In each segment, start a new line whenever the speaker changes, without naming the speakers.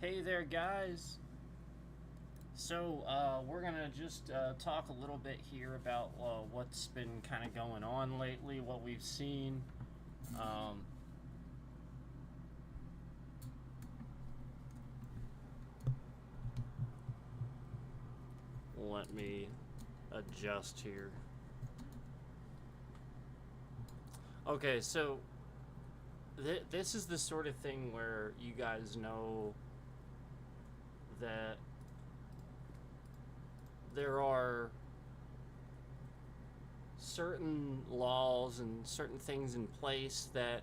Hey there, guys. So, we're gonna just talk a little bit here about what's been kind of going on lately, what we've seen. Um, Let me adjust here. Okay, so this is the sort of thing where you guys know that there are certain laws and certain things in place that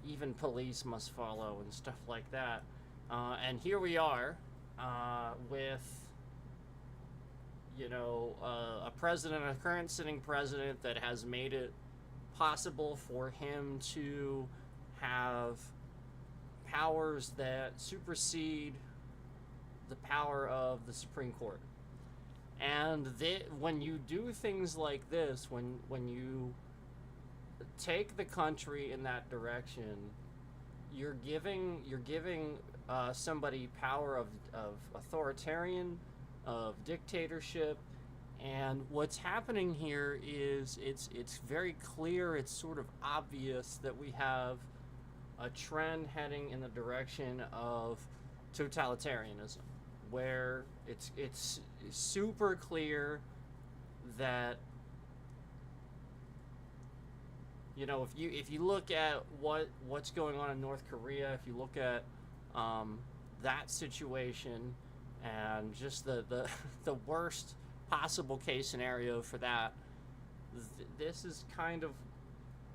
even police must follow and stuff like that. And here we are with, a president, a current sitting president that has made it possible for him to have powers that supersede the power of the Supreme Court. And when you do things like this, when you take the country in that direction, you're giving somebody power of authoritarian, of dictatorship. And what's happening here is it's very clear, it's sort of obvious that we have a trend heading in the direction of totalitarianism, where it's super clear that if you look at what's going on in North Korea, if you look at that situation and just the the worst possible case scenario for that, this is kind of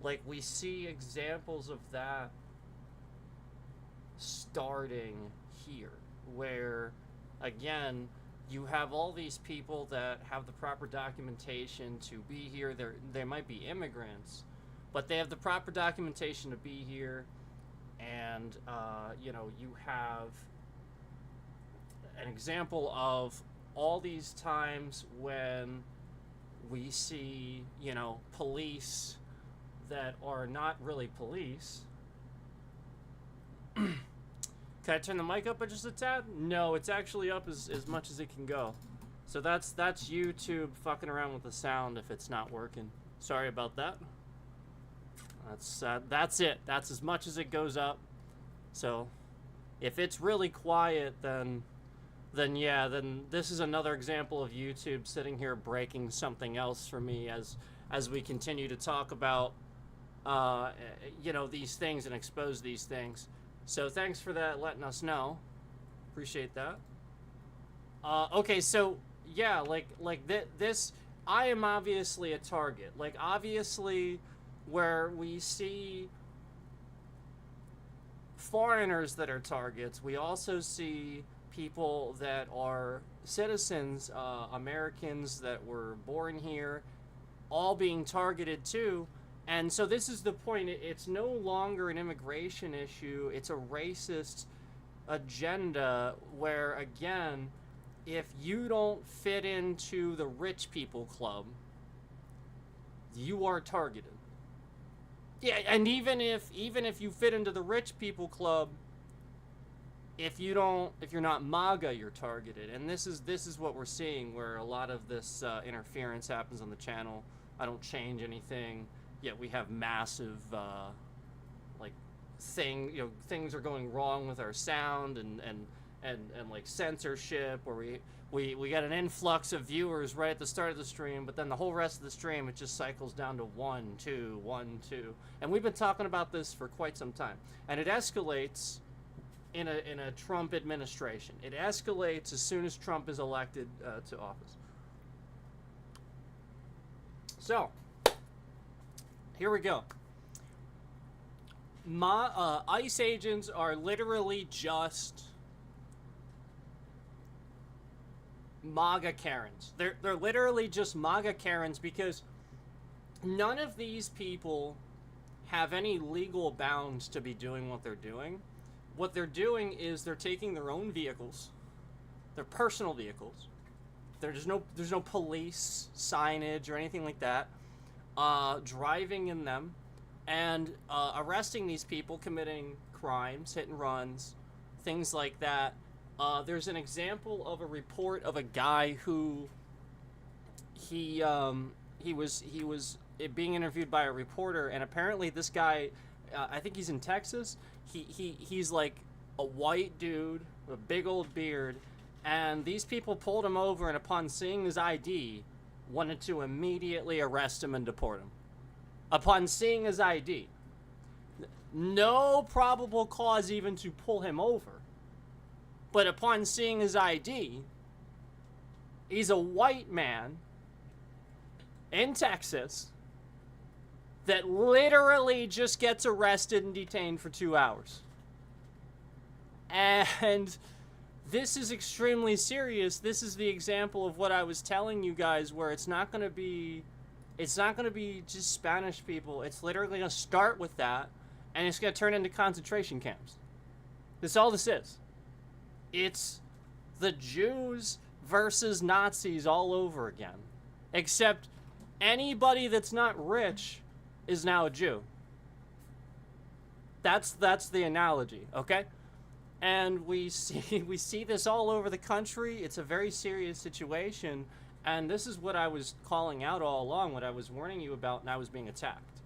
like we see examples of that starting here, where again you have all these people that have the proper documentation to be here. They might be immigrants, but they have the proper documentation to be here. And you have an example of all these times when we see police that are not really police. Can I turn the mic up just a tad? No, it's actually up as much as it can go. So that's YouTube fucking around with the sound if it's not working. Sorry about that. That's it. That's as much as it goes up. So if it's really quiet, then this is another example of YouTube sitting here breaking something else for me as we continue to talk about these things and expose these things. So thanks for that, letting us know. Appreciate that. Okay, so yeah, this, I am obviously a target. Like, obviously, where we see foreigners that are targets, we also see people that are citizens, Americans that were born here, all being targeted too. And so this is the point. It's no longer an immigration issue. It's a racist agenda where, again, if you don't fit into the rich people club, you are targeted. Yeah, and even if you fit into the rich people club, if you're not MAGA, you're targeted. And this is what we're seeing, where a lot of this interference happens on the channel. I don't change anything. Yet we have massive, things are going wrong with our sound and like censorship, where we got an influx of viewers right at the start of the stream, but then the whole rest of the stream, it just cycles down to 1, 2, 1, 2. And we've been talking about this for quite some time. And it escalates in a Trump administration. It escalates as soon as Trump is elected to office. So here we go. ICE agents are literally just MAGA Karens. They're literally just MAGA Karens, because none of these people have any legal bounds to be doing what they're doing. What they're doing is they're taking their own vehicles, their personal vehicles. There's no police signage or anything like that. Driving in them and arresting these people committing crimes, hit and runs, things like that. There's an example of a report of a guy who he was being interviewed by a reporter, and apparently this guy, I think he's in Texas. He's like a white dude with a big old beard, and these people pulled him over, and upon seeing his ID, wanted to immediately arrest him and deport him. Upon seeing his ID, no probable cause even to pull him over. But upon seeing his ID, he's a white man in Texas that literally just gets arrested and detained for 2 hours. And this is extremely serious. This is the example of what I was telling you guys, where it's not going to be just Spanish people. It's literally going to start with that, and it's going to turn into concentration camps. That's all this is. It's the Jews versus Nazis all over again. Except anybody that's not rich is now a Jew. That's the analogy, okay? And we see this all over the country. It's a very serious situation, and this is what I was calling out all along, what I was warning you about, and I was being attacked.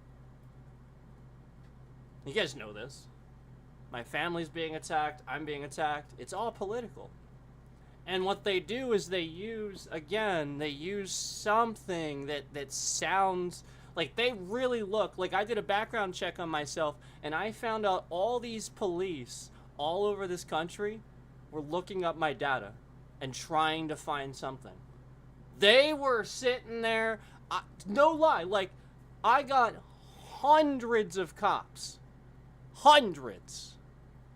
You guys know this. My family's being attacked. I'm being attacked. It's all political. And what they do is they use something that sounds like, they really look like, I did a background check on myself, and I found out all these police all over this country were looking up my data and trying to find something. They were sitting there, no lie, like, I got hundreds of cops. Hundreds.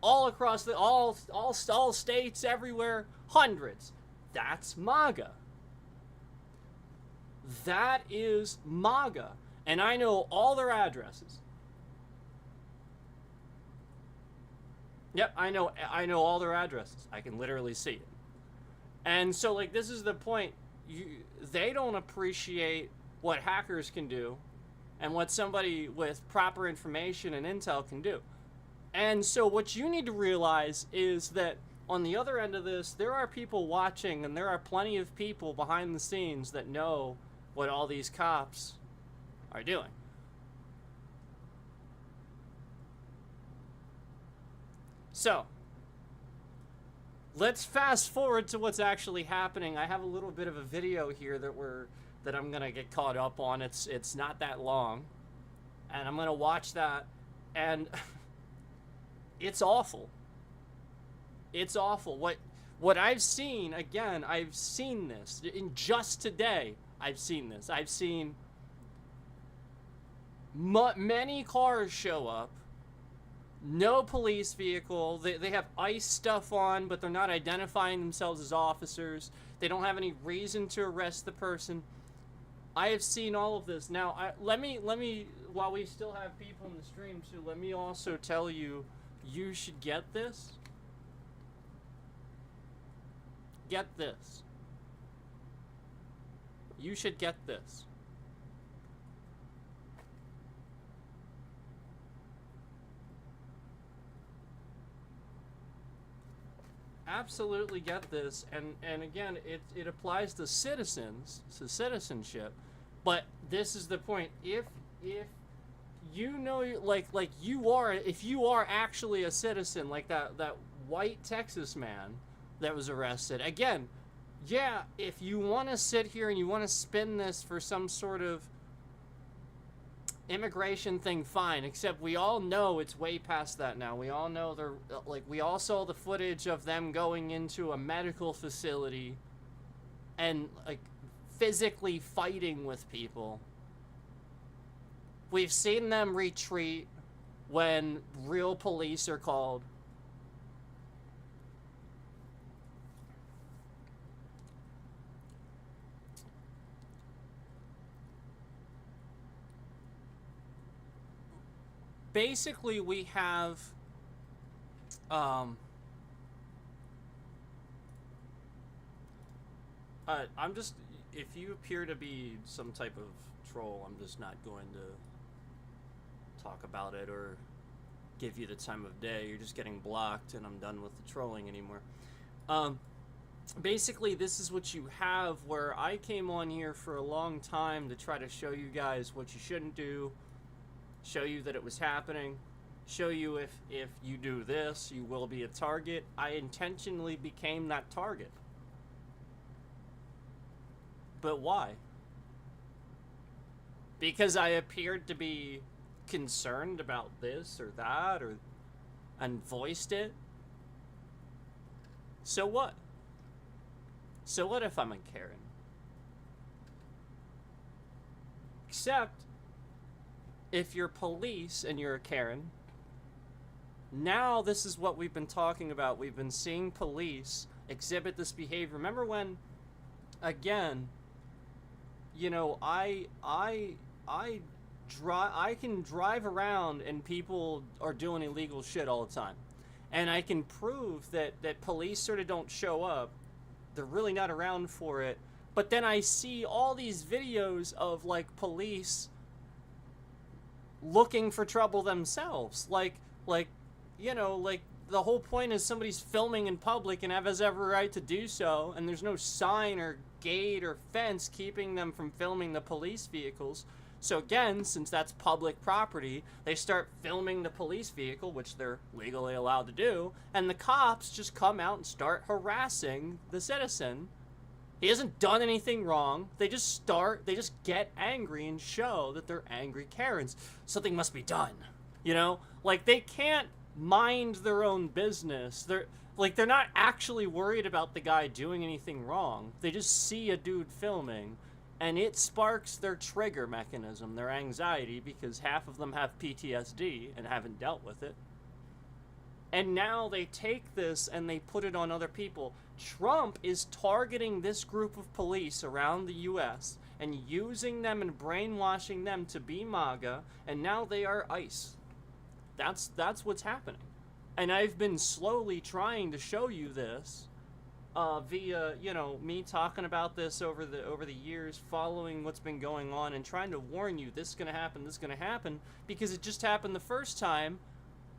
All across all states, everywhere, hundreds. That's MAGA. That is MAGA. And I know all their addresses. Yep, I know all their addresses. I can literally see it. And so, like, this is the point. They don't appreciate what hackers can do and what somebody with proper information and intel can do. And so what you need to realize is that on the other end of this, there are people watching, and there are plenty of people behind the scenes that know what all these cops are doing. So, let's fast forward to what's actually happening. I have a little bit of a video here that I'm gonna get caught up on. It's not that long, and I'm gonna watch that, and it's awful. It's awful. What I've seen, again, I've seen this. In just today, I've seen this. I've seen many cars show up. No police vehicle. They have ICE stuff on, but they're not identifying themselves as officers. They don't have any reason to arrest the person. I have seen all of this. Now, let me, while we still have people in the stream too, let me also tell you, you should get this. Get this. You should get this. Absolutely get this, and again, it applies to citizens, to citizenship, but this is the point. If you know, like you are, if you are actually a citizen, like that white Texas man that was arrested, again, yeah, if you want to sit here and you want to spin this for some sort of immigration thing, fine, except we all know it's way past that now. We all know they're, like, we all saw the footage of them going into a medical facility and, like, physically fighting with people. We've seen them retreat when real police are called. Basically, we have I'm just, if you appear to be some type of troll, I'm just not going to talk about it or give you the time of day. You're just getting blocked, and I'm done with the trolling anymore. Basically, this is what you have, where I came on here for a long time to try to show you guys what you shouldn't do, show you that it was happening, show you if you do this, you will be a target. I intentionally became that target. But why? Because I appeared to be concerned about this or that, and voiced it? So what? So what if I'm a Karen? Except, if you're police and you're a Karen, now this is what we've been talking about. We've been seeing police exhibit this behavior. Remember when, again, you know, I can drive around and people are doing illegal shit all the time. And I can prove that police sort of don't show up. They're really not around for it. But then I see all these videos of, like, police looking for trouble themselves. Like, you know, like, the whole point is somebody's filming in public and has every right to do so, and there's no sign or gate or fence keeping them from filming the police vehicles. So again, since that's public property, they start filming the police vehicle, which they're legally allowed to do, and the cops just come out and start harassing the citizen. He hasn't done anything wrong. They just get angry and show that they're angry Karens. Something must be done. You know? Like, they can't mind their own business. They're not actually worried about the guy doing anything wrong. They just see a dude filming, and it sparks their trigger mechanism, their anxiety, because half of them have PTSD and haven't dealt with it. And now they take this and they put it on other people. Trump is targeting this group of police around the US and using them and brainwashing them to be MAGA, and now they are ICE. That's what's happening. And I've been slowly trying to show you this via, you know, me talking about this over the years, following what's been going on and trying to warn you, this is going to happen, because it just happened the first time.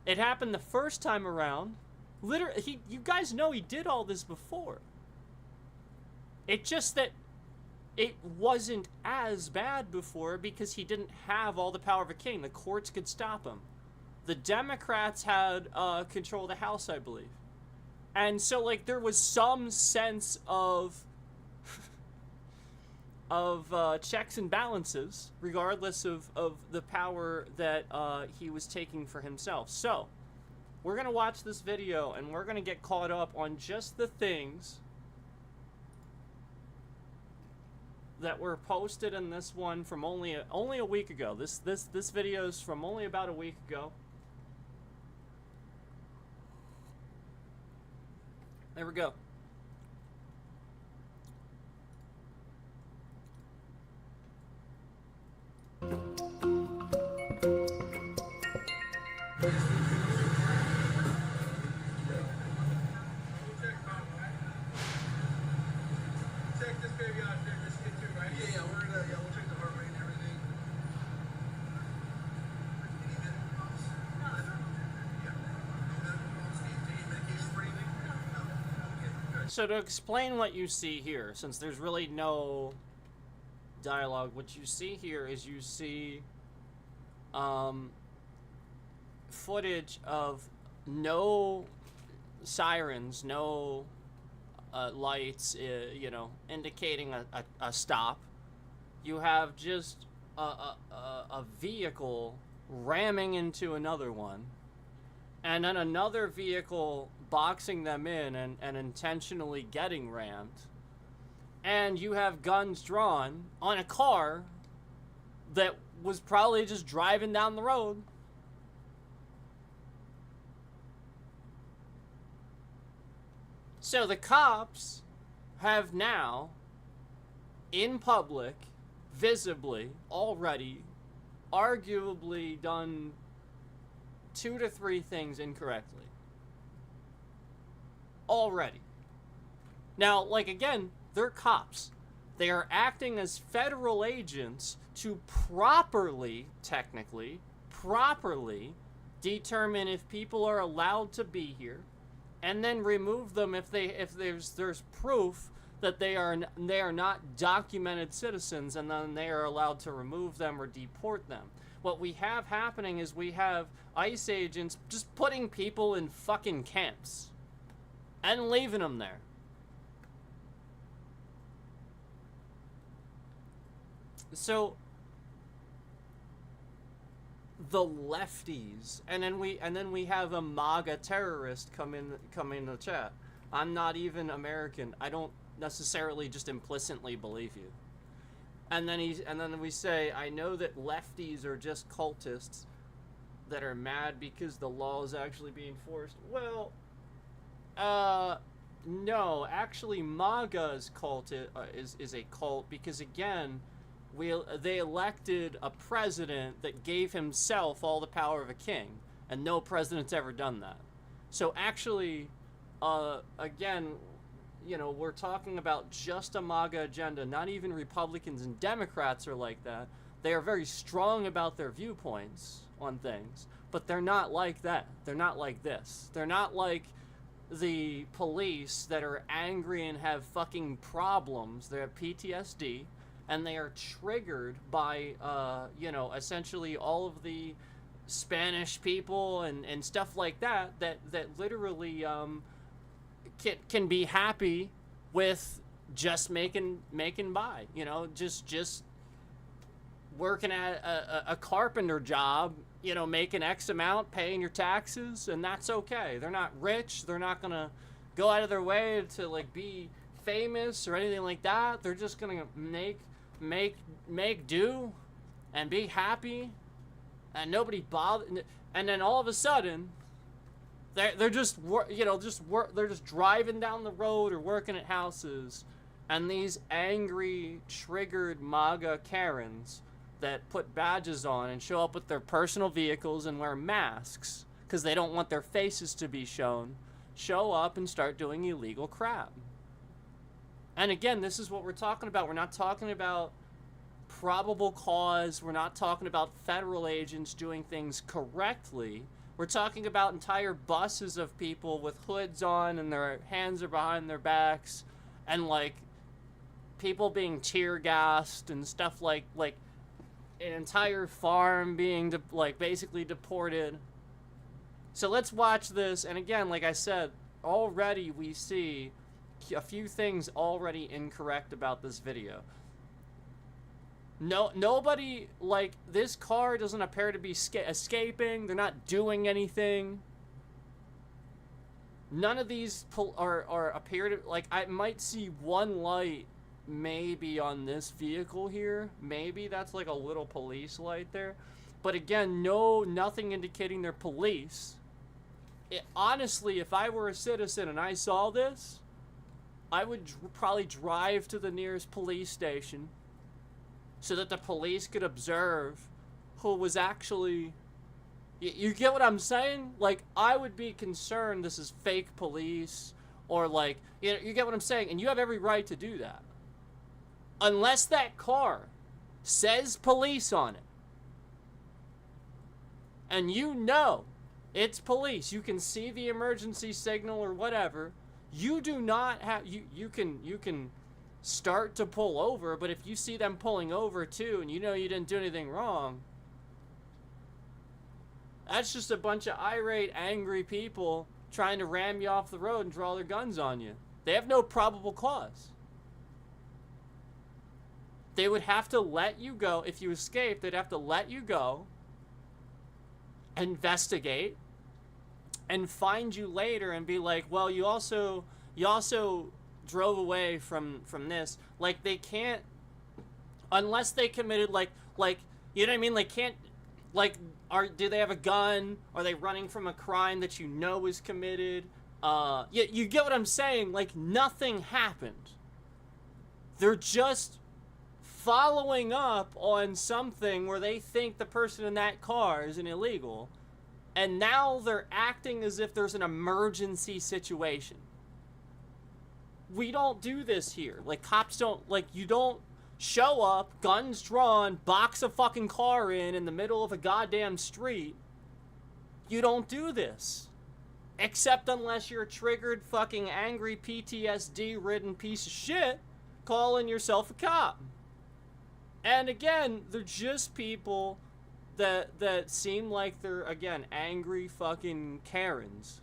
It happened the first time around. Literally, you guys know he did all this before. It's just that it wasn't as bad before because he didn't have all the power of a king. The courts could stop him. The Democrats had control of the House, I believe. And so, like, there was some sense of checks and balances, regardless of the power that he was taking for himself. So, we're going to watch this video, and we're going to get caught up on just the things that were posted in this one from only a week ago. This video is from only about a week ago. There we go.
Check this baby out there. Just get to right. Yeah, we'll check the heart rate and everything.
So to explain what you see here, since there's really no dialogue, what you see here is you see footage of no sirens, no lights, you know, indicating a stop. You have just a vehicle ramming into another one, and then another vehicle boxing them in and intentionally getting rammed. And you have guns drawn on a car that was probably just driving down the road. So the cops have now, in public, visibly, already, arguably done 2 to 3 things incorrectly. Already. Now, like, again, they're cops. They are acting as federal agents to properly, technically, determine if people are allowed to be here, and then remove them if there's proof that they are not documented citizens, and then they are allowed to remove them or deport them. What we have happening is we have ICE agents just putting people in fucking camps and leaving them there. So the lefties, and then we have a MAGA terrorist come in the chat. I'm not even American. I don't necessarily just implicitly believe you. And then we say, I know that lefties are just cultists that are mad because the law is actually being forced. Well, no, actually MAGA is a cult because, again, they elected a president that gave himself all the power of a king, and no president's ever done that. So actually, again, you know, we're talking about just a MAGA agenda. Not even Republicans and Democrats are like that. They are very strong about their viewpoints on things, but they're not like that. They're not like this. They're not like the police that are angry and have fucking problems. They have PTSD, and they are triggered by, you know, essentially all of the Spanish people and stuff like that literally can be happy with just making by, you know, just working at a carpenter job, you know, making X amount, paying your taxes, and that's okay. They're not rich. They're not gonna go out of their way to like be famous or anything like that. They're just gonna make do and be happy, and nobody bother. And then all of a sudden, they're just driving down the road or working at houses, and these angry, triggered MAGA Karens that put badges on and show up with their personal vehicles and wear masks because they don't want their faces to be shown, show up and start doing illegal crap. And again, this is what we're talking about. We're not talking about probable cause. We're not talking about federal agents doing things correctly. We're talking about entire buses of people with hoods on and their hands are behind their backs, and like people being tear gassed and stuff, like an entire farm being basically deported. So let's watch this. And again, like I said, already we see a few things already incorrect about this video. Nobody, like, this car doesn't appear to be escaping. They're not doing anything. None of these appear to, like, I might see one light maybe on this vehicle here. Maybe that's like a little police light there. But again, nothing indicating they're police. Honestly, if I were a citizen and I saw this, I would probably drive to the nearest police station so that the police could observe who was actually... You get what I'm saying? Like, I would be concerned this is fake police, or like, you get what I'm saying? And you have every right to do that. Unless that car says police on it, and you know it's police, you can see the emergency signal or whatever, you do not have... You can start to pull over, but if you see them pulling over too and you know you didn't do anything wrong, that's just a bunch of irate, angry people trying to ram you off the road and draw their guns on you. They have no probable cause. They would have to let you go. If you escape, they'd have to let you go, investigate, and find you later and be like, well, you also drove away from this. Like, they can't, unless they committed like you know what I mean, like, can't, like, do they have a gun? Are they running from a crime that you know is committed? You get what I'm saying? Like, nothing happened. They're just following up on something where they think the person in that car is an illegal, and now they're acting as if there's an emergency situation. We don't do this here. Like, cops don't, like, you don't show up, guns drawn, box a fucking car in the middle of a goddamn street, You don't do this. Except unless you're a triggered, fucking angry, PTSD-ridden piece of shit calling yourself a cop. And again, they're just people that seem like they're, again, angry fucking Karens.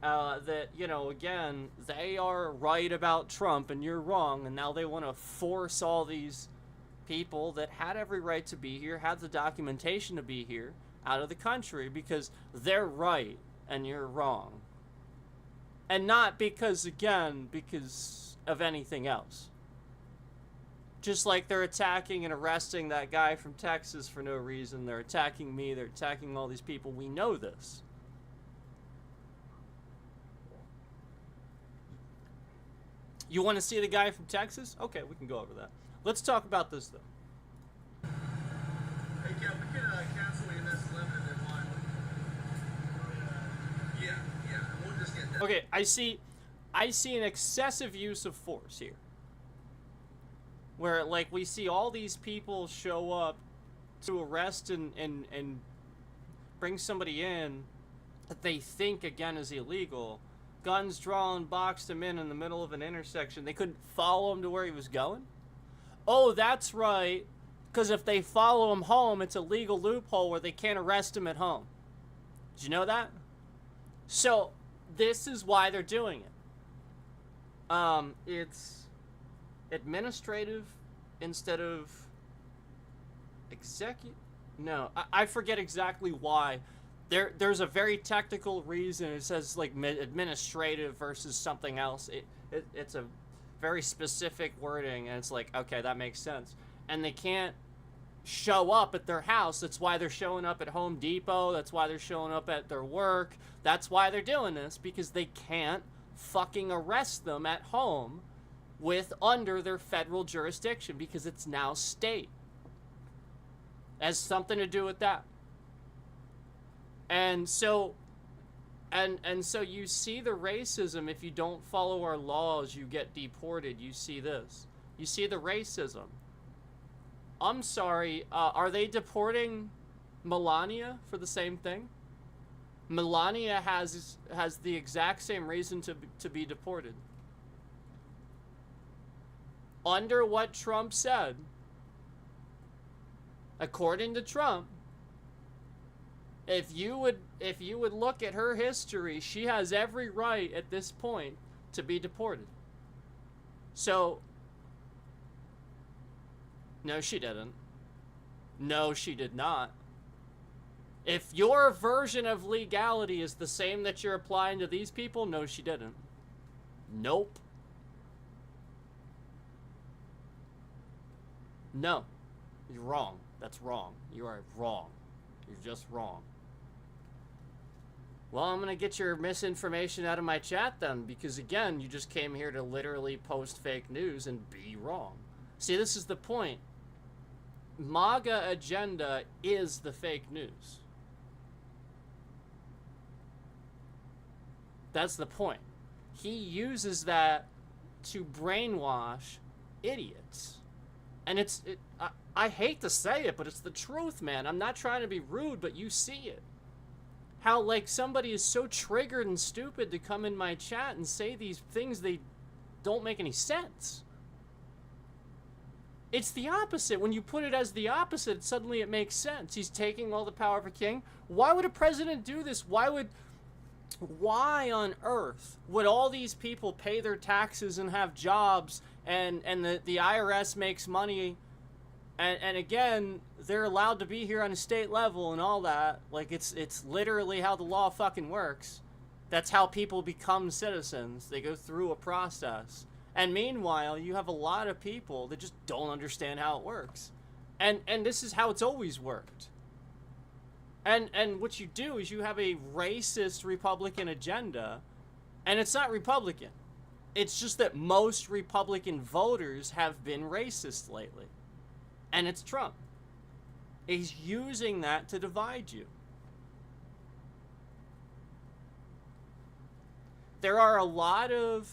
That, you know, again, they are right about Trump and you're wrong, and now they want to force all these people that had every right to be here, had the documentation to be here, out of the country because they're right and you're wrong. And not because, again, because of anything else. Just like they're attacking and arresting that guy from Texas for no reason. They're attacking me. They're attacking all these people. We know this. You want to see the guy from Texas? Okay, we can go over that. Let's talk about this, though.
Hey, yeah, we can cancel the MS-11 if they want. Yeah, we'll just get that.
Okay, I see an excessive use of force here. Where, like, we see all these people show up to arrest and bring somebody in that they think, again, is illegal. Guns drawn, boxed him in the middle of an intersection. They couldn't follow him to where he was going? Oh, that's right. Because if they follow him home, it's a legal loophole where they can't arrest him at home. Did you know that? So, this is why they're doing it. It's administrative instead of executive. No, I forget exactly why. There's a very technical reason. It says like administrative versus something else. It's a very specific wording, and it's like, okay, that makes sense. And they can't show up at their house. That's why they're showing up at Home Depot. That's why they're showing up at their work. That's why they're doing this, because they can't fucking arrest them at home under their federal jurisdiction, because it's now state. It has something to do with that. And so so you see the racism. If you don't follow our laws, you get deported. You see this. You see the racism. I'm sorry, are they deporting Melania for the same thing? Melania has the exact same reason to be deported. Under what Trump said, according to Trump, if you would look at her history, she has every right at this point to be deported. So, no, she didn't. No, she did not. If your version of legality is the same that you're applying to these people, no, she didn't. Nope. No. You're wrong. That's wrong. You are wrong. You're just wrong. Well, I'm going to get your misinformation out of my chat then, because again, you just came here to literally post fake news and be wrong. See, this is the point. MAGA agenda is the fake news. That's the point. He uses that to brainwash idiots. And I hate to say it, but it's the truth, man. I'm not trying to be rude, but you see it. How, like, somebody is so triggered and stupid to come in my chat and say these things, they don't make any sense. It's the opposite. When you put it as the opposite, suddenly it makes sense. He's taking all the power of a king. Why would a president do this? Why on earth would all these people pay their taxes and have jobs, and the IRS makes money, and again, they're allowed to be here on a state level and all that? Like, it's literally how the law fucking works. That's how people become citizens. They go through a process. And meanwhile, you have a lot of people that just don't understand how it works. And this is how it's always worked. And what you do is you have a racist Republican agenda, and it's not Republican. It's just that most Republican voters have been racist lately. And it's Trump. He's using that to divide you. There are a lot of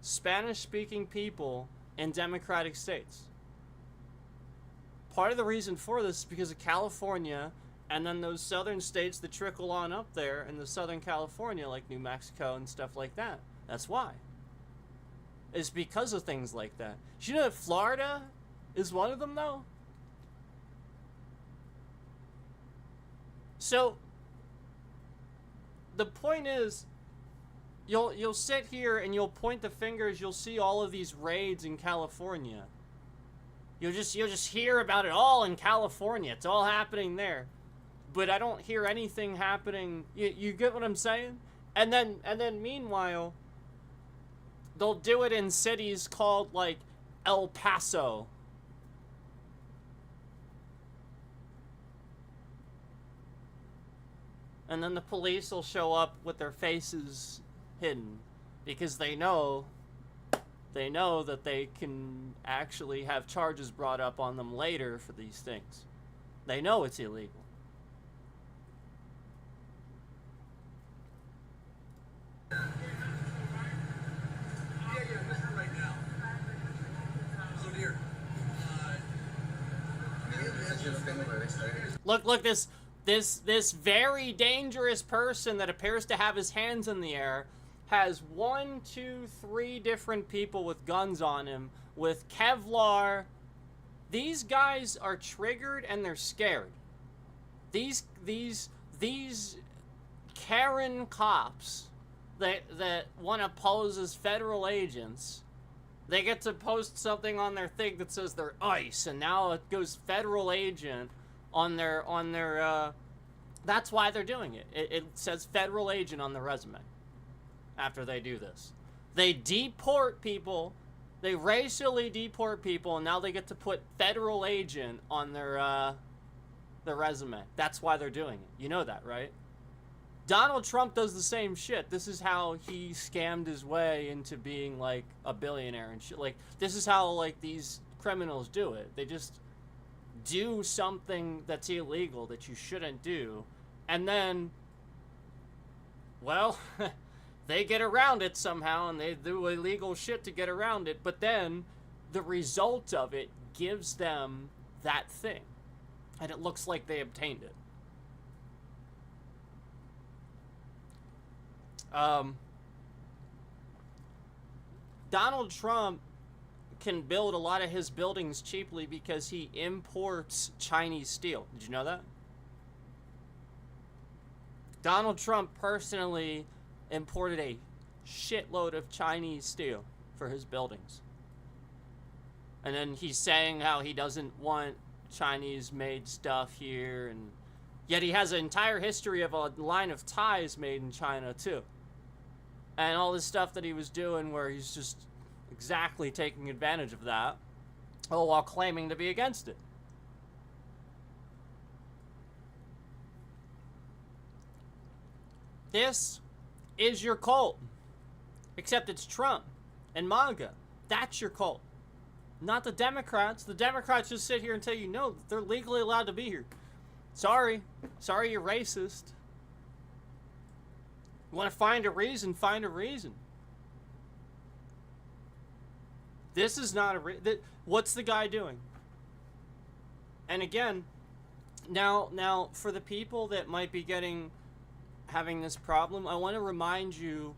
Spanish-speaking people in Democratic states. Part of the reason for this is because of California And then those southern states that trickle on up there in the Southern California, like New Mexico and stuff like that. That's why. It's because of things like that. Did you know that Florida is one of them, though? So, the point is, you'll sit here and you'll point the fingers. You'll see all of these raids in California. You'll just hear about it all in California. It's all happening there. But I don't hear anything happening. You get what I'm saying? And then meanwhile, they'll do it in cities called like El Paso. And then the police will show up with their faces hidden because they know that they can actually have charges brought up on them later for these things. They know it's illegal. Look, this very dangerous person that appears to have his hands in the air has 1, 2, 3 different people with guns on him with Kevlar. These guys are triggered and they're scared. These Karen cops that want to pose as federal agents, they get to post something on their thing that says they're ICE, and now it goes federal agent on their that's why they're doing it. It says federal agent on the resume after they do this. They deport people, they racially deport people, and now they get to put federal agent on their resume. That's why they're doing it. You know that, right? Donald Trump does the same shit. This is how he scammed his way into being like a billionaire and shit. Like, this is how like these criminals do it. They just do something that's illegal that you shouldn't do, and then, well, they get around it somehow, and they do illegal shit to get around it, but then the result of it gives them that thing, and it looks like they obtained it. Donald Trump can build a lot of his buildings cheaply because he imports Chinese steel. Did you know that? Donald Trump personally imported a shitload of Chinese steel for his buildings. And then he's saying how he doesn't want Chinese-made stuff here, and yet he has an entire history of a line of ties made in China, too. And all this stuff that he was doing where he's just exactly taking advantage of that, all while claiming to be against it. This is your cult. Except it's Trump and MAGA. That's your cult. Not the Democrats. The Democrats just sit here and tell you, no, they're legally allowed to be here. Sorry. Sorry you're racist. You want to find a reason, find a reason. This is not a what's the guy doing? And again, now for the people that might be having this problem, I want to remind you,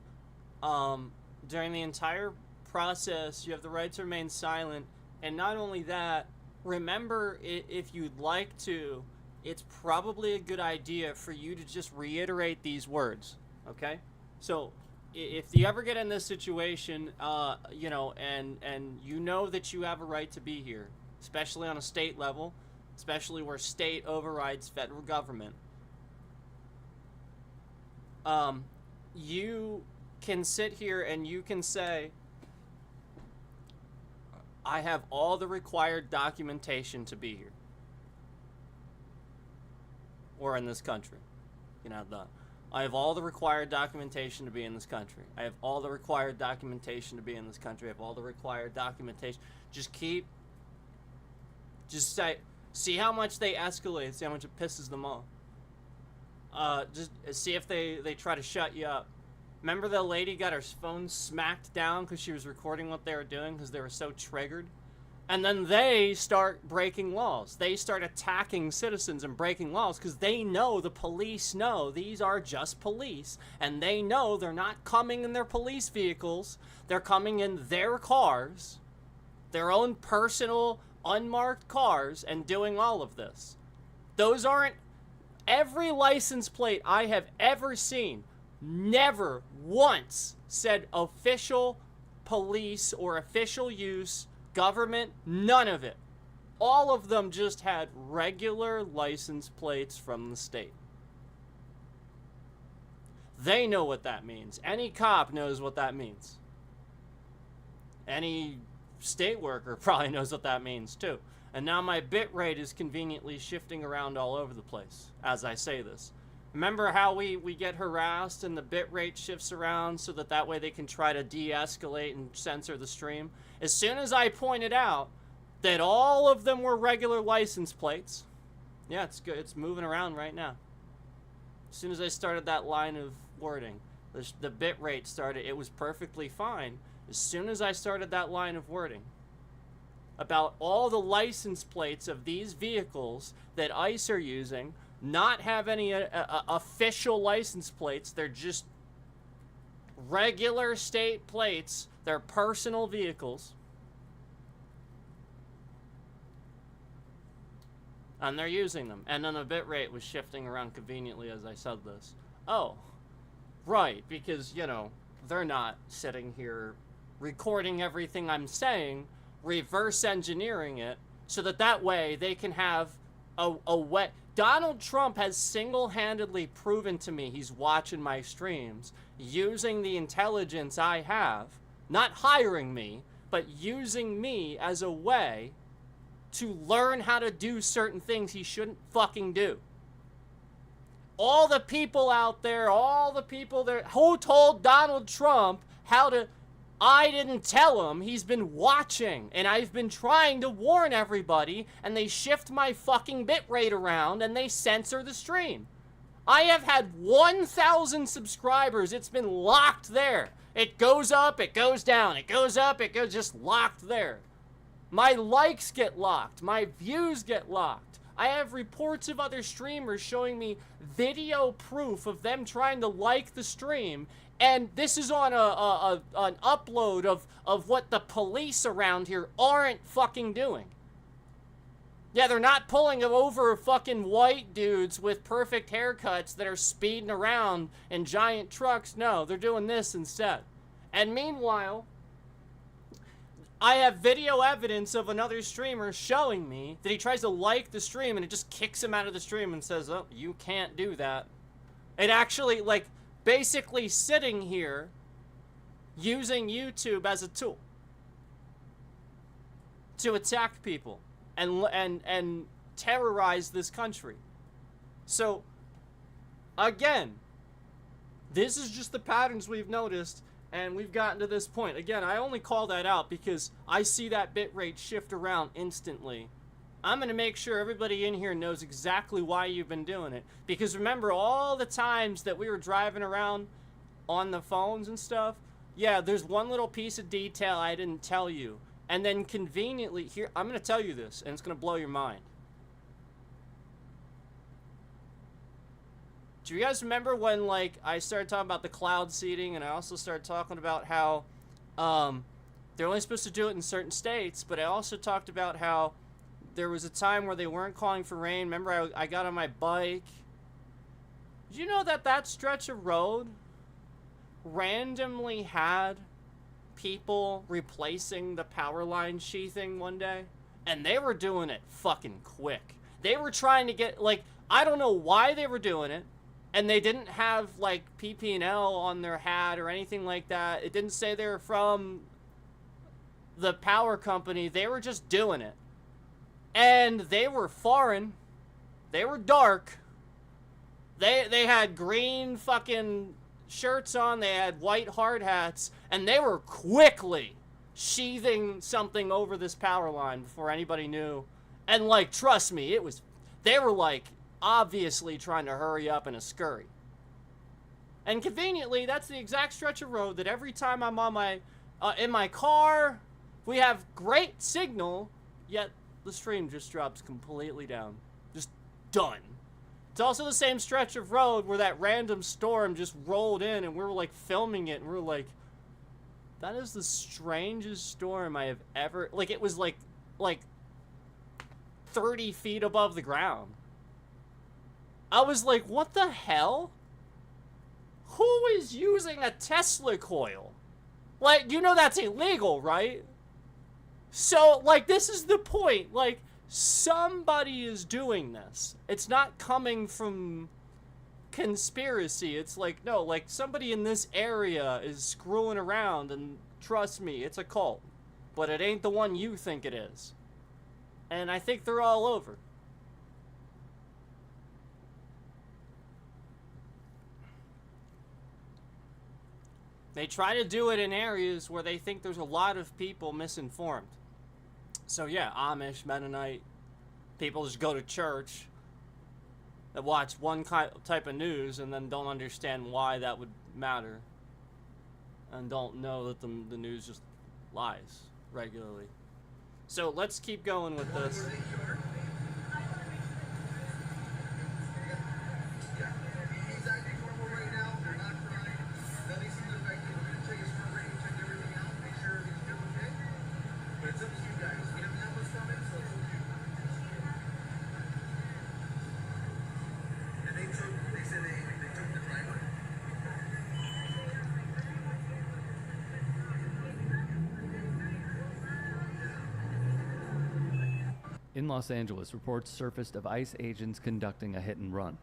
during the entire process, you have the right to remain silent, and not only that, remember, if you'd like to, it's probably a good idea for you to just reiterate these words, okay? So, if you ever get in this situation, you know, and you know that you have a right to be here, especially on a state level, especially where state overrides federal government, you can sit here and you can say, I have all the required documentation to be here. Or in this country. You know, I have all the required documentation to be in this country. I have all the required documentation to be in this country. I have all the required documentation. Just say, see how much they escalate, see how much it pisses them off. Just see if they try to shut you up. Remember the lady got her phone smacked down because she was recording what they were doing because they were so triggered? And then they start breaking laws. They start attacking citizens and breaking laws because they know, the police know, these are just police. And they know they're not coming in their police vehicles. They're coming in their cars, their own personal unmarked cars, and doing all of this. Those aren't, every license plate I have ever seen never once said official police or official use, government, none of it. All of them just had regular license plates from the state. They know what that means. Any cop knows what that means. Any state worker probably knows what that means too. And now my bit rate is conveniently shifting around all over the place as I say this. Remember how we get harassed and the bit rate shifts around so that way they can try to de-escalate and censor the stream? As soon as I pointed out that all of them were regular license plates, yeah, it's good. It's moving around right now. As soon as I started that line of wording, the bit rate started, it was perfectly fine. As soon as I started that line of wording about all the license plates of these vehicles that ICE are using not have any official license plates, they're just regular state plates, they're personal vehicles, and they're using them. And then the bit rate was shifting around conveniently as I said this. Oh, right, because, you know, they're not sitting here recording everything I'm saying, reverse engineering it, so that way they can have a way. Donald Trump has single-handedly proven to me he's watching my streams, using the intelligence I have, not hiring me, but using me as a way to learn how to do certain things he shouldn't fucking do. All the people out there, all the people there, who told Donald Trump how to... I didn't tell him. He's been watching, and I've been trying to warn everybody, and they shift my fucking bitrate around, and they censor the stream. I have had 1,000 subscribers. It's been locked there. It goes up, it goes down, it goes up, it goes just locked there. My likes get locked. My views get locked. I have reports of other streamers showing me video proof of them trying to like the stream, and this is on an upload of what the police around here aren't fucking doing. Yeah, they're not pulling over fucking white dudes with perfect haircuts that are speeding around in giant trucks. No, they're doing this instead. And meanwhile, I have video evidence of another streamer showing me that he tries to like the stream and it just kicks him out of the stream and says, oh, you can't do that. It actually, like, basically sitting here using YouTube as a tool to attack people and terrorize this country. So, again, this is just the patterns we've noticed, and we've gotten to this point. Again, I only call that out because I see that bitrate shift around instantly. I'm going to make sure everybody in here knows exactly why you've been doing it. Because remember all the times that we were driving around on the phones and stuff? Yeah, there's one little piece of detail I didn't tell you. And then conveniently, here, I'm going to tell you this, and it's going to blow your mind. Do you guys remember when, like, I started talking about the cloud seeding, and I also started talking about how they're only supposed to do it in certain states, but I also talked about how there was a time where they weren't calling for rain. Remember, I got on my bike. Did you know that that stretch of road randomly had people replacing the power line sheathing one day? And they were doing it fucking quick. They were trying to get, like, I don't know why they were doing it. And they didn't have, like, PP&L on their hat or anything like that. It didn't say they were from the power company. They were just doing it. And they were foreign. They were dark. They had green fucking shirts on. They had white hard hats. And they were quickly sheathing something over this power line before anybody knew. And, like, trust me, they were, like, obviously trying to hurry up in a scurry. And conveniently, that's the exact stretch of road that every time I'm on my in my car, We have great signal, yet the stream just drops completely down. Just done. It's also the same stretch of road where that random storm just rolled in and we were like filming it and we were like, that is the strangest storm I have ever, like it was like 30 feet above the ground. I was like, what the hell? Who is using a Tesla coil? Like, you know that's illegal, right? So, like, this is the point. Like, somebody is doing this. It's not coming from conspiracy. It's like, no, like, somebody in this area is screwing around, and trust me, it's a cult. But it ain't the one you think it is. And I think they're all over. They try to do it in areas where they think there's a lot of people misinformed. So yeah, Amish, Mennonite, people just go to church that watch one type of news and then don't understand why that would matter. And don't know that the news just lies regularly. So let's keep going with this.
In Los Angeles, reports surfaced of ICE agents conducting a hit and run.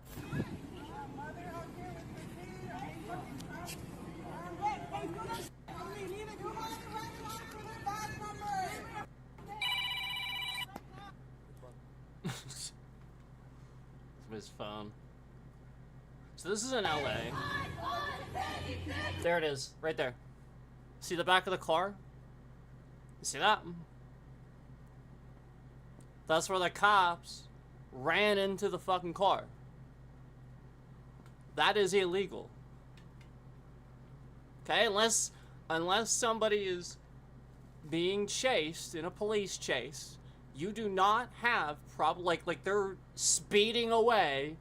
His phone. So this is in LA. There it is, right there. See the back of the car? You see that? That's where the cops ran into the fucking car. That is illegal. Okay, unless somebody is being chased in a police chase, you do not have like they're speeding away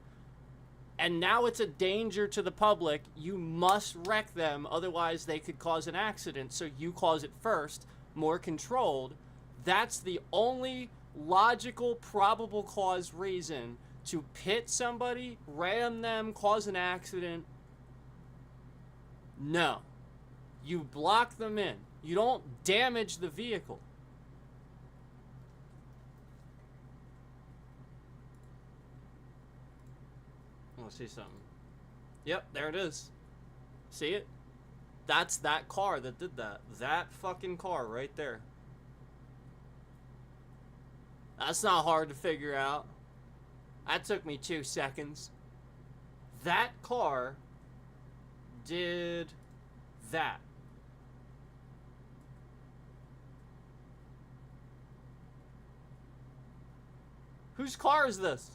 and now it's a danger to the public. You must wreck them, otherwise they could cause an accident. So you cause it first, more controlled. That's the only logical, probable cause reason to pit somebody, ram them, cause an accident. No. You block them in. You don't damage the vehicle. I want to see something. Yep, there it is. See it? That's that car that did that. That fucking car right there. That's not hard to figure out. That took me 2 seconds. That car did that. Whose car is this?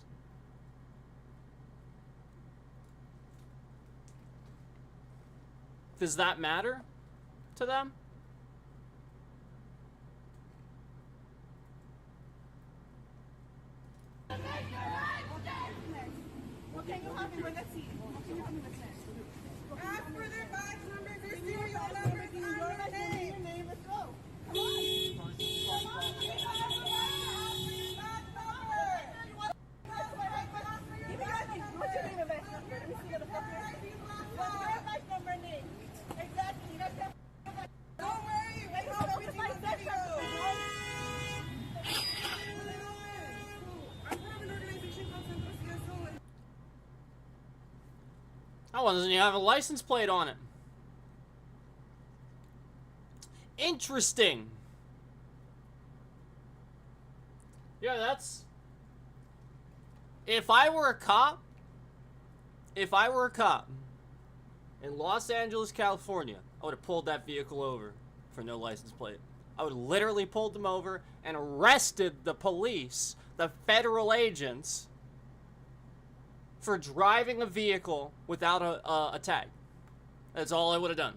Does that matter to them?
What can you help me with? Let's see. What can you help me with next? Ask for their badge numbers, their serial numbers, and your name. Let's go. Come on. Give me your name. What's your name and badge number? Let me see the fuck. What's your badge number and name? Exactly. That's it. Don't worry. Wait, hold on. It's my section.
That one doesn't even have a license plate on it. Interesting. Yeah, that's... If I were a cop in Los Angeles, California, I would have pulled that vehicle over for no license plate. I would have literally pulled them over and arrested the police, the federal agents, for driving a vehicle without a tag. That's all I would have done.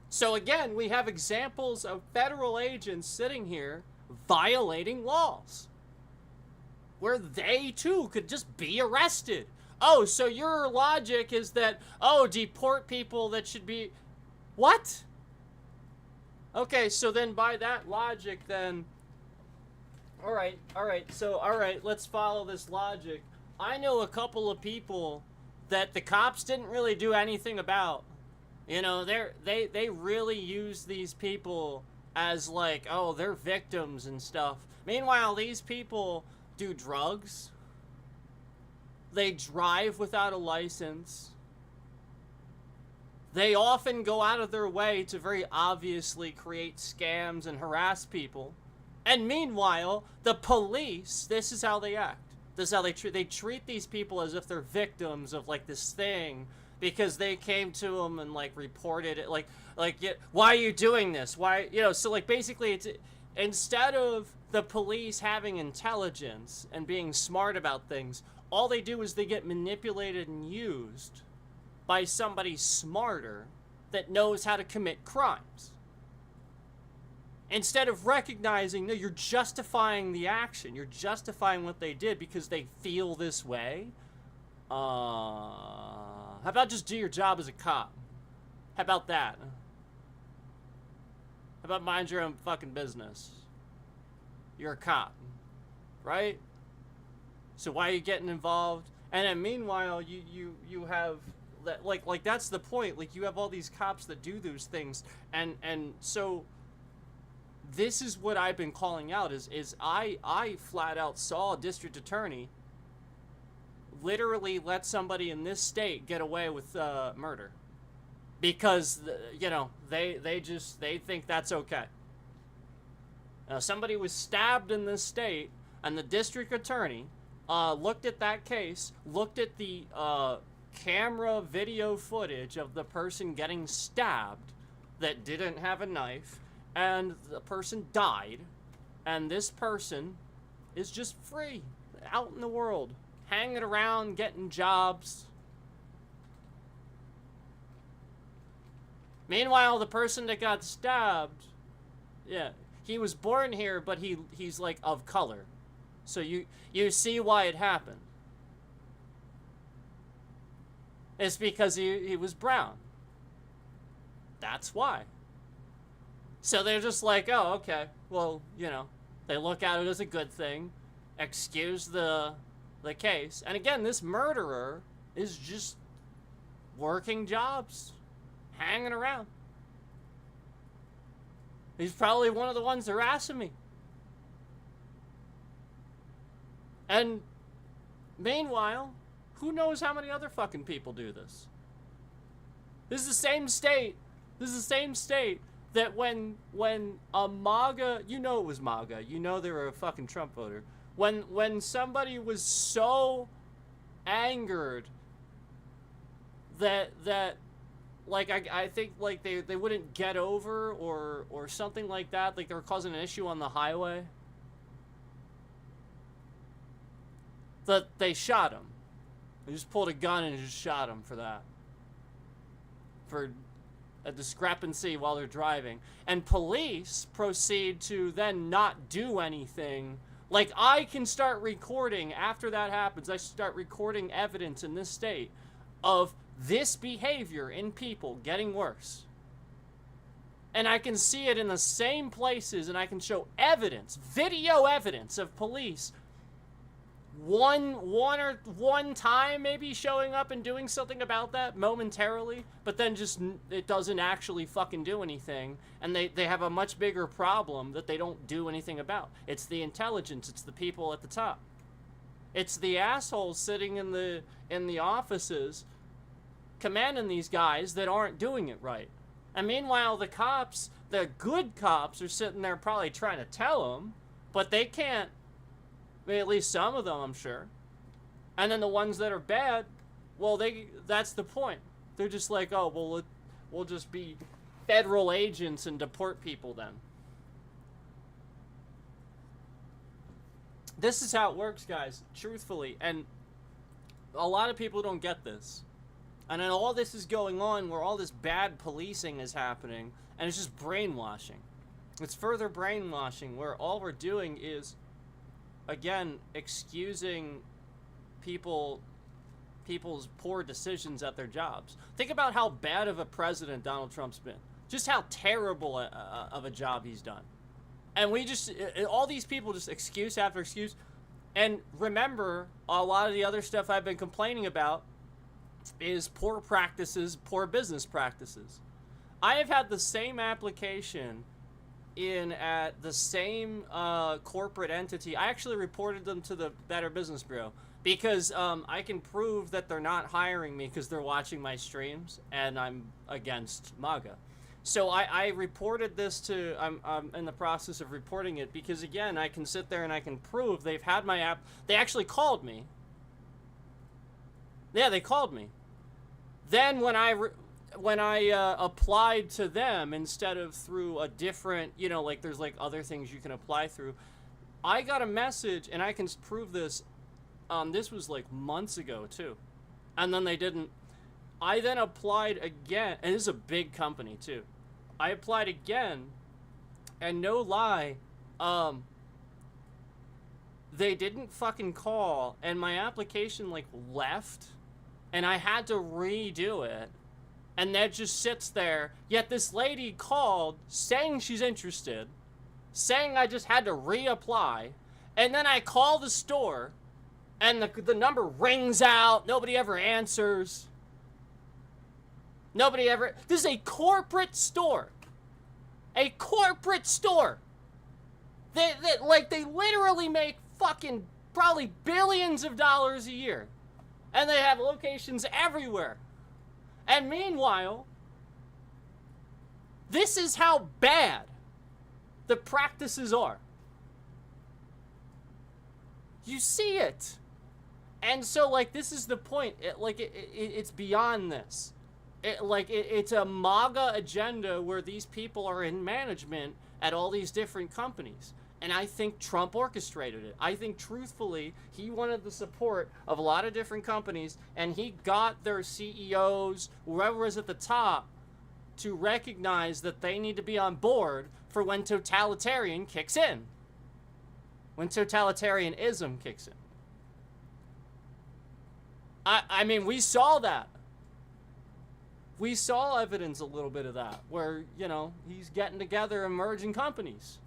So again, we have examples of federal agents sitting here violating laws, where they too could just be arrested. Oh, so your logic is that, oh, deport people that should be... What? Okay, so then by that logic, then... Alright, let's follow this logic. I know a couple of people that the cops didn't really do anything about. You know, they really use these people as like, oh, they're victims and stuff. Meanwhile, these people do drugs. They drive without a license. They often go out of their way to very obviously create scams and harass people. And meanwhile, the police, this is how they act. This is how they treat these people as if they're victims of like this thing because they came to them and like reported it, like yeah, why are you doing this? Why, you know? So like basically, it's instead of the police having intelligence and being smart about things, all they do is they get manipulated and used by somebody smarter that knows how to commit crimes. Instead of recognizing, no, you're justifying the action. You're justifying what they did because they feel this way. How about just do your job as a cop? How about that? How about mind your own fucking business? You're a cop, right? So why are you getting involved? And then meanwhile, you have that, like that's the point. Like you have all these cops that do those things, and so this is what I've been calling out. Is I flat out saw a district attorney literally let somebody in this state get away with murder because you know they think that's okay. Somebody was stabbed in this state, and the district attorney looked at that case, looked at the camera video footage of the person getting stabbed that didn't have a knife, and the person died, and this person is just free out in the world, hanging around, getting jobs. Meanwhile, the person that got stabbed, yeah, he was born here, but he's like of color. So you see why it happened. It's because he was brown. That's why. So they're just like, oh, okay, well, you know, they look at it as a good thing, excuse the case. And again, this murderer is just working jobs, hanging around. He's probably one of the ones harassing me. And meanwhile, who knows how many other fucking people do this? This is the same state. This is the same state that when a MAGA, you know it was MAGA, you know they were a fucking Trump voter. When somebody was so angered that like I think like they wouldn't get over or something like that, like they were causing an issue on the highway, that they shot him. They just pulled a gun and just shot him for that. For a discrepancy while they're driving. And police proceed to then not do anything. Like, I can start recording, after that happens, I start recording evidence in this state of this behavior in people getting worse. And I can see it in the same places, and I can show evidence, video evidence of police one time maybe showing up and doing something about that momentarily, but then just it doesn't actually fucking do anything, and they have a much bigger problem that they don't do anything about. It's the intelligence, it's the people at the top. It's the assholes sitting in the offices commanding these guys that aren't doing it right. And meanwhile, the cops, the good cops, are sitting there probably trying to tell them, but they can't. I mean, at least some of them, I'm sure. And then the ones that are bad, well, that's the point. They're just like, oh, well, we'll just be federal agents and deport people then. This is how it works, guys, truthfully. And a lot of people don't get this. And then all this is going on where all this bad policing is happening, and it's just brainwashing. It's further brainwashing where all we're doing is, again, excusing people's poor decisions at their jobs. Think about how bad of a president Donald Trump's been. Just how terrible of a job he's done. And we just, all these people just excuse after excuse. And remember, a lot of the other stuff I've been complaining about is poor practices, poor business practices. I have had the same application in at the same corporate entity. I actually reported them to the Better Business Bureau because I can prove that they're not hiring me because they're watching my streams and I'm against MAGA. So I reported this to, I'm in the process of reporting it because, again, I can sit there and I can prove they've had my app. They actually called me. Yeah, they called me. Then when I applied to them instead of through a different, you know, like there's like other things you can apply through, I got a message, and I can prove this. This was like months ago too, and then they didn't. I then applied again, and this is a big company too. I applied again, and no lie, they didn't fucking call, and my application like left, and I had to redo it. And that just sits there. Yet this lady called saying she's interested, saying I just had to reapply. And then I call the store and the number rings out. Nobody ever answers. Nobody ever. This is a corporate store. A corporate store. They literally make fucking probably billions of dollars a year. And they have locations everywhere. And meanwhile, this is how bad the practices are. You see it. And so, like, this is the point. It's beyond this. It's a MAGA agenda where these people are in management at all these different companies. And I think Trump orchestrated it. I think, truthfully, he wanted the support of a lot of different companies, and he got their CEOs, whoever was at the top, to recognize that they need to be on board for when totalitarian kicks in. When totalitarianism kicks in. I mean, we saw that. We saw evidence a little bit of that, where, you know, he's getting together emerging companies.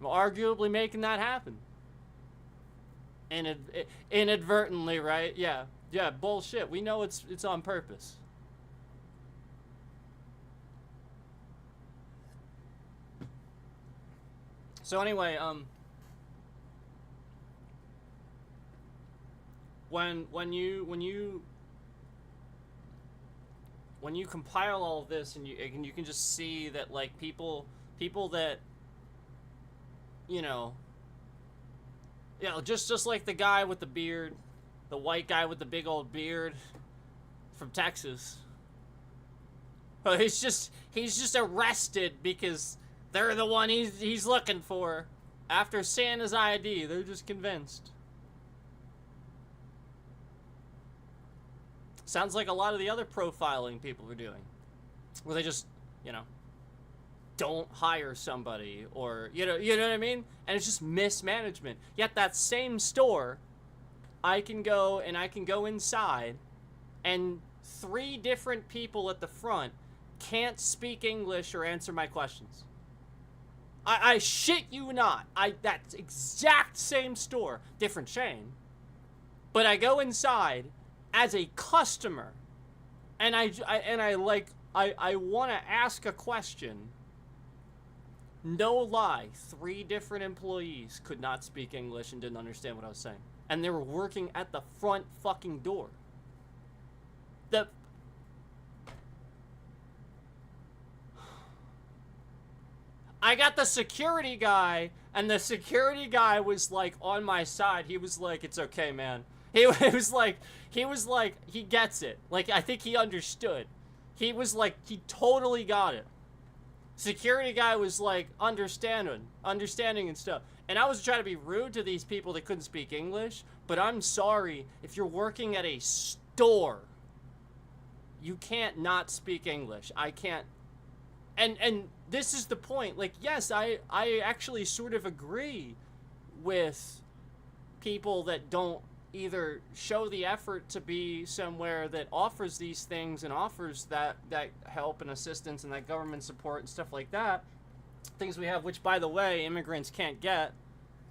Arguably making that happen. Inadvertently, right? Yeah, bullshit. We know it's on purpose. So anyway, when you compile all of this and you can just see that, like, people that, you know, just like the guy with the beard, the white guy with the big old beard from Texas. But he's just arrested because they're the one he's looking for. After seeing his ID, they're just convinced. Sounds like a lot of the other profiling people are doing, where they just, you know, don't hire somebody, or you know what I mean? And it's just mismanagement. Yet that same store, I can go inside, and 3 different people at the front can't speak English or answer my questions. I shit you not. That exact same store, different chain, but I go inside as a customer, and I want to ask a question. No lie, 3 different employees could not speak English and didn't understand what I was saying. And they were working at the front fucking door. I got the security guy, and the security guy was like on my side. He was like, "It's okay, man." He was like, he gets it. Like, I think he understood. He was like, he totally got it. Security guy was like understanding and stuff. And I was trying to be rude to these people that couldn't speak English, but I'm sorry, if you're working at a store you can't not speak English. I can't. And this is the point. Like, yes, I actually sort of agree with people that don't either show the effort to be somewhere that offers these things and offers that help and assistance and that government support and stuff like that. Things we have, which, by the way, immigrants can't get.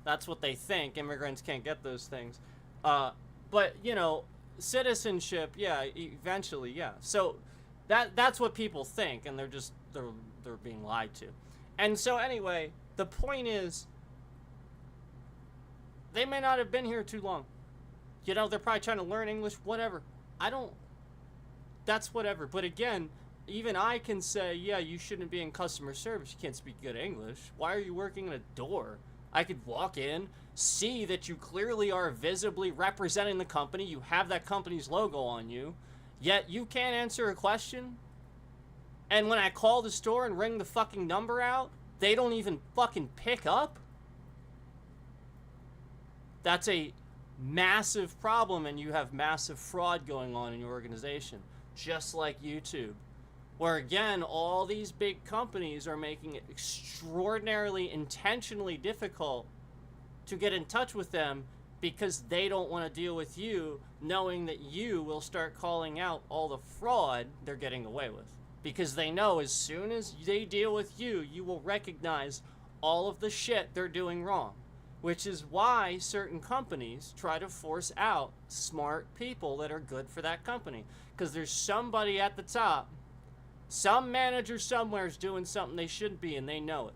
That's what they think. Immigrants can't get those things. But, you know, citizenship, yeah, eventually, yeah. So that's what people think, and they're being lied to. And so anyway, the point is, they may not have been here too long. You know, they're probably trying to learn English, whatever. That's whatever. But again, even I can say, yeah, you shouldn't be in customer service. You can't speak good English. Why are you working in a door? I could walk in, see that you clearly are visibly representing the company. You have that company's logo on you, yet you can't answer a question. And when I call the store and ring the fucking number out, they don't even fucking pick up. That's a massive problem, and you have massive fraud going on in your organization, just like YouTube, where again, all these big companies are making it extraordinarily intentionally difficult to get in touch with them because they don't want to deal with you, knowing that you will start calling out all the fraud they're getting away with, because they know as soon as they deal with you, you will recognize all of the shit they're doing wrong. Which is why certain companies try to force out smart people that are good for that company. Because there's somebody at the top, some manager somewhere is doing something they shouldn't be, and they know it.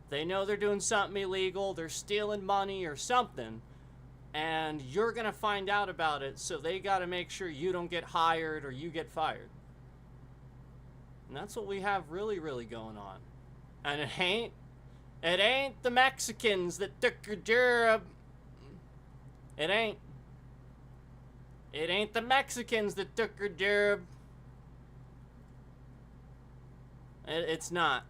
They know they're doing something illegal, they're stealing money or something, and you're going to find out about it, so they got to make sure you don't get hired or you get fired. And that's what we have really, really going on. And it ain't the Mexicans that took your job. It ain't. It ain't the Mexicans that took your job. It's not.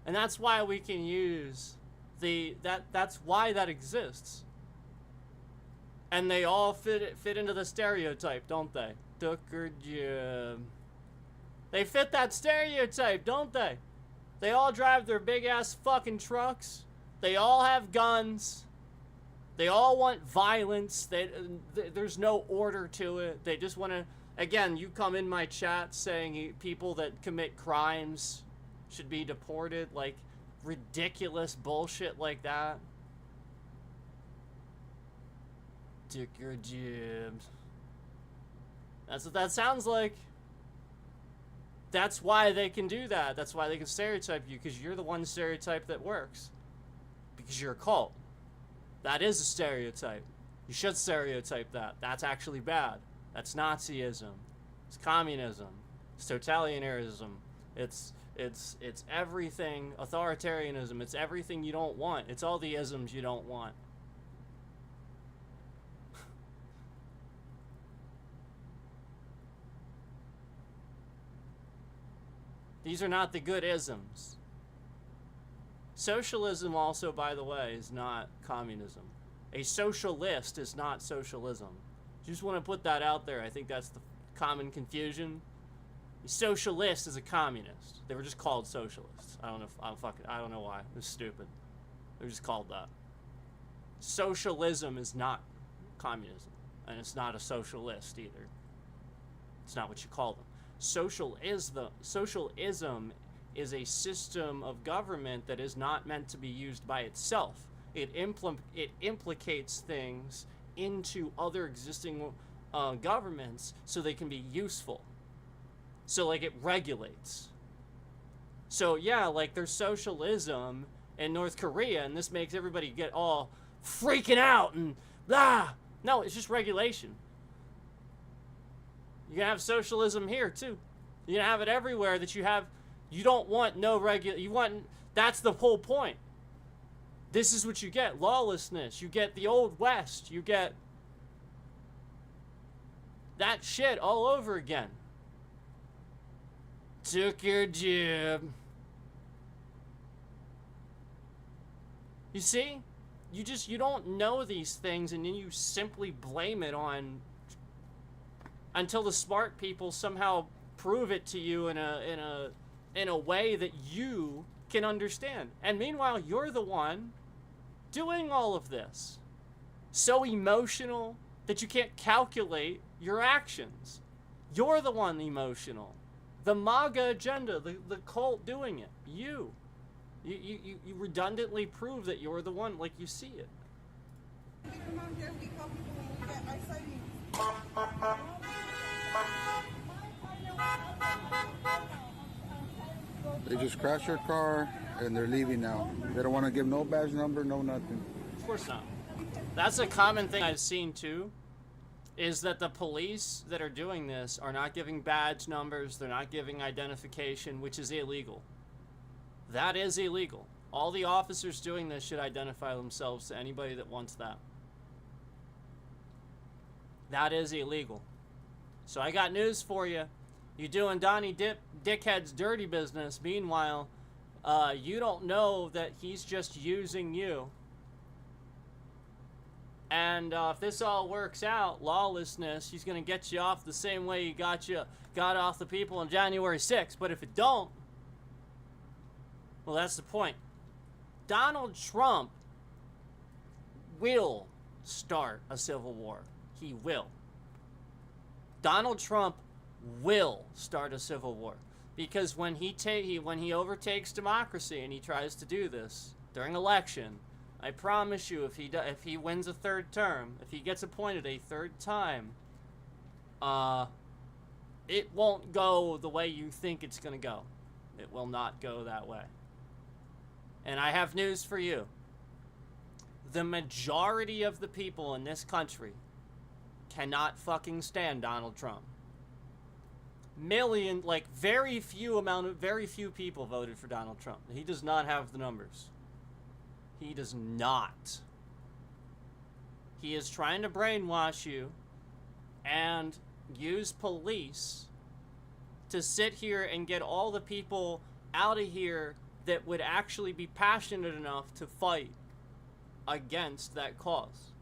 And that's why we can use that's why that exists. And they all fit into the stereotype, don't they? Took your job. They fit that stereotype, don't they? They all drive their big-ass fucking trucks. They all have guns. They all want violence. There's no order to it. They just want to... Again, you come in my chat saying people that commit crimes should be deported. Like, ridiculous bullshit like that. Took your jibs. That's what that sounds like. That's why they can do that. That's why they can stereotype you, because you're the one stereotype that works. Because you're a cult. That is a stereotype. You should stereotype that. That's actually bad. That's Nazism. It's communism. It's totalitarianism. It's everything. Authoritarianism. It's everything you don't want. It's all the isms you don't want. These are not the good isms. Socialism also, by the way, is not communism. A socialist is not socialism. Just want to put that out there. I think that's the common confusion. A socialist is a communist. They were just called socialists. I don't know why. It's stupid. They're just called that. Socialism is not communism, and it's not a socialist either. It's not what you call them. Socialism is a system of government that is not meant to be used by itself. It implicates things into other existing governments so they can be useful. So, like, it regulates. So, yeah, like, there's socialism in North Korea, and this makes everybody get all freaking out and blah. No, it's just regulation. You can have socialism here too. You can have it everywhere that you have. You don't want that's the whole point. This is what you get. Lawlessness. You get the old West. You get that shit all over again. Took your job. You see? You don't know these things, and then you simply blame it on until the smart people somehow prove it to you in a way that you can understand. And meanwhile, you're the one doing all of this. So emotional that you can't calculate your actions. You're the one emotional. The MAGA agenda, the cult doing it. You redundantly prove that you're the one, like you see it.
We come out here, we call people when we get our sightings.
They just crashed your car and they're leaving now. They don't want to give no badge number, no nothing.
Of course not. That's a common thing I've seen too, is that the police that are doing this are not giving badge numbers, they're not giving identification, which is illegal. That is illegal. All the officers doing this should identify themselves to anybody that wants that. That is illegal. So I got news for you. You're doing Donnie Dickhead's dirty business. Meanwhile, you don't know that he's just using you. And if this all works out, lawlessness, he's going to get you off the same way he got off the people on January 6th. But if it don't, well, that's the point. Donald Trump will start a civil war. He will. Donald Trump will start a civil war, because when he overtakes democracy and he tries to do this during election, I promise you, if he wins a third term, if he gets appointed a third time, it won't go the way you think it's gonna go. It will not go that way. And I have news for you. The majority of the people in this country cannot fucking stand Donald Trump. Very few people voted for Donald Trump. He does not have the numbers. He does not. He is trying to brainwash you and use police to sit here and get all the people out of here that would actually be passionate enough to fight against that cause.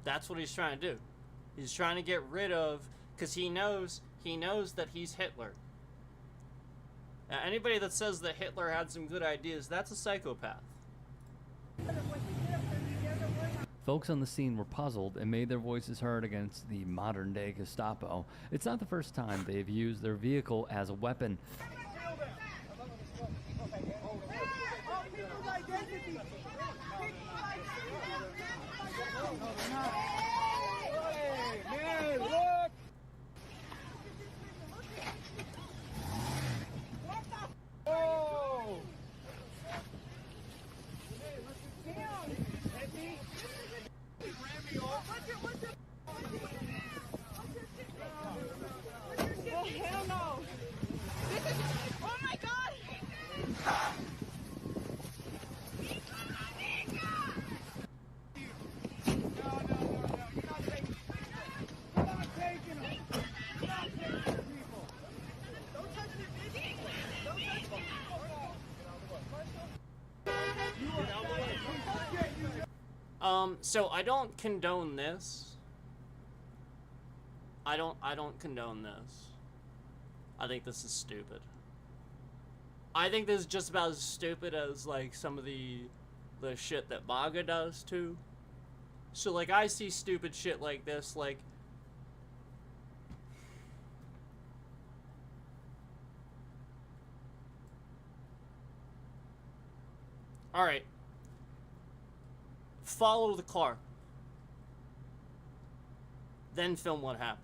That's what he's trying to do. He's trying to get rid of, because he knows that he's Hitler. Now, anybody that says that Hitler had some good ideas, that's a psychopath.
Folks on the scene were puzzled and made their voices heard against the modern-day Gestapo. It's not the first time they've used their vehicle as a weapon.
So I don't condone this. I don't condone this. I think this is stupid. I think this is just about as stupid as like some of the shit that MAGA does too. So like I see stupid shit like this, like alright. Follow the car. Then film what happens.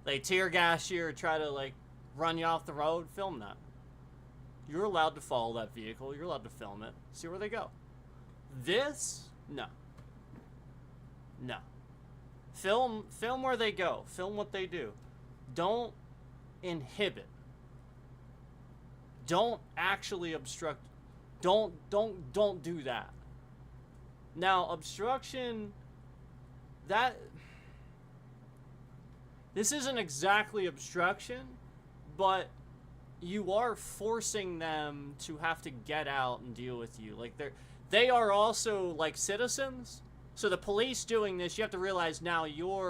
They tear gas you or try to like run you off the road, film that. You're allowed to follow that vehicle, you're allowed to film it, see where they go. This? No. No. Film where they go, film what they do. Don't inhibit. Don't actually obstruct. Don't do that. Now, obstruction, this isn't exactly obstruction, but you are forcing them to have to get out and deal with you. Like they are also like citizens. So the police doing this, you have to realize now you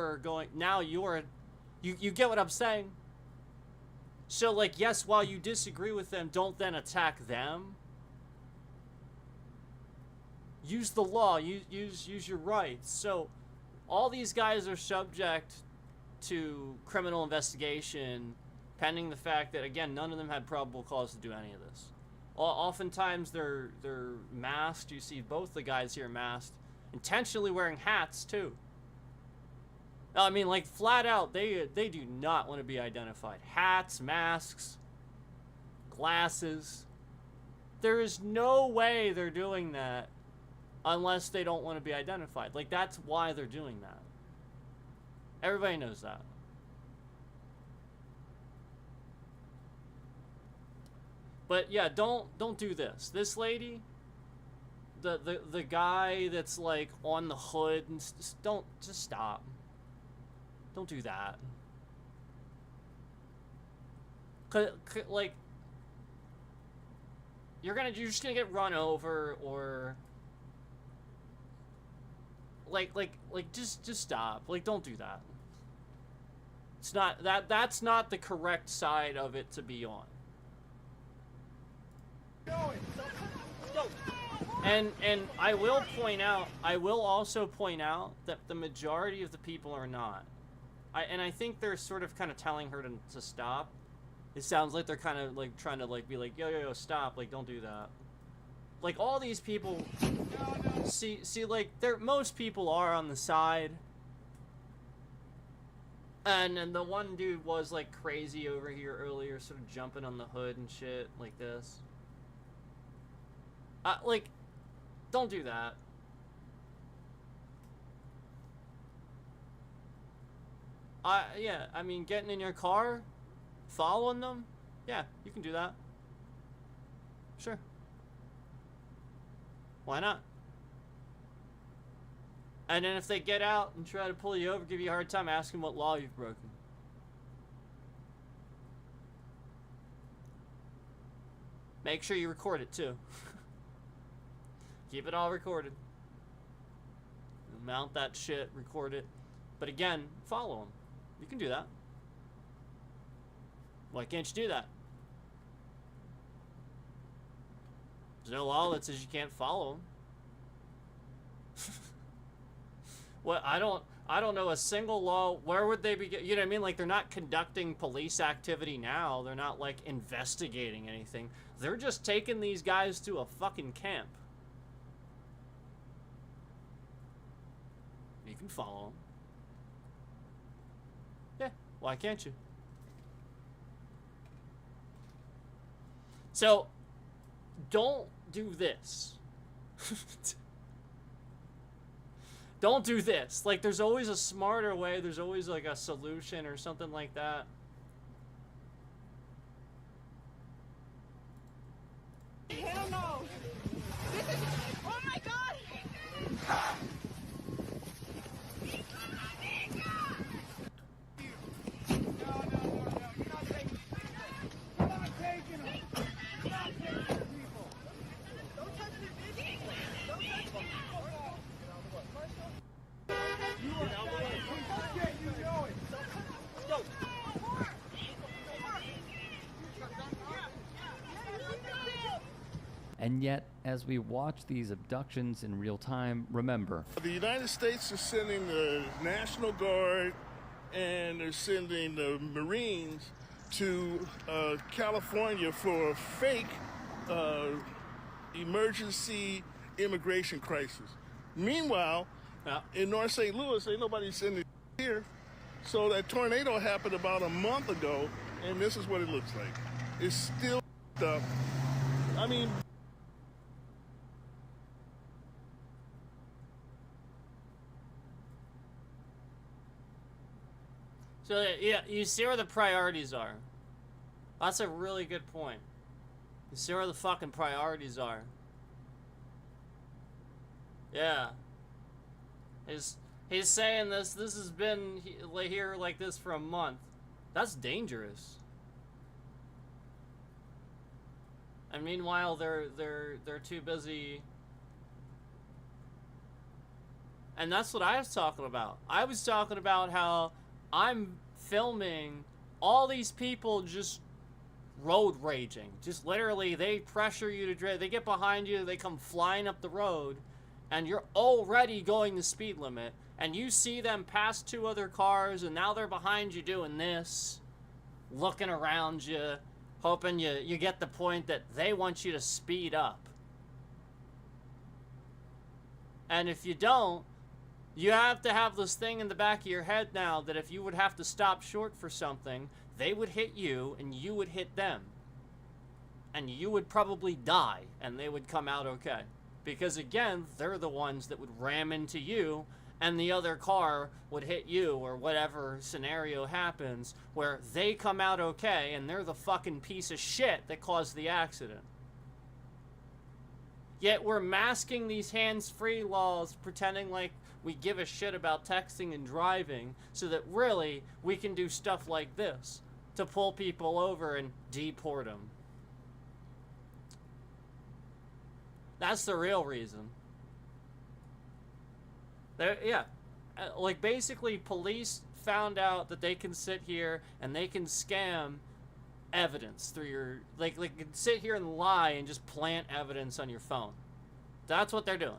get what I'm saying? So like, yes, while you disagree with them, don't then attack them. Use the law, use your rights. So all these guys are subject to criminal investigation pending the fact that, again, none of them had probable cause to do any of this. Oftentimes they're masked. You see both the guys here masked, intentionally wearing hats too. I mean, like, flat out, they do not want to be identified. Hats, masks, glasses. There is no way they're doing that unless they don't want to be identified. Like, that's why they're doing that. Everybody knows that. But yeah, don't do this. This lady, the guy that's like on the hood, and just stop. Don't do that. Like, you're just gonna get run over, or like just stop. Like, don't do that. It's not that's not the correct side of it to be on. And I will also point out that the majority of the people are not. I think they're sort of kind of telling her to stop. It sounds like they're kind of like trying to like be like, yo, stop, like, don't do that. Like, all these people, see like, most people are on the side. And the one dude was like crazy over here earlier, sort of jumping on the hood and shit like this. Like, don't do that. Yeah, I mean, getting in your car, following them, yeah, you can do that. Sure. Why not? And then if they get out and try to pull you over, give you a hard time, ask them what law you've broken. Make sure you record it too. Keep it all recorded. Mount that shit, record it. But again, follow them. You can do that. Why can't you do that? There's no law that says you can't follow them. What, I don't know a single law. Where would they be? You know what I mean? Like, they're not conducting police activity now. They're not like investigating anything. They're just taking these guys to a fucking camp. You can follow them. Yeah, why can't you? So, don't do this. Don't do this. Like, there's always a smarter way. There's always like a solution or something like that.
Hell no. This is, oh my God.
And yet, as we watch these abductions in real time, remember,
The United States is sending the National Guard and they're sending the Marines to California for a fake emergency immigration crisis. Meanwhile, in North St. Louis, ain't nobody sending here. So that tornado happened about a month ago, and this is what it looks like. It's still up. I mean,
So, yeah, you see where the priorities are. That's a really good point. You see where the fucking priorities are. Yeah. He's saying this has been here like this for a month. That's dangerous. And meanwhile, they're too busy. And that's what I was talking about. I was talking about how I'm filming all these people just road raging. Just literally, they pressure you to drive. They get behind you, they come flying up the road, and you're already going the speed limit. And you see them pass 2 other cars, and now they're behind you doing this, looking around you, hoping you get the point that they want you to speed up. And if you don't, you have to have this thing in the back of your head now that if you would have to stop short for something, they would hit you and you would hit them. And you would probably die and they would come out okay. Because again, they're the ones that would ram into you and the other car would hit you, or whatever scenario happens where they come out okay and they're the fucking piece of shit that caused the accident. Yet we're masking these hands-free laws, pretending like we give a shit about texting and driving, so that really we can do stuff like this to pull people over and deport them. That's the real reason. Yeah, like basically police found out that they can sit here and they can scam evidence through your, like can sit here and lie and just plant evidence on your phone. That's what they're doing.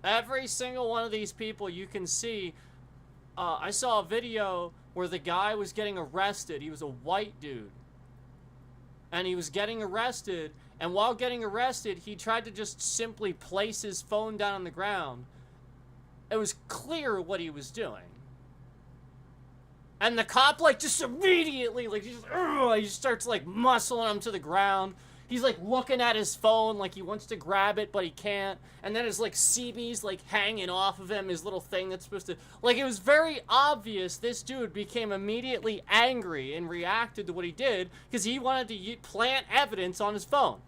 Every single one of these people you can see. I saw a video where the guy was getting arrested. He was a white dude. And he was getting arrested, and while getting arrested, he tried to just simply place his phone down on the ground. It was clear what he was doing. And the cop, like, just immediately, like, he just starts, like, muscling him to the ground. He's, like, looking at his phone like he wants to grab it, but he can't. And then his, like, CB's, like, hanging off of him, his little thing that's supposed to... Like, it was very obvious this dude became immediately angry and reacted to what he did because he wanted to plant evidence on his phone.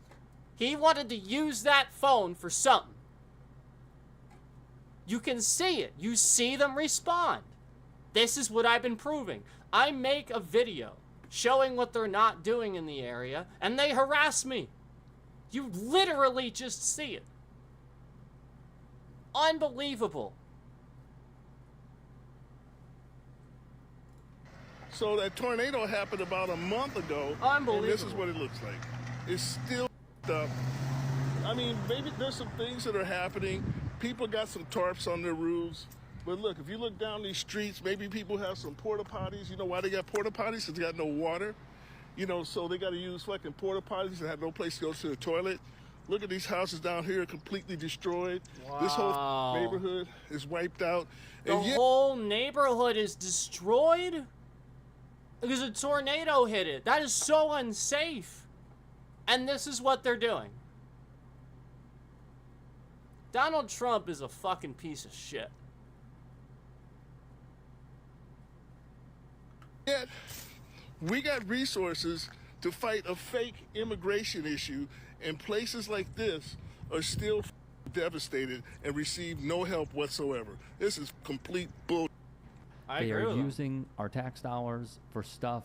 He wanted to use that phone for something. You can see it. You see them respond. This is what I've been proving. I make a video showing what they're not doing in the area, and they harass me. You literally just see it. Unbelievable.
So that tornado happened about a month ago.
Unbelievable.
And this is what it looks like. It's still up. I mean, maybe there's some things that are happening. People got some tarps on their roofs. But look, if you look down these streets, maybe people have some porta potties. You know why they got porta potties? Because they got no water. You know, so they got to use fucking porta potties and have no place to go to the toilet. Look at these houses down here completely destroyed.
Wow.
This whole neighborhood is wiped out.
The whole neighborhood is destroyed? Because a tornado hit it. That is so unsafe. And this is what they're doing. Donald Trump is a fucking piece of shit.
Yet, we got resources to fight a fake immigration issue, and places like this are still devastated and receive no help whatsoever. This is complete bullshit.
They are using our tax dollars for stuff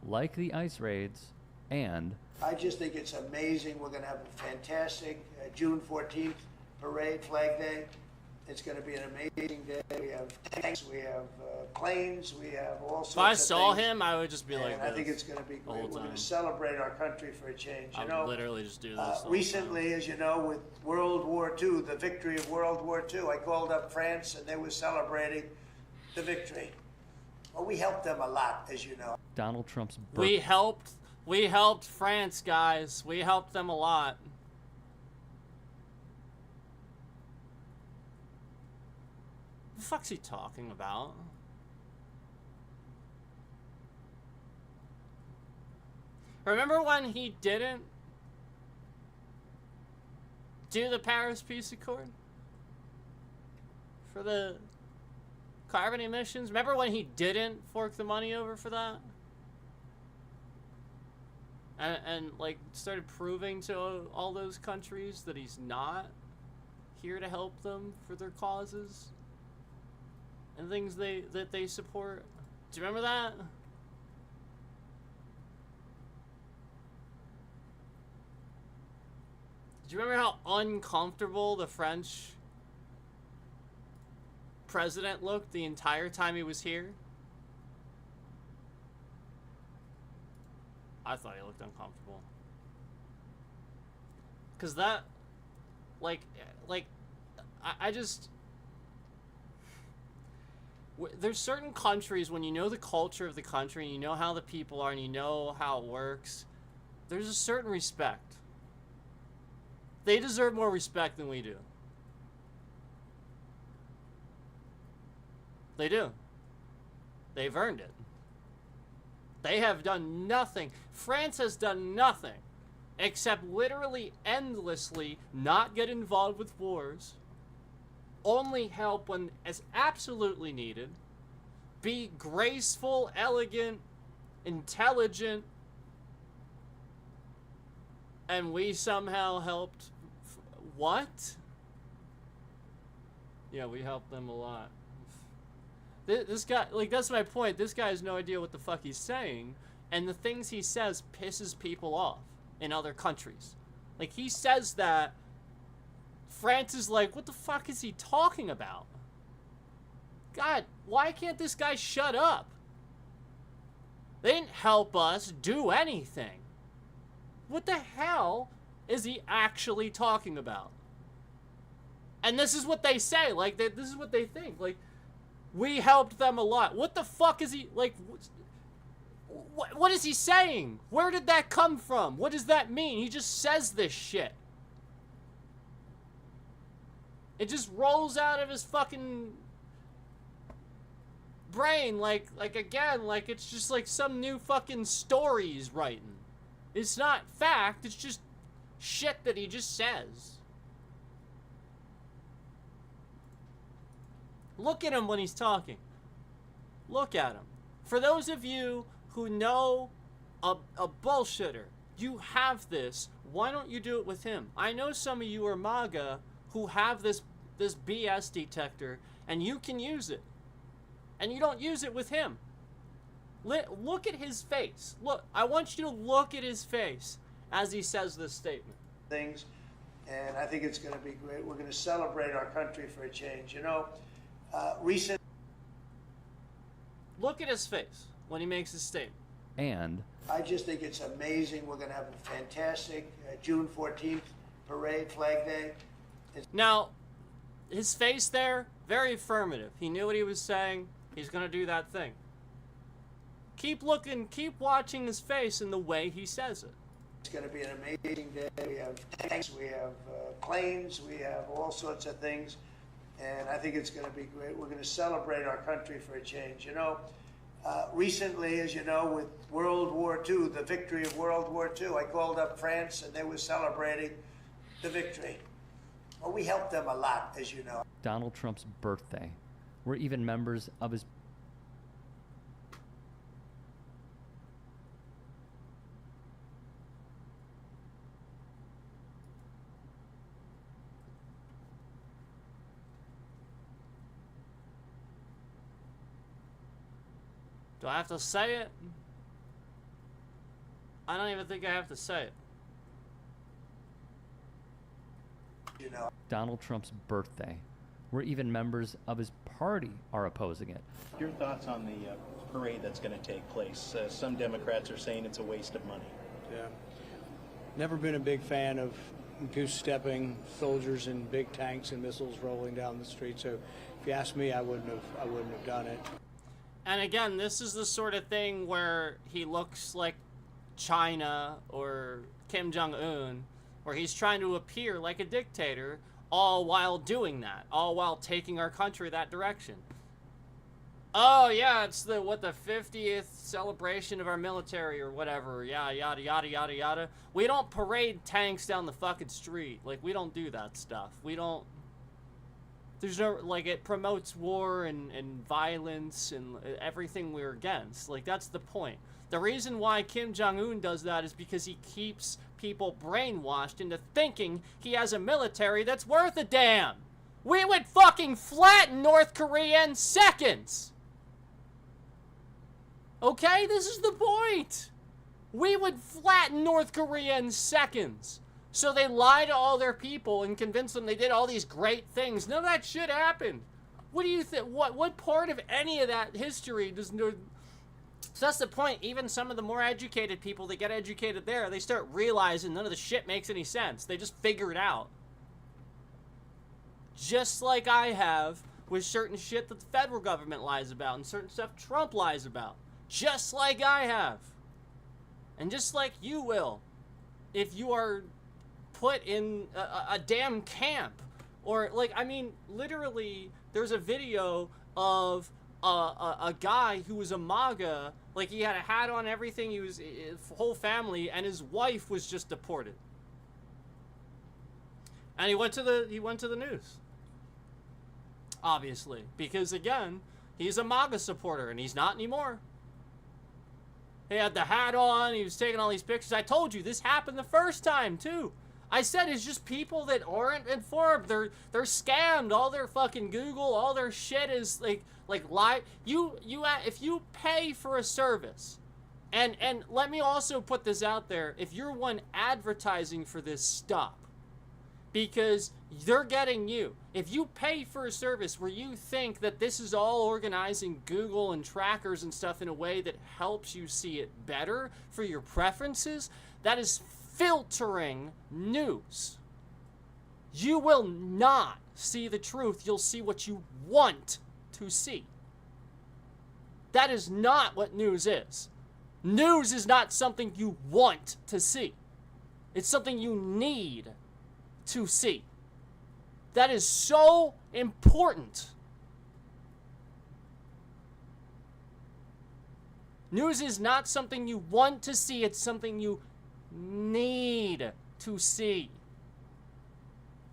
like the ICE raids, and
I just think it's amazing. We're going to have a fantastic June 14th parade, Flag Day. It's going to be an amazing day. We have tanks, we have planes, we have all sorts of things.
If I saw him, I would just be like,
I think it's going to be great. We're going to celebrate our country for a change.
I would literally just do this.
Recently, as you know, with World War II, the victory of World War II, I called up France and they were celebrating the victory. Well, we helped them a lot, as you know.
Donald Trump's birth.
We helped France, guys. We helped them a lot. What the fuck's he talking about? Remember when he didn't do the Paris Peace Accord? For the carbon emissions? Remember when he didn't fork the money over for that? And like started proving to all those countries that he's not here to help them for their causes and things that they support. Do you remember that? Do you remember how uncomfortable the French president looked the entire time he was here? I thought he looked uncomfortable. Cause that, like, I just, there's certain countries when you know the culture of the country and you know how the people are and you know how it works, there's a certain respect. They deserve more respect than we do. They do. They've earned it. They have done nothing. France has done nothing except literally endlessly not get involved with wars, only help when it's absolutely needed, be graceful, elegant, intelligent, and we somehow helped. What? Yeah, we helped them a lot. This guy, like, that's my point. This guy has no idea what the fuck he's saying, and the things he says pisses people off in other countries. Like, he says that, France is like, what the fuck is he talking about? God, why can't this guy shut up? They didn't help us do anything. What the hell is he actually talking about? And this is what they say. Like, this is what they think. Like, we helped them a lot. What the fuck is he, like, what is he saying? Where did that come from? What does that mean? He just says this shit. It just rolls out of his fucking brain like again, like it's just like some new fucking story he's writing. It's not fact, it's just shit that he just says. Look at him when he's talking. Look at him. For those of you who know a bullshitter, you have this. Why don't you do it with him? I know some of you are MAGA who have this BS detector, and you can use it. And you don't use it with him. Look at his face. Look, I want you to look at his face as he says this statement.
Things, and I think it's going to be great. We're going to celebrate our country for a change. You know, recent.
Look at his face when he makes his statement.
And
I just think it's amazing. We're going to have a fantastic June 14th parade, Flag Day.
Now, his face there, very affirmative. He knew what he was saying. He's going to do that thing. Keep looking, keep watching his face and the way he says it.
It's going to be an amazing day. We have tanks, we have planes, we have all sorts of things. And I think it's going to be great. We're going to celebrate our country for a change. You know, recently, as you know, with World War II, the victory of World War II, I called up France and they were celebrating the victory. Well, we helped them a lot, as you know.
Donald Trump's birthday, where even members of his
Do I have to say it? I don't even think I have to say it.
You know.
Donald Trump's birthday, where even members of his party are opposing it.
Your thoughts on the parade that's going to take place? Some Democrats are saying it's a waste of money.
Yeah. Never been a big fan of goose-stepping soldiers in big tanks and missiles rolling down the street. So if you ask me, I wouldn't have done it.
And again, this is the sort of thing where he looks like China or Kim Jong-un, where he's trying to appear like a dictator, all while doing that, all while taking our country that direction. Oh yeah, it's the 50th celebration of our military or whatever, yeah, yada yada yada yada. We don't parade tanks down the fucking street. Like, we don't do that stuff. We don't. There's no, like, it promotes war and violence and everything we're against. Like, that's the point. The reason why Kim Jong-un does that is because he keeps people brainwashed into thinking he has a military that's worth a damn. We would fucking flatten North Korea in seconds. Okay? This is the point. We would flatten North Korea in seconds. So they lie to all their people and convince them they did all these great things. None of that shit happened. What do you think? What part of any of that history does no? So that's the point. Even some of the more educated people that get educated there, they start realizing none of the shit makes any sense. They just figure it out. Just like I have with certain shit that the federal government lies about and certain stuff Trump lies about. Just like I have. And just like you will. If you are put in a damn camp. Or, like, I mean, literally, there's a video of a guy who was a MAGA. Like, he had a hat on, everything. He was his whole family, and his wife was just deported. And he went to the news. Obviously. Because, again, he's a MAGA supporter, and he's not anymore. He had the hat on. He was taking all these pictures. I told you, this happened the first time, too. I said it's just people that aren't informed. They're scammed. All their fucking Google, all their shit is like lie. If you pay for a service, and let me also put this out there. If you're one advertising for this, stop. Because they're getting you. If you pay for a service where you think that this is all organizing Google and trackers and stuff in a way that helps you see it better for your preferences, that is filtering news. You will not see the truth. You'll see what you want to see. That is not what news is. News is not something you want to see. It's something you need to see. That is so important. News is not something you want to see. It's something you need to see.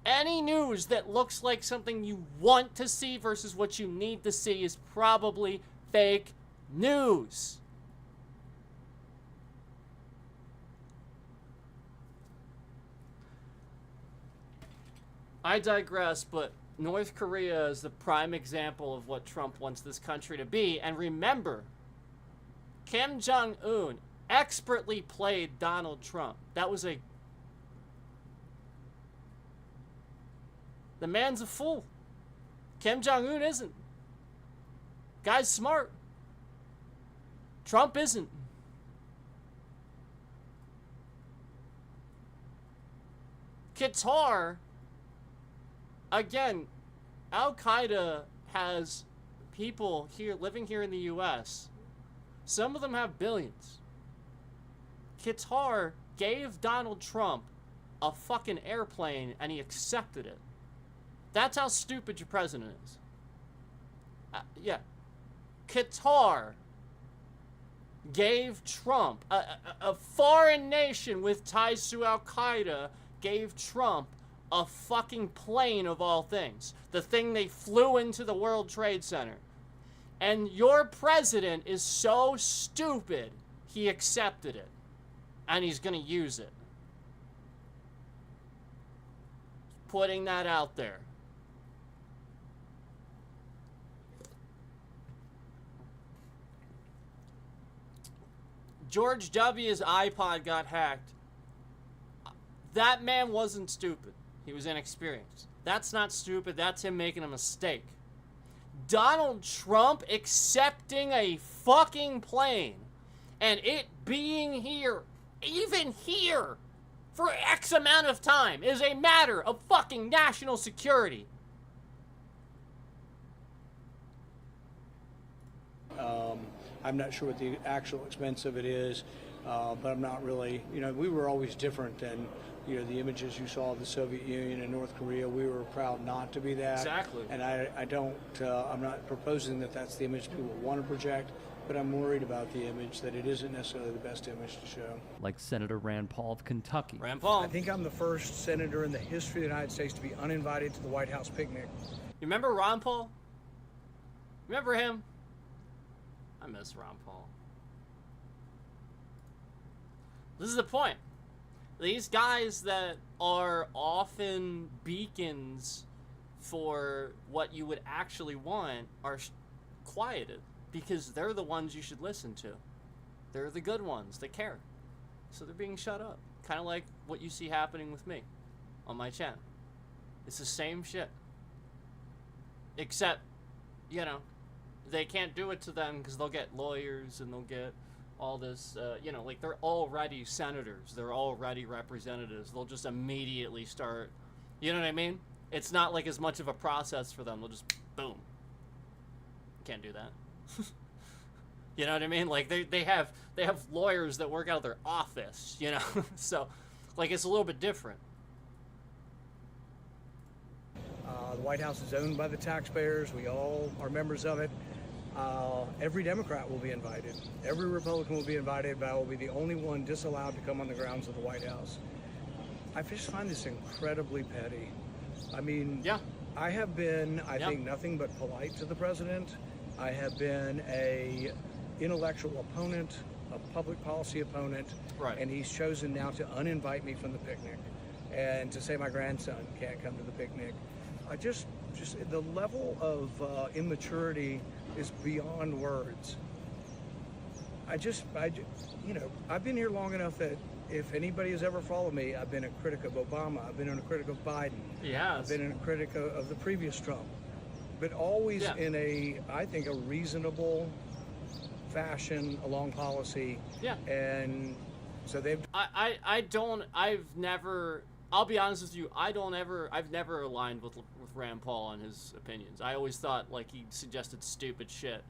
Any news that looks like something you want to see versus what you need to see is probably fake news. I digress, but North Korea is the prime example of what Trump wants this country to be. And remember, Kim Jong-un expertly played Donald Trump. The man's a fool. Kim Jong-un isn't. Guy's smart. Trump isn't. Qatar, again, Al-Qaeda has people here living here in the U.S. Some of them have billions. Qatar gave Donald Trump a fucking airplane and he accepted it. That's how stupid your president is. Yeah. Qatar gave Trump, a foreign nation with ties to Al-Qaeda, gave Trump a fucking plane of all things. The thing they flew into the World Trade Center. And your president is so stupid, he accepted it. And he's going to use it. Putting that out there. George W.'s iPod got hacked. That man wasn't stupid. He was inexperienced. That's not stupid. That's him making a mistake. Donald Trump accepting a fucking plane and it being here, even here, for X amount of time is a matter of fucking national security.
I'm not sure what the actual expense of it is, but I'm not really, we were always different than, the images you saw of the Soviet Union and North Korea. We were proud not to be that.
Exactly.
And I'm not proposing that that's the image people want to project, but I'm worried about the image, that it isn't necessarily the best image to show.
Like Senator Rand Paul of Kentucky.
Rand Paul.
I think I'm the first senator in the history of the United States to be uninvited to the White House picnic.
You remember Ron Paul? Remember him? I miss Ron Paul. This is the point. These guys that are often beacons for what you would actually want are quieted because they're the ones you should listen to. They're the good ones that care. So they're being shut up. Kind of like what you see happening with me on my channel. It's the same shit. Except, you know, they can't do it to them because they'll get lawyers and they'll get all this, you know, like they're already senators. They're already representatives. They'll just immediately start, you know what I mean? It's not like as much of a process for them. They'll just, boom. Can't do that. You know what I mean? Like they have lawyers that work out of their office, you know? So, like, it's a little bit different.
The White House is owned by the taxpayers. We all are members of it. Every Democrat will be invited. Every Republican will be invited, but I will be the only one disallowed to come on the grounds of the White House. I just find this incredibly petty. I mean,
yeah.
I have been, I think, nothing but polite to the president. I have been a intellectual opponent, a public policy opponent,
right.
And he's chosen now to uninvite me from the picnic and to say my grandson can't come to the picnic. I just the level of immaturity is beyond words. You know, I've been here long enough that if anybody has ever followed me, I've been a critic of Obama, I've been a critic of Biden, I've been a critic of the previous Trump, but always in I think, a reasonable fashion along policy. Yeah. And so they've...
I'll be honest with you, I've never aligned with Rand Paul on his opinions. I always thought, like, he suggested stupid shit.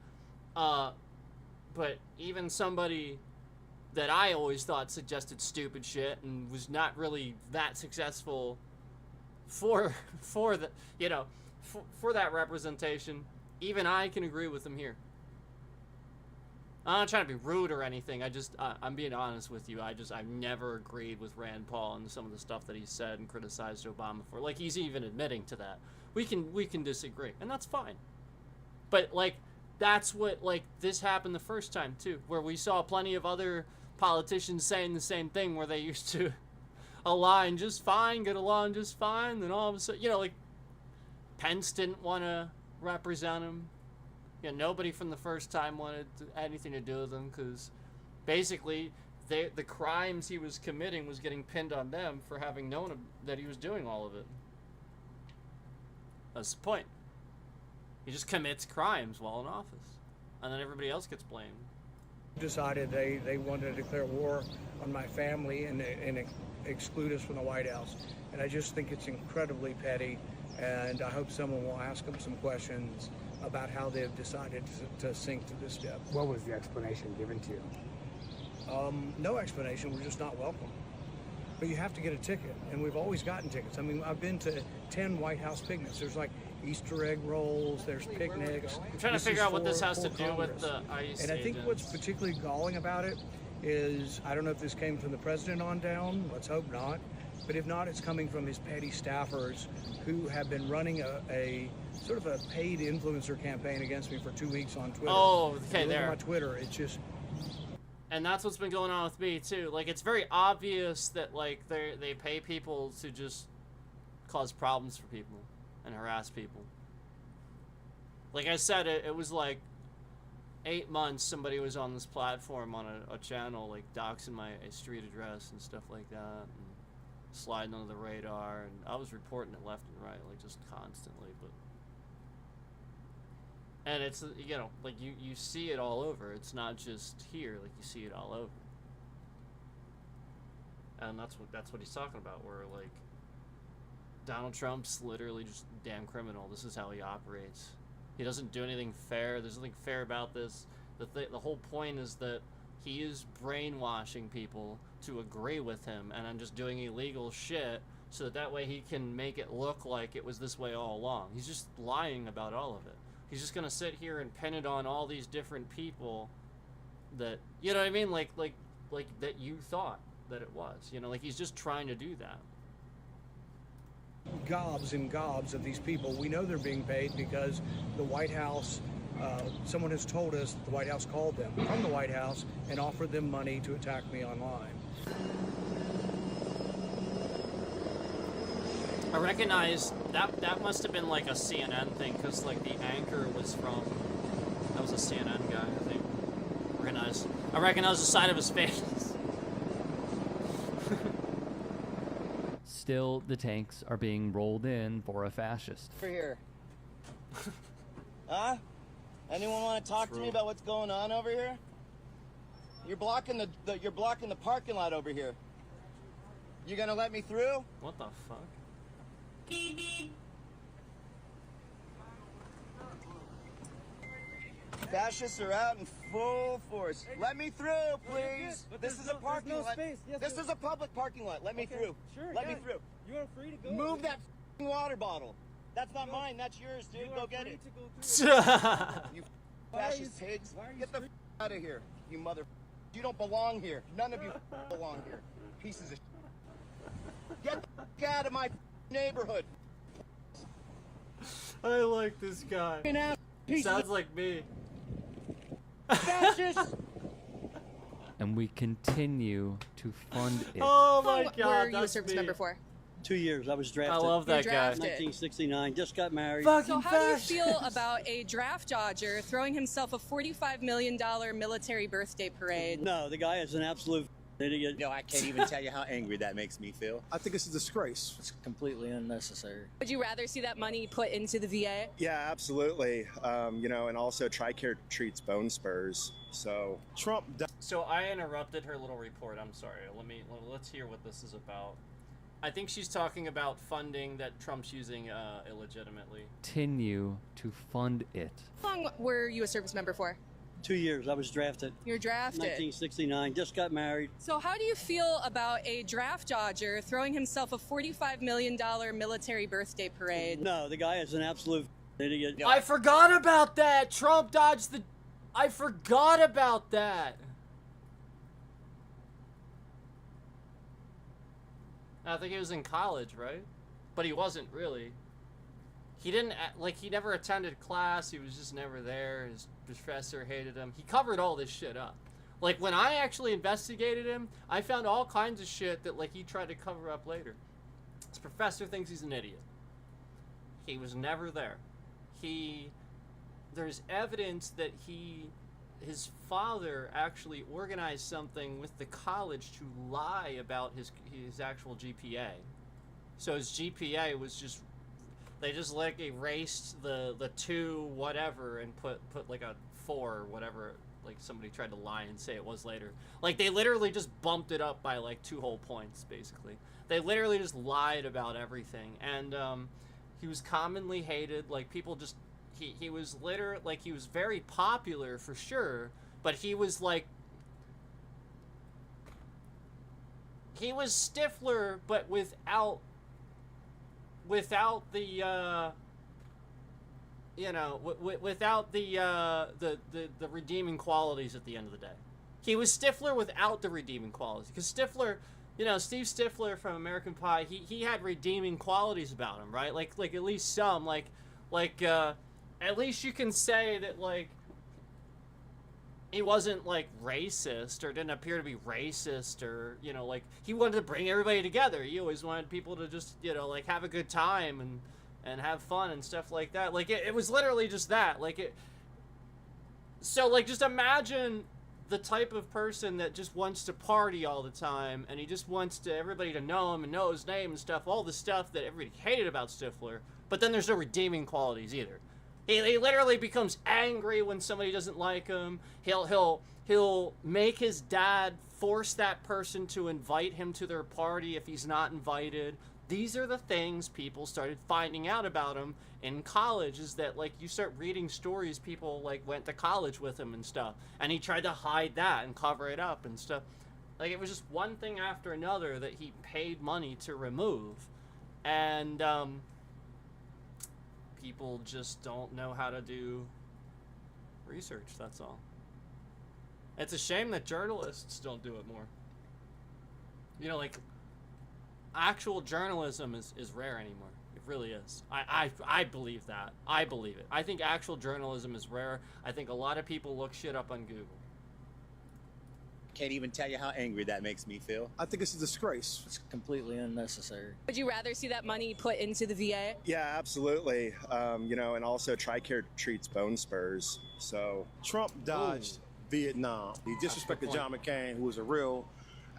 But even somebody that I always thought suggested stupid shit and was not really that successful for the, you know, for that representation, even I can agree with him here. I'm not trying to be rude or anything. I'm being honest with you. I've never agreed with Rand Paul and some of the stuff that he said and criticized Obama for. Like, he's even admitting to that. We can disagree, and that's fine. But, like, that's what, like, this happened the first time too, where we saw plenty of other politicians saying the same thing, where they used to align just fine, get along just fine, then all of a sudden, you know, like, Pence didn't want to represent him. Yeah, nobody from the first time wanted anything to do with him because basically the crimes he was committing was getting pinned on them for having known that he was doing all of it. That's the point. He just commits crimes while in office, and then everybody else gets blamed.
Decided they wanted to declare war on my family and exclude us from the White House. And I just think it's incredibly petty, and I hope someone will ask them some questions about how they've decided to sink to this step.
What was the explanation given to you?
No explanation. We're just not welcome. But you have to get a ticket, and we've always gotten tickets. I mean, I've been to 10 White House picnics. There's like Easter egg rolls, there's picnics.
I'm trying to figure out what this has to do with the ICE
And I think what's particularly galling about it is, I don't know if this came from the president on down, let's hope not, but if not, it's coming from his petty staffers who have been running a sort of a paid influencer campaign against me for 2 weeks on Twitter.
Oh, okay, there.
On Twitter, it's just...
And that's what's been going on with me too. Like, it's very obvious that, like, they pay people to just cause problems for people and harass people. Like I said, it was like 8 months somebody was on this platform on a channel, like, doxing my street address and stuff like that, and sliding under the radar, and I was reporting it left and right, like, just constantly. But and it's, you know, like, you see it all over. It's not just here, like, you see it all over. And that's what he's talking about, where, like, Donald Trump's literally just a damn criminal. This is how he operates. He doesn't do anything fair. There's nothing fair about this. The whole point is that he is brainwashing people to agree with him, and I'm just doing illegal shit so that way he can make it look like it was this way all along. He's just lying about all of it. He's just gonna sit here and pin it on all these different people that, you know what I mean, like that you thought that it was, you know, like, he's just trying to do that.
Gobs and gobs of these people. We know they're being paid because the White House, someone has told us that the White House called them from the White House and offered them money to attack me online.
I recognize that must have been like a CNN thing, because, like, the anchor was that was a CNN guy, I think. I recognize the side of his face.
Still, the tanks are being rolled in for a fascist.
Over here. Huh? Anyone want to talk to me about what's going on over here? You're blocking the parking lot over here. You gonna let me through?
What the fuck?
Fascists are out in full force. Let me through, please. This is a parking lot. This is a public parking lot. Let me through.
Sure.
Let me through.
You are free to go.
Move that water bottle. That's not mine. That's yours, dude. Go get it. You fascist pigs. Get the out of here, you mother. You don't belong here. None of you belong here. Pieces of Get the out of my neighborhood.
I like this guy. Sounds like me.
Fascists.
And we continue to fund it.
Oh my
How
god,
long were you a
that's
service
me.
member for?
2 years. I was drafted.
I love that guy.
1969. Just got married.
So how do you feel about a draft dodger throwing himself a $45 million military birthday parade?
No, the guy is an absolute idiot.
No, I can't even tell you how angry that makes me feel.
I think it's a disgrace.
It's completely unnecessary.
Would you rather see that money put into the VA?
Yeah, absolutely. And also TRICARE treats bone spurs. So
Trump.
So I interrupted her little report. I'm sorry. Let's hear what this is about. I think she's talking about funding that Trump's using illegitimately.
Continue to fund it.
How long were you a service member for?
2 years. I was drafted.
You're drafted.
1969. Just got married.
So how do you feel about a draft dodger throwing himself a $45 million military birthday parade?
No, the guy is an absolute idiot.
I forgot about that. Trump dodged the. I forgot about that. I think he was in college, right? But he wasn't really. He didn't, he never attended class. He was just never there. His professor hated him. He covered all this shit up. Like, when I actually investigated him, I found all kinds of shit that, he tried to cover up later. His professor thinks he's an idiot. He was never there. There's evidence that his father actually organized something with the college to lie about his actual GPA. So his GPA was just, they just erased the 2 whatever and put a 4 or whatever, somebody tried to lie and say it was later. They literally just bumped it up by 2 whole points, basically. They literally just lied about everything. And he was commonly hated. People just, he was he was very popular for sure, but he was he was Stifler, but without the without the redeeming qualities at the end of the day. He was Stifler without the redeeming qualities, because Stifler, Steve Stifler from American Pie, he had redeeming qualities about him, right? Like at least some, at least you can say that he wasn't racist, or didn't appear to be racist, or he wanted to bring everybody together. He always wanted people to just have a good time and have fun and stuff like that. It was literally just that. So just imagine the type of person that just wants to party all the time, and he just wants everybody to know him and know his name and stuff, all the stuff that everybody hated about Stifler, but then there's no redeeming qualities either. He literally becomes angry when somebody doesn't like him. He'll make his dad force that person to invite him to their party if he's not invited. These are the things people started finding out about him in college, is that you start reading stories, people went to college with him and stuff, and he tried to hide that and cover it up and stuff. It was just one thing after another that he paid money to remove. And people just don't know how to do research, that's all. It's a shame that journalists don't do it more. Actual journalism is rare anymore. It really is. I believe that. I believe it. I think actual journalism is rare. I think a lot of people look shit up on Google.
Can't even tell you how angry that makes me feel.
I think it's a disgrace.
It's completely unnecessary.
Would you rather see that money put into the VA?
Yeah, absolutely. And also TRICARE treats bone spurs. So
Trump dodged Vietnam. He disrespected John McCain, who was a real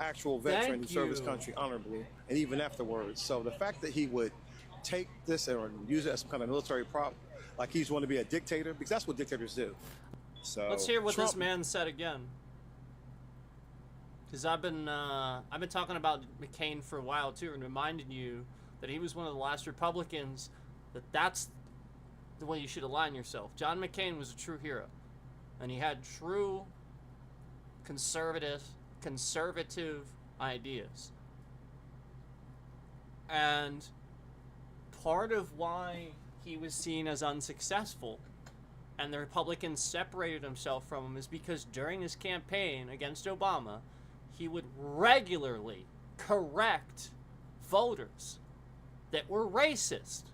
actual veteran
Thank
who served his
you.
country honorably, and even afterwards. So the fact that he would take this and use it as some kind of military prop, like he's want to be a dictator, because that's what dictators do. So
Let's hear what
Trump,
this man said again. Because I've been talking about McCain for a while too, and reminding you that he was one of the last Republicans that's the way you should align yourself. John McCain was a true hero, and he had true conservative ideas. And part of why he was seen as unsuccessful and the Republicans separated himself from him is because during his campaign against Obama, he would regularly correct voters that were racist.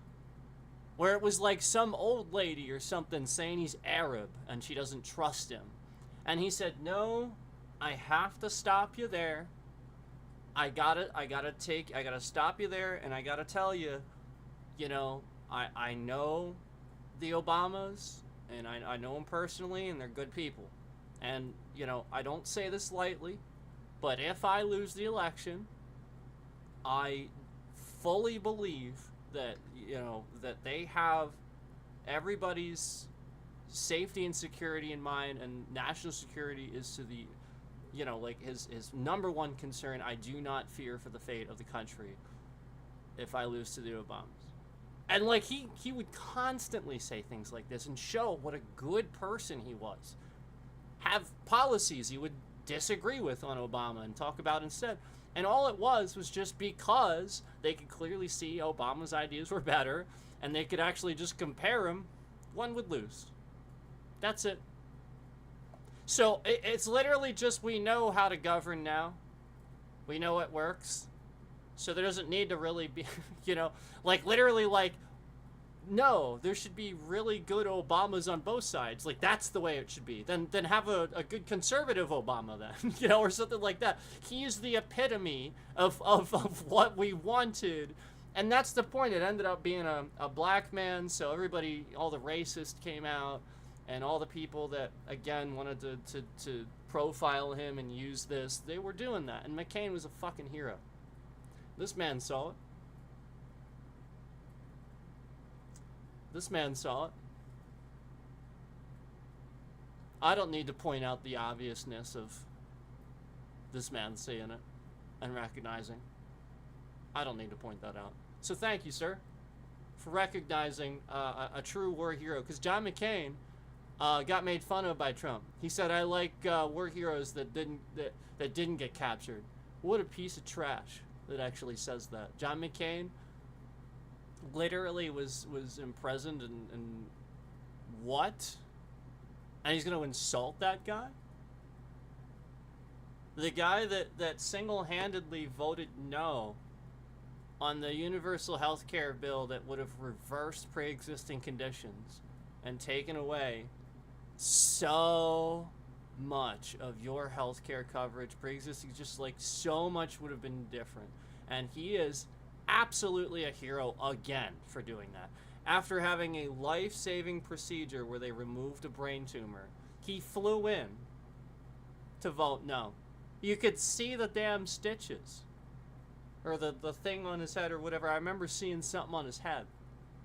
Where it was like some old lady or something saying he's Arab and she doesn't trust him. And he said, no, I have to stop you there. I gotta stop you there, and I gotta tell you, you know, I know the Obamas, and I know them personally, and they're good people. And, you know, I don't say this lightly, but if I lose the election, I fully believe that, you know, that they have everybody's safety and security in mind, and national security is to the, you know, like his number one concern. I do not fear for the fate of the country if I lose to the Obamas. And like he would constantly say things like this and show what a good person he was. Have policies he would disagree with on Obama and talk about instead. And all it was just because they could clearly see Obama's ideas were better, and they could actually just compare them, one would lose. That's it. So it's literally just, we know how to govern now. We know it works. So there doesn't need to really be, you know, like literally like, no, there should be really good Obamas on both sides. Like, that's the way it should be. Then have a good conservative Obama then, you know, or something like that. He's the epitome of what we wanted. And that's the point. It ended up being a black man, so everybody, all the racists came out, and all the people that, again, wanted to profile him and use this, they were doing that. And McCain was a fucking hero. This man saw it. This man saw it. I don't need to point out the obviousness of this man seeing it and recognizing. I don't need to point that out. So thank you, sir, for recognizing a true war hero. Because John McCain got made fun of by Trump. He said, "I like war heroes that didn't get captured." What a piece of trash that actually says that. John McCain literally was imprisoned and what? And he's going to insult that guy? The guy that single-handedly voted no on the universal health care bill that would have reversed pre-existing conditions and taken away so much of your health care coverage, pre-existing, just like so much would have been different. And he is absolutely a hero again for doing that. After having a life-saving procedure where they removed a brain tumor, he flew in to vote no. You could see the damn stitches, or the thing on his head or whatever. I remember seeing something on his head.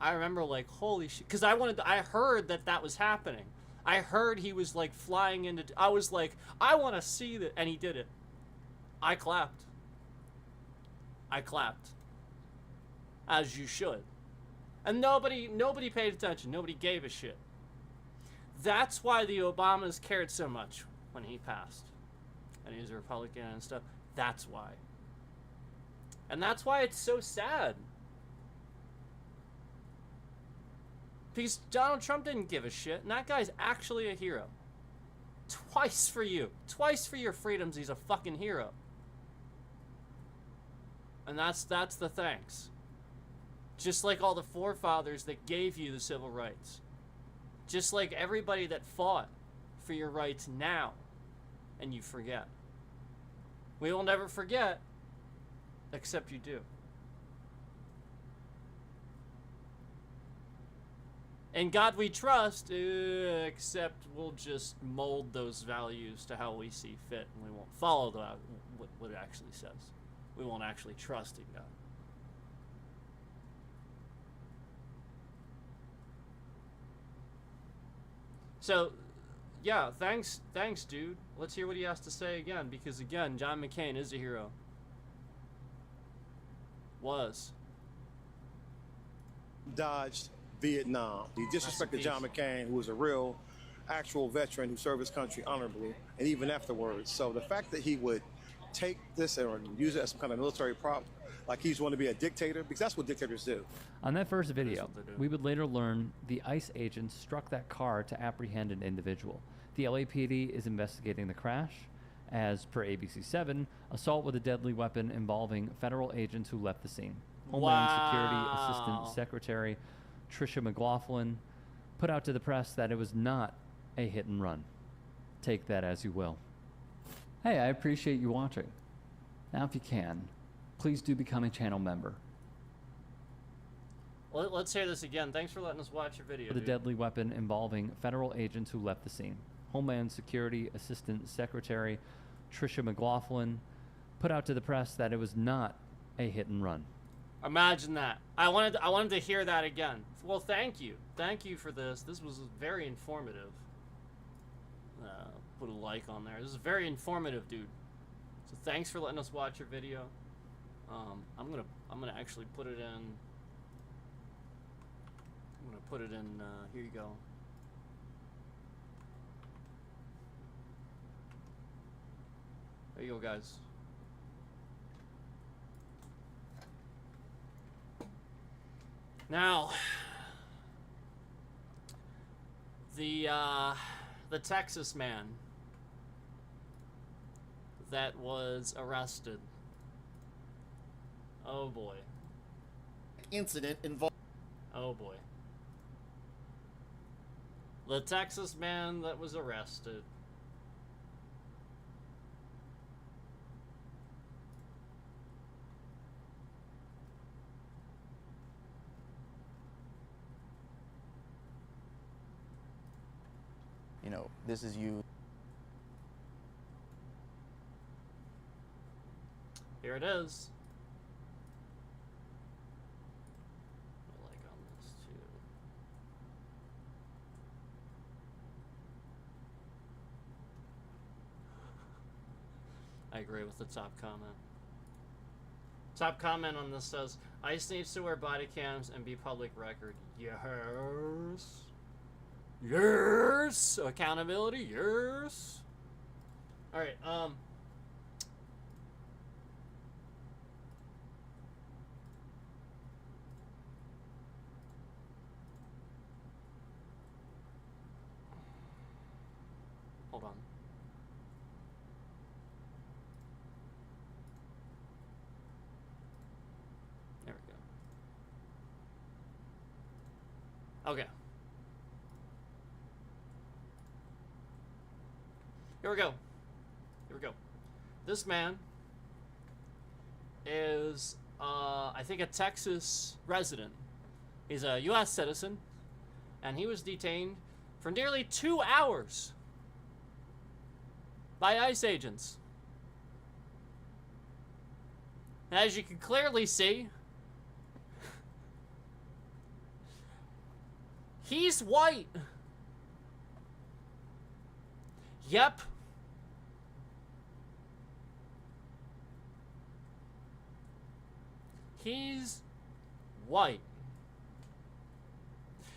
I remember like, holy shit, because I heard that was happening. I heard he was like flying into, I was like, I want to see that, and he did it. I clapped. As you should. And nobody paid attention. Nobody gave a shit. That's why the Obamas cared so much when he passed. And he was a Republican and stuff. That's why. And that's why it's so sad. Because Donald Trump didn't give a shit, and that guy's actually a hero. Twice for you. Twice for your freedoms, he's a fucking hero. And that's the thanks. Just like all the forefathers that gave you the civil rights. Just like everybody that fought for your rights now, and you forget. We will never forget, except you do. In God we trust, except we'll just mold those values to how we see fit, and we won't follow what it actually says. We won't actually trust in God. So, yeah, thanks, dude. Let's hear what he has to say again, because again, John McCain is a hero. Was.
Dodged Vietnam. He disrespected John McCain, who was a real, actual veteran who served his country honorably, and even afterwards. So the fact that he would take this and use it as some kind of military prop, like he's going to be a dictator, because that's what dictators do.
On that first video, we would later learn the ICE agents struck that car to apprehend an individual. The LAPD is investigating the crash. As per ABC7, assault with a deadly weapon involving federal agents who left the scene. Homeland Security Assistant Secretary Tricia McLaughlin put out to the press that it was not a hit and run. Take that as you will. Hey, I appreciate you watching. Now, if you can, please do become a channel member.
Let's hear this again. Thanks for letting us watch your video.
With a deadly weapon involving federal agents who left the scene. Homeland Security Assistant Secretary Tricia McLaughlin put out to the press that it was not a hit and run.
Imagine that. I wanted to hear that again. Well, thank you. Thank you for this. This was very informative. Put a like on there. This is very informative, dude. So thanks for letting us watch your video. I'm gonna actually put it in. I'm gonna put it in. Here you go. There you go, guys. Now, the Texas man that was arrested. Oh boy.
Incident involved.
Oh boy. The Texas man that was arrested.
You know, this is you.
Here it is. I like on this too. I agree with the top comment. Top comment on this says, ICE needs to wear body cams and be public record. Yes. Yes. Accountability. Yes. All right. Hold on. There we go. Okay. Here we go. Here we go. This man is, I think, a Texas resident. He's a U.S. citizen, and he was detained for nearly 2 hours by ICE agents. As you can clearly see, he's white. Yep. He's white.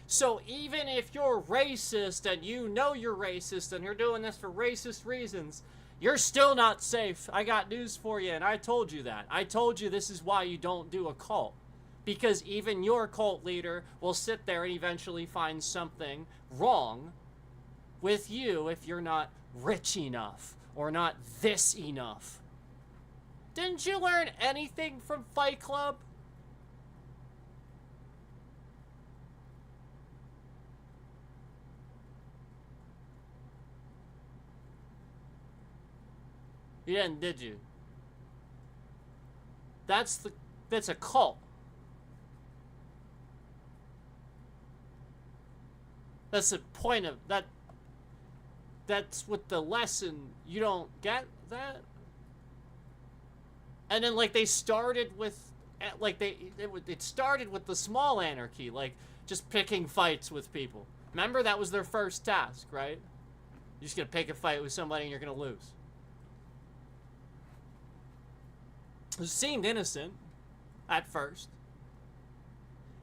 So even if you're racist and you know you're racist and you're doing this for racist reasons, you're still not safe. I got news for you, and I told you that. I told you this is why you don't do a cult. Because even your cult leader will sit there and eventually find something wrong with you if you're not rich enough or not this enough. Didn't you learn anything from Fight Club? You didn't, did you? That's a cult. That's the point of that. That's what the lesson. You don't get that? And then, like, they started with, like, it started with the small anarchy, like, just picking fights with people. Remember, that was their first task, right? You're just gonna pick a fight with somebody and you're gonna lose. It seemed innocent at first.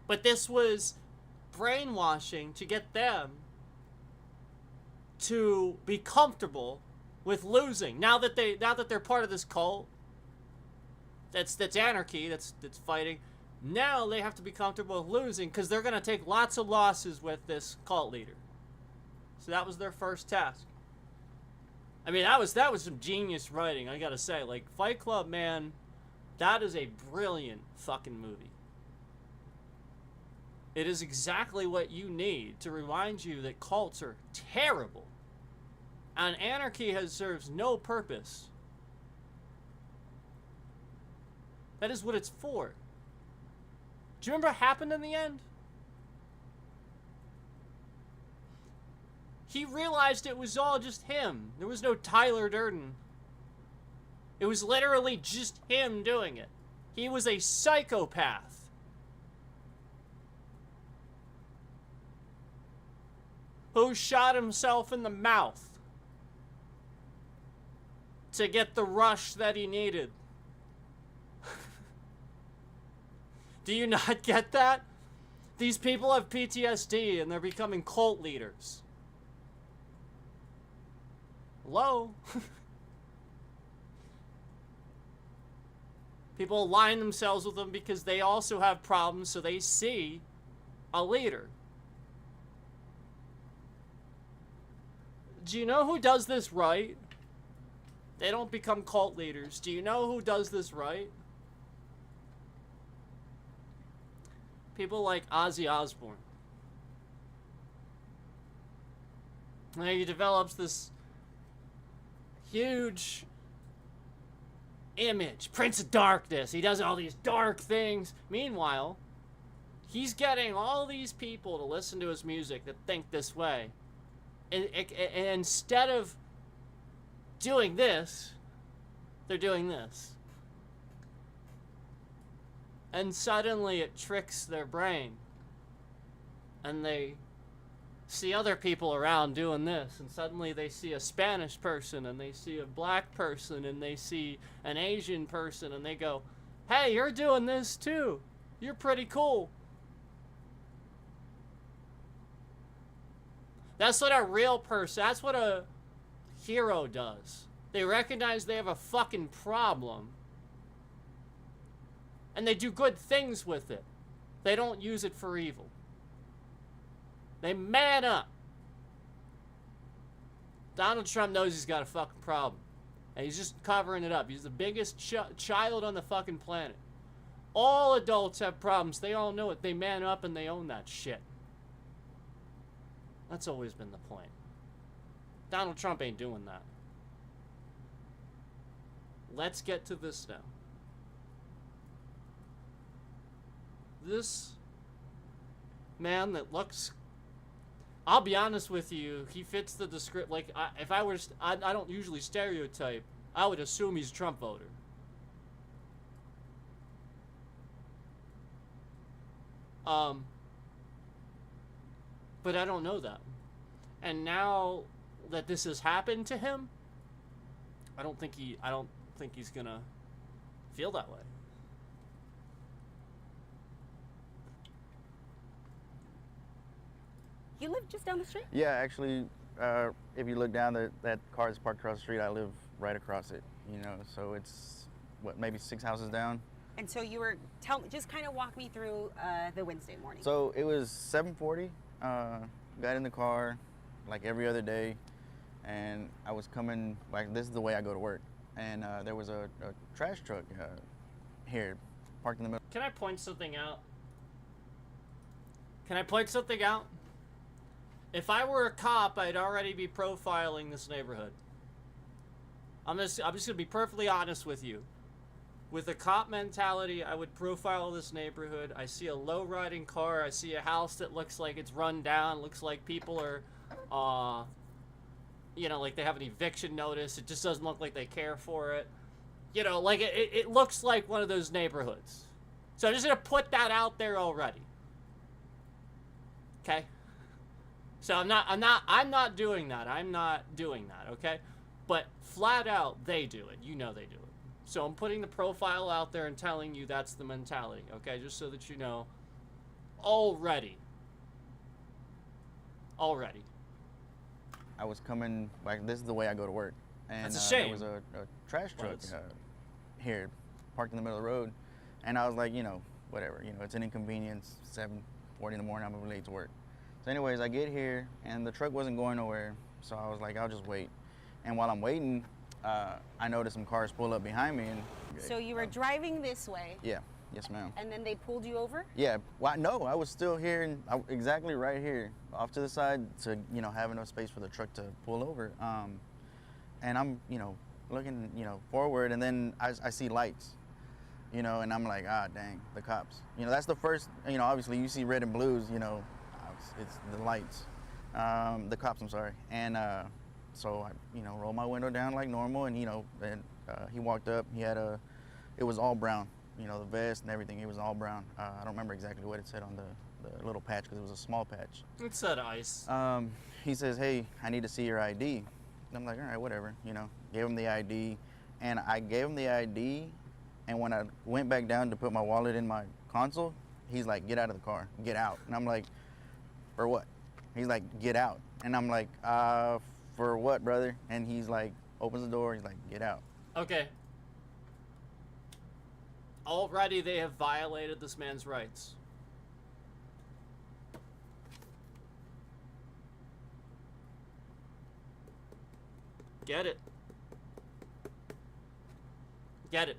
But this was brainwashing to get them to be comfortable with losing. Now that they're part of this cult, that's anarchy, that's fighting. Now they have to be comfortable with losing because they're gonna take lots of losses with this cult leader. So that was their first task. I mean, that was some genius writing, I gotta say. Like, Fight Club, man, that is a brilliant fucking movie. It is exactly what you need to remind you that cults are terrible. And anarchy serves no purpose. That is what it's for. Do you remember what happened in the end? He realized it was all just him. There was no Tyler Durden. It was literally just him doing it. He was a psychopath. Who shot himself in the mouth to get the rush that he needed. Do you not get that? These people have PTSD and they're becoming cult leaders. Hello? People align themselves with them because they also have problems, so they see a leader. Do you know who does this right? They don't become cult leaders. Do you know who does this right? People like Ozzy Osbourne. And he develops this huge image, Prince of Darkness. He does all these dark things. Meanwhile, he's getting all these people to listen to his music that think this way. And instead of doing this, they're doing this. And suddenly it tricks their brain. And they see other people around doing this. And suddenly they see a Spanish person, and they see a black person, and they see an Asian person, and they go, hey, you're doing this too. You're pretty cool. That's what a real person, that's what a hero does. They recognize they have a fucking problem. And they do good things with it. They don't use it for evil. They man up. Donald Trump knows he's got a fucking problem. And he's just covering it up. He's the biggest child on the fucking planet. All adults have problems. They all know it. They man up and they own that shit. That's always been the point. Donald Trump ain't doing that. Let's get to this now. This man that looks, I'll be honest with you, he fits the description. Like, if I were, I don't usually stereotype. I would assume he's a Trump voter. But I don't know that. And now that this has happened to him, I don't think he's gonna feel that way.
You live just down the street?
Yeah, actually, if you look down, that car is parked across the street. I live right across it, you know, so it's, what, maybe 6 houses down?
And so you were, just kind of walk me through the Wednesday morning.
So it was 7:40, got in the car like every other day, and I was coming, like, this is the way I go to work, and there was a trash truck here, parked in the middle.
Can I point something out? Can I point something out? If I were a cop, I'd already be profiling this neighborhood. I'm just gonna be perfectly honest with you. With a cop mentality, I would profile this neighborhood. I see a low-riding car. I see a house that looks like it's run down. Looks like people are, you know, like they have an eviction notice. It just doesn't look like they care for it. You know, like it looks like one of those neighborhoods. So I'm just gonna put that out there already. Okay? So I'm not doing that. I'm not doing that, okay? But flat out, they do it. You know they do it. So I'm putting the profile out there and telling you that's the mentality, okay? Just so that you know already. Already.
I was coming, like, this is the way I go to work. And
That's a shame.
there was a trash truck here, parked in the middle of the road. And I was like, you know, whatever, you know, it's an inconvenience, 7:40 in the morning, I'm gonna be late to work. So anyways, I get here, and the truck wasn't going nowhere, so I was like, I'll just wait. And while I'm waiting, I noticed some cars pull up behind me. And
So you were driving this way?
Yeah, yes ma'am.
And then they pulled you over?
Yeah, well, no, I was still here, and exactly right here, off to the side to, you know, have enough space for the truck to pull over. And I'm, you know, looking, you know, forward, and then I see lights, you know, and I'm like, ah, dang, the cops. You know, that's the first, you know, obviously you see red and blues, you know, it's the lights, the cops, I'm sorry. And so I, you know, roll my window down like normal, and, you know, and he walked up, he had it was all brown, you know, the vest and everything, it was all brown. I don't remember exactly what it said on the little patch, because it was a small patch.
It said ICE.
He says, hey, I need to see your ID. And I'm like, all right, whatever, you know, gave him the ID, and I gave him the ID, and when I went back down to put my wallet in my console, he's like, get out of the car, get out. And I'm like, for what? He's like, get out. And I'm like, for what, brother? And he's like, opens the door, he's like, get out.
Okay. Already they have violated this man's rights. Get it. Get it.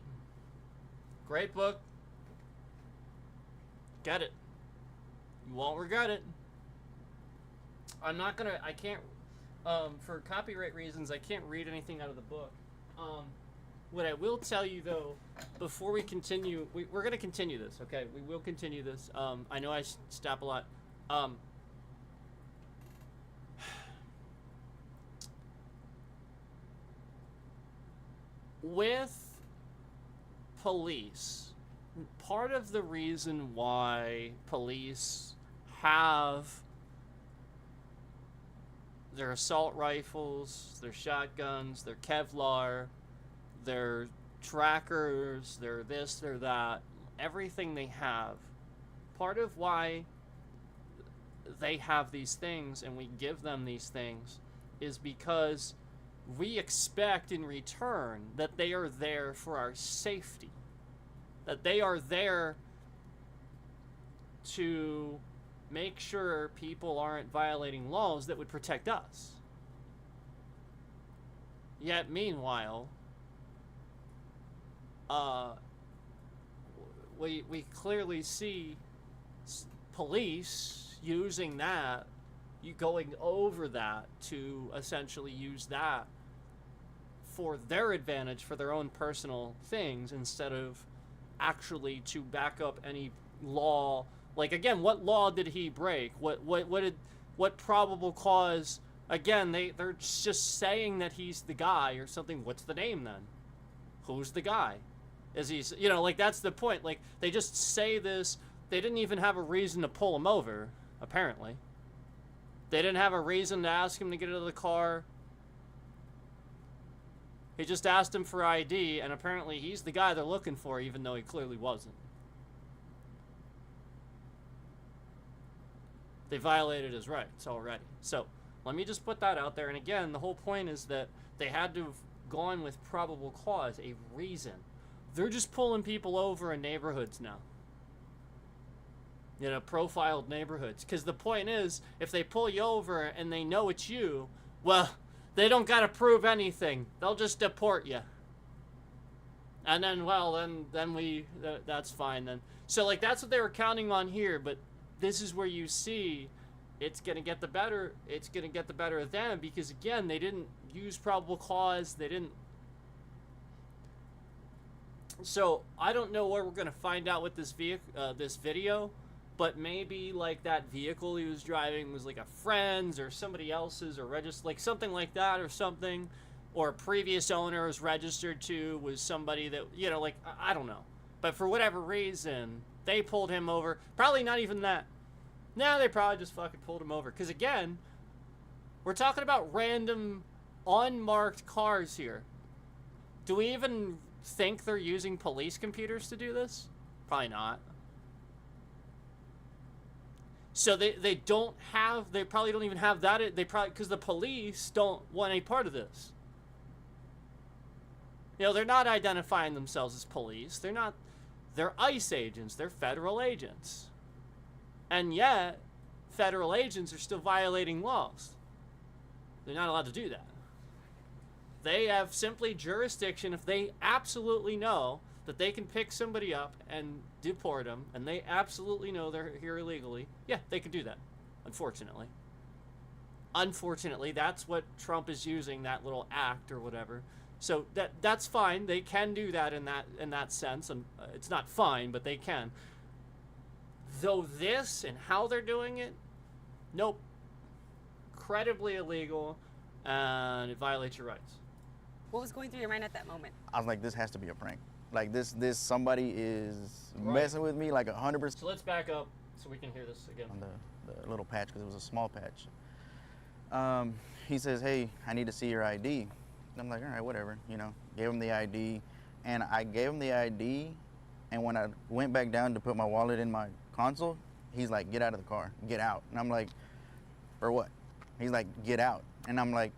Great book. Get it. You won't regret it. I can't, for copyright reasons, I can't read anything out of the book. What I will tell you, though, before we continue, we're going to continue this, okay? We will continue this. I know I stop a lot. With police, part of the reason why police have their assault rifles, their shotguns, their Kevlar, their trackers, their this, their that, everything they have, part of why they have these things and we give them these things is because we expect in return that they are there for our safety. That they are there to make sure people aren't violating laws that would protect us. Yet, meanwhile, we clearly see police using that, going over that to essentially use that for their advantage, for their own personal things, instead of actually to back up any law. Like, again, what law did he break? What probable cause? Again, they're just saying that he's the guy or something. What's the name then? Who's the guy? Is he, you know, like, that's the point. Like, they just say this. They didn't even have a reason to pull him over, apparently. They didn't have a reason to ask him to get out of the car. He just asked him for ID, and apparently he's the guy they're looking for, even though he clearly wasn't. They violated his rights already. So, let me just put that out there. And again, the whole point is that they had to have gone with probable cause, a reason. They're just pulling people over in neighborhoods now. You know, profiled neighborhoods. Because the point is, if they pull you over and they know it's you, well, they don't got to prove anything. They'll just deport you. And then, well, then that's fine then. So, like, that's what they were counting on here, but this is where you see it's going to get the better. It's going to get the better of them because, again, they didn't use probable cause. They didn't. So, I don't know where we're going to find out with this video, but maybe, like, that vehicle he was driving was, like, a friend's or somebody else's or like something like that or something. or a previous owner was registered to was somebody that, you know, like, I don't know. But for whatever reason, they pulled him over. Probably not even that. No, they probably just fucking pulled him over. Because again, we're talking about random, unmarked cars here. Do we even think they're using police computers to do this? Probably not. So they don't have, they probably don't even have that. They probably, because the police don't want any part of this. You know, they're not identifying themselves as police. They're not, they're ICE agents. They're federal agents. And yet, federal agents are still violating laws. They're not allowed to do that. They have simply jurisdiction if they absolutely know that they can pick somebody up and deport them, and they absolutely know they're here illegally. Yeah, they can do that, unfortunately. Unfortunately, that's what Trump is using, that little act or whatever. So that's fine. They can do that in that sense, and it's not fine, but they can. Though this and how they're doing it, nope. Incredibly illegal, and it violates your rights.
What was going through your mind at that moment?
I was like, this has to be a prank. Like this somebody is messing with me like 100%.
So let's back up so we can hear this again.
On the little patch, because it was a small patch. He says, hey, I need to see your ID. And I'm like, all right, whatever, you know. Gave him the ID, and I gave him the ID, and when I went back down to put my wallet in my console, he's like, get out of the car, get out. And I'm like, for what? He's like, get out. And I'm like,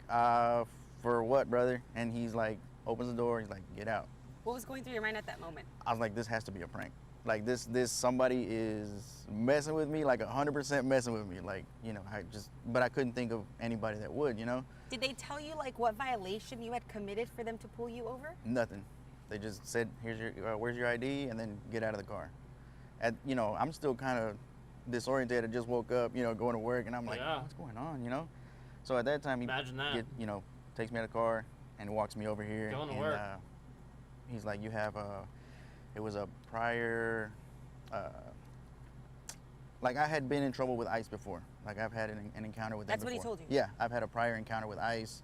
for what, brother? And he's like, opens the door, he's like, get out.
What was going through your mind at that moment?
I was like, this has to be a prank. Like this somebody is messing with me, like 100% messing with me. Like, you know, but I couldn't think of anybody that would, you know?
Did they tell you like what violation you had committed for them to pull you over?
Nothing. They just said, here's your, where's your ID? And then get out of the car. You know, I'm still kind of disoriented. I just woke up, you know, going to work, and I'm like, what's going on, you know? So at that time, he you know, takes me out of the car and walks me over here.
Going to work.
He's like, you have it was a prior, like I had been in trouble with ICE before. Like I've had an encounter with them before.
That's what he told you?
Yeah, I've had a prior encounter with ICE.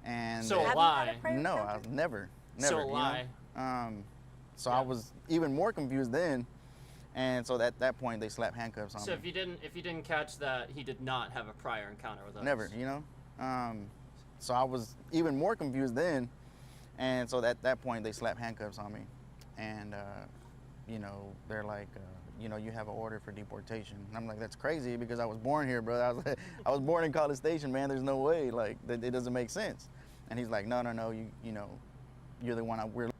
And
so a lie.
No, I've never.
So a lie.
So I was even more confused then. And so at that point, they slapped handcuffs on me.
So if you didn't catch that, he did not have a prior encounter with us.
Never, you know. So I was even more confused then, and so at that point, they slapped handcuffs on me, and you know, they're like, you know, you have an order for deportation. And I'm like, that's crazy because I was born here, brother. I was born in College Station, man. There's no way, like, it doesn't make sense. And he's like, no, you know, you're the one we're.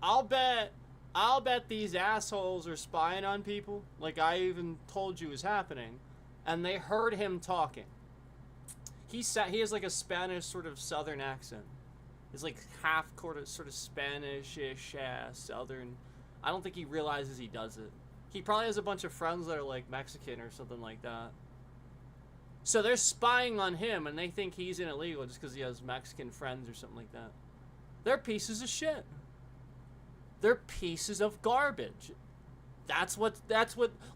I'll bet these assholes are spying on people, like I even told you was happening, and they heard him talking. He has like a Spanish sort of southern accent. He's like half sort of Spanish-ish southern. I don't think he realizes he does it. He probably has a bunch of friends that are like Mexican or something like that. So they're spying on him, and they think he's an illegal just because he has Mexican friends or something like that. They're pieces of shit. They're pieces of garbage. That's what,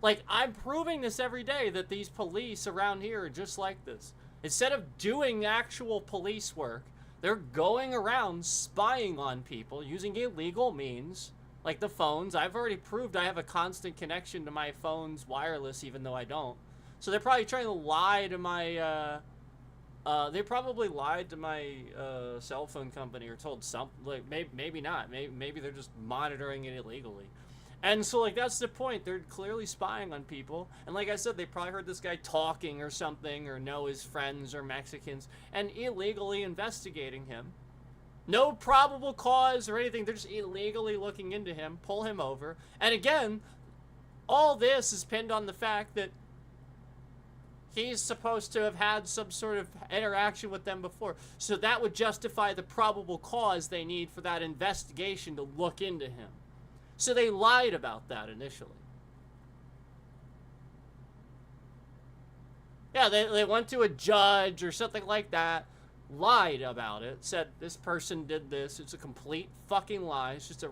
like, I'm proving this every day that these police around here are just like this. Instead of doing actual police work, they're going around spying on people using illegal means, like the phones. I've already proved I have a constant connection to my phone's wireless, even though I don't. So they're probably trying to lie to my, they probably lied to my cell phone company or told something, like, maybe not. Maybe they're just monitoring it illegally. And so, like, that's the point. They're clearly spying on people. And like I said, they probably heard this guy talking or something, or know his friends or Mexicans, and illegally investigating him. No probable cause or anything. They're just illegally looking into him, pull him over. And again, all this is pinned on the fact that he's supposed to have had some sort of interaction with them before. So that would justify the probable cause they need for that investigation to look into him. So they lied about that initially. Yeah, they went to a judge or something like that, lied about it, said this person did this. It's a complete fucking lie. It's just a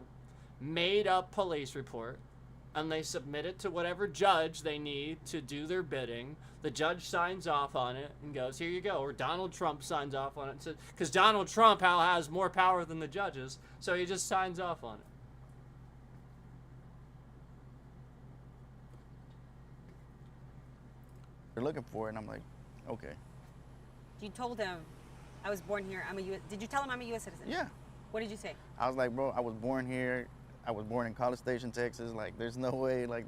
made-up police report. and they submit it to whatever judge they need to do their bidding. The judge signs off on it and goes, here you go. Or Donald Trump signs off on it. Because Donald Trump has more power than the judges, so he just signs off on it.
They're looking for it, and I'm like, okay.
You told him, I was born here. Did you tell him I'm a U.S. citizen?
Yeah.
What did you say?
I was like, bro, I was born here. I was born in College Station, Texas. Like, there's no way. Like,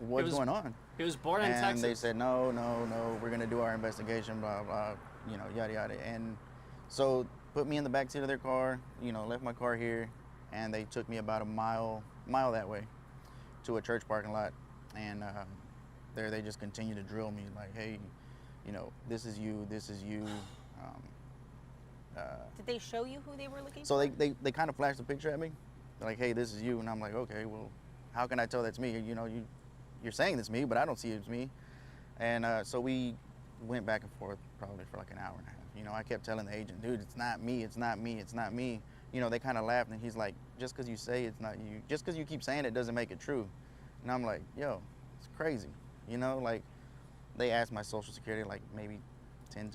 what's going on?
He was born in Texas.
And they said, no, we're gonna do our investigation, blah blah, yada yada. And so put me in the back seat of their car. Left my car here, and they took me about a mile that way to a church parking lot, and there they just continued to drill me like, hey, this is you.
Did they show you who they were looking
so
for?
So they kind of flashed a picture at me. They're like, hey, this is you. And I'm like, okay, well, how can I tell that's me? You're saying it's me, but I don't see it's me. And so we went back and forth probably for like an hour and a half. I kept telling the agent, dude, it's not me, it's not me, it's not me. They kind of laughed, and he's like, just because you say it's not you, just because you keep saying it doesn't make it true. And I'm like, yo, it's crazy. Like, they asked my social security like maybe 10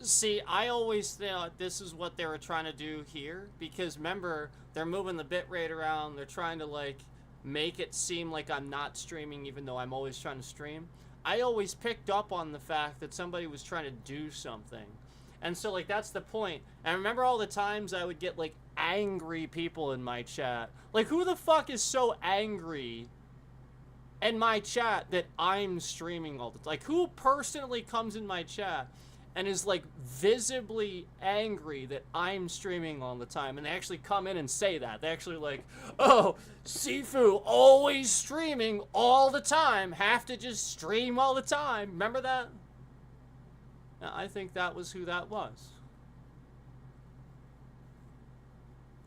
See, I always thought this is what they were trying to do here, because remember, they're moving the bit rate around. They're trying to like make it seem like I'm not streaming, even though I'm always trying to stream. I always picked up on the fact that somebody was trying to do something. And so like that's the point. And I remember all the times I would get like angry people in my chat. Like, who the fuck is so angry in my chat that I'm streaming all the time? Like, who personally comes in my chat and is like visibly angry that I'm streaming all the time? And they actually come in and say that. They actually like, oh, Sifu always streaming all the time. Have to just stream all the time. Remember that? Now, I think that was who that was.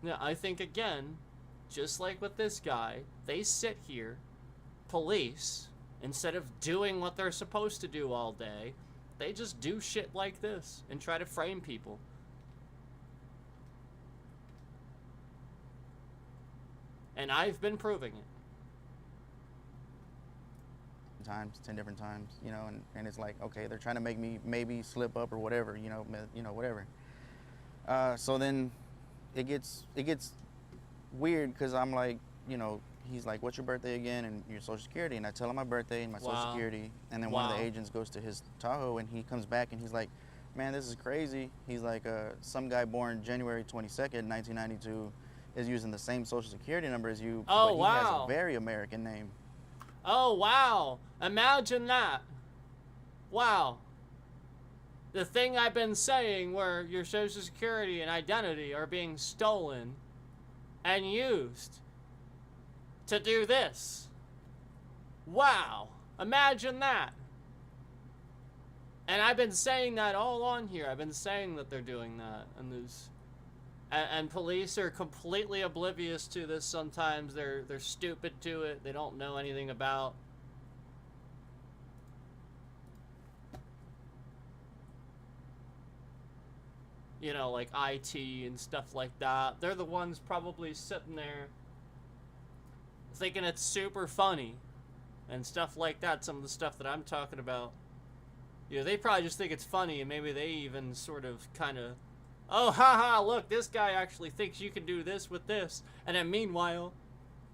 Now, I think again, just like with this guy, they sit here, police, instead of doing what they're supposed to do all day, they just do shit like this and try to frame people. And I've been proving it.
times, 10 different times, and it's like, okay, they're trying to make me maybe slip up or whatever, whatever. So then it gets weird, because I'm like, he's like, what's your birthday again and your social security? And I tell him my birthday and my social security, and then one of the agents goes to his Tahoe, and he comes back and he's like, man, this is crazy. He's like, some guy born January 22nd, 1992 is using the same social security number as you, but he has a very American name.
Oh, wow. Imagine that. Wow. The thing I've been saying, where your social security and identity are being stolen and used to do this. Wow. Imagine that. And I've been saying that all on here. I've been saying that they're doing that. And police are completely oblivious to this sometimes. They're stupid to it. They don't know anything about. Like IT and stuff like that. They're the ones probably sitting there thinking it's super funny and stuff like that. Some of the stuff that I'm talking about. They probably just think it's funny, and maybe they even sort of kind of, oh, haha, look, this guy actually thinks you can do this with this. And then meanwhile,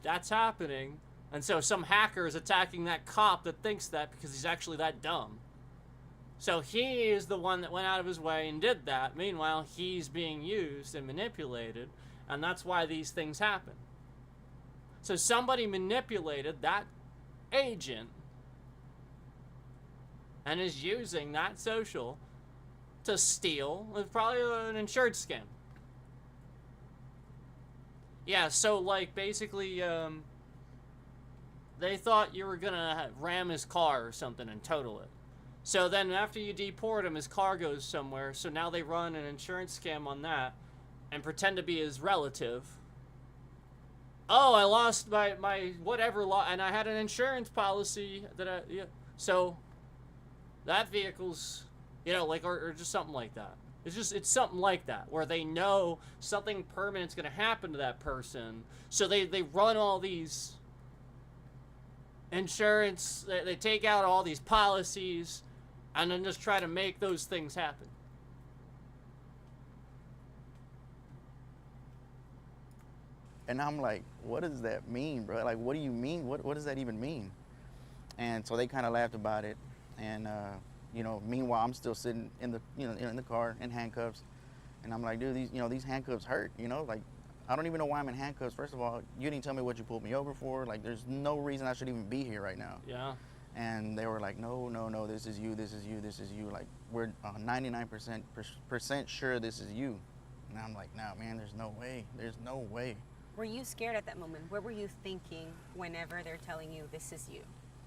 that's happening. And so some hacker is attacking that cop that thinks that because he's actually that dumb. So he is the one that went out of his way and did that. Meanwhile, he's being used and manipulated. And that's why these things happen. So somebody manipulated that agent and is using that social to steal. It's probably an insurance scam. Yeah, so like basically they thought you were gonna ram his car or something and total it. So then after you deport him, his car goes somewhere, so now they run an insurance scam on that and pretend to be his relative. Oh, I lost my whatever and I had an insurance policy that so that vehicle's, or just something like that. It's something like that, where they know something permanent's going to happen to that person, so they run all these insurance, they take out all these policies, and then just try to make those things happen.
And I'm like, what does that mean, bro? Like, what do you mean? What does that even mean? And so they kind of laughed about it. And, you know, meanwhile, I'm still sitting in the, in the car in handcuffs. And I'm like, dude, these handcuffs hurt, like, I don't even know why I'm in handcuffs. First of all, you didn't tell me what you pulled me over for. Like, there's no reason I should even be here right now.
Yeah.
And they were like, no, this is you, this is you, this is you. Like, we're 99% sure this is you. And I'm like, no, man, there's no way. There's no way.
Were you scared at that moment? What were you thinking whenever they're telling you this is you?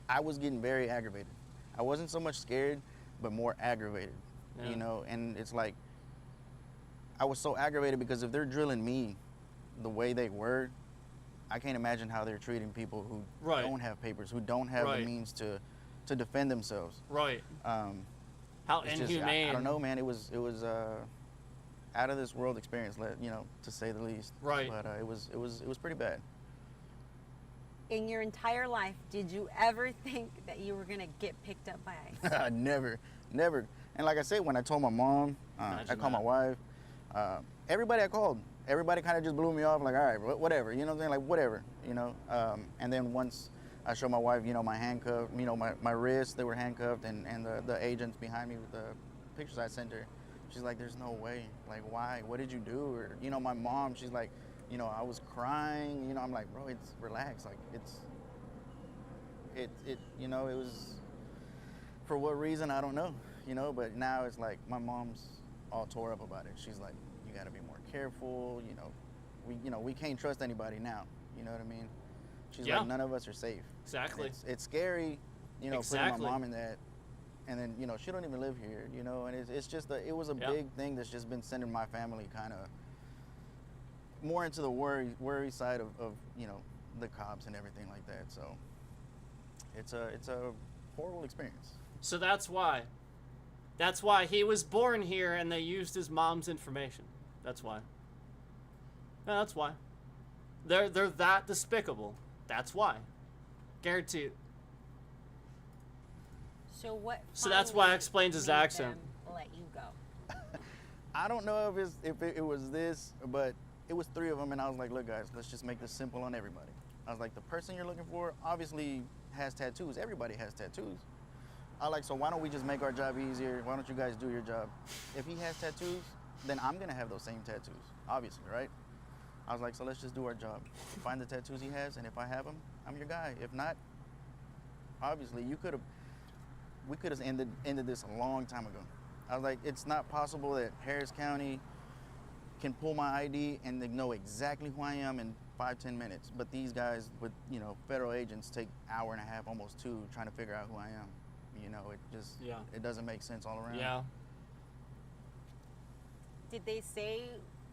I was getting very aggravated. I wasn't so much scared, but more aggravated,
Yeah.
And it's like, I was so aggravated because if they're drilling me the way they were, I can't imagine how they're treating people who
Right.
don't have papers, who don't have
Right.
the means to defend themselves.
Right. How
It's
inhumane.
Just, I don't know, man. It was out of this world experience, to say the least.
Right.
But it was pretty bad.
In your entire life, did you ever think that you were going to get picked up by ICE?
Never. And like I said, when I told my mom, I called my wife, everybody I called, everybody kind of just blew me off, like, all right, whatever, you know what I'm saying? Like, whatever, And then once I showed my wife, my handcuff, my wrists, they were handcuffed, and the agents behind me with the pictures I sent her, she's like, there's no way. Like, why? What did you do? Or, my mom, she's like, I was crying. I'm like, bro, it's relax. Like, it was, for what reason, I don't know, but now it's like my mom's all tore up about it. She's like, you got to be more careful. We can't trust anybody now. You know what I mean? She's
Yeah.
like, none of us are safe.
Exactly.
It's scary,
Exactly.
putting my mom in that. And then, she don't even live here, and it's just, it was a big thing that's just been sending my family kind of more into the worry side of the cops and everything like that. So it's a horrible experience.
So that's why he was born here and they used his mom's information. That's why. No, that's why. They're that despicable. That's why. Guarantee it.
So what?
So that's why it explains his
made
accent.
them let you go.
I don't know if it was this, but it was 3 of them, and I was like, look, guys, let's just make this simple on everybody. I was like, the person you're looking for obviously has tattoos. Everybody has tattoos. So why don't we just make our job easier? Why don't you guys do your job? If he has tattoos, then I'm going to have those same tattoos, obviously, right? I was like, so let's just do our job. Find the tattoos he has, and if I have them, I'm your guy. If not, obviously, we could have ended this a long time ago. I was like, it's not possible that Harris County can pull my ID and they know exactly who I am in 5-10 minutes. But these guys with, federal agents take an hour and a half, almost 2, trying to figure out who I am. It doesn't make sense all around.
Yeah.
Did they say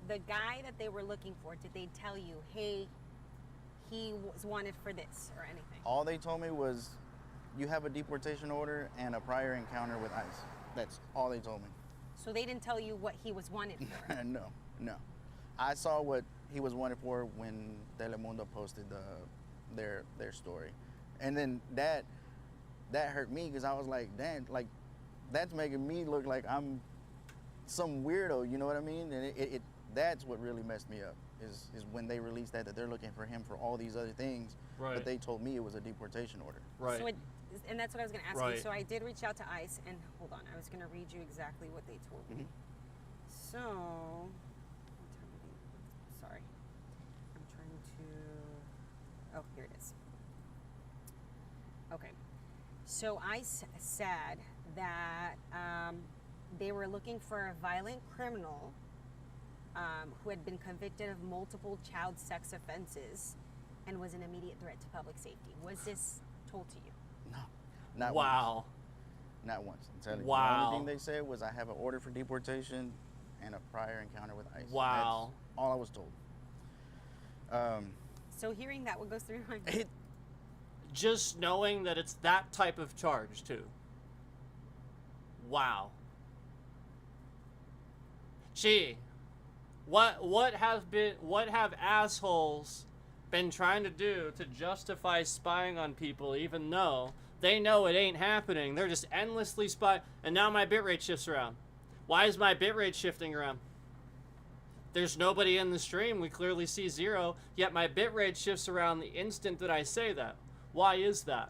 the guy that they were looking for, did they tell you, hey, he was wanted for this or anything?
All they told me was, you have a deportation order and a prior encounter with ICE. That's all they told me.
So they didn't tell you what he was wanted for?
No. I saw what he was wanted for when Telemundo posted their story. And then that hurt me because I was like, damn, like, that's making me look like I'm some weirdo, you know what I mean? And that's what really messed me up, is when they released that they're looking for him for all these other things,
right.
But they told me it was a deportation order.
Right.
So and that's what I was going to ask
right.
you. So I did reach out to ICE, and hold on, I was going to read you exactly what they told me. So, sorry, I'm trying to, oh, here it is. Okay, so ICE said that they were looking for a violent criminal who had been convicted of multiple child sex offenses and was an immediate threat to public safety. Was this told to you?
No, not
wow.
Once. Not once. I'm telling you.
Wow.
The only thing they said was I have an order for deportation and a prior encounter with ICE.
Wow.
That's all I was told.
So hearing that, what goes through your mind?
Just knowing that it's that type of charge too. Wow. Gee, what have assholes been trying to do to justify spying on people even though they know it ain't happening? They're just endlessly spying, and now my bitrate shifts around. Why is my bitrate shifting around? There's nobody in the stream. We clearly see 0, yet my bitrate shifts around the instant that I say that. Why is that?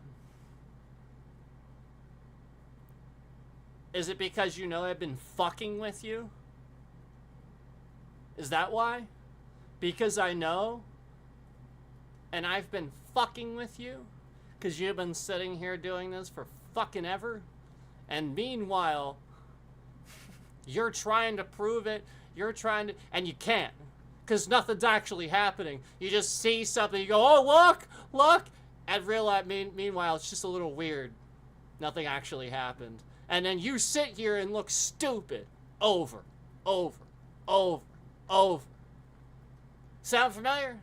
Is it because you know I've been fucking with you? Is that why? Because I know and I've been fucking with you? Because you've been sitting here doing this for fucking ever? And meanwhile, you're trying to prove it. You're trying to, and you can't. Because nothing's actually happening. You just see something, you go, oh, look. And realize, meanwhile, it's just a little weird. Nothing actually happened. And then you sit here and look stupid. Over. Sound familiar?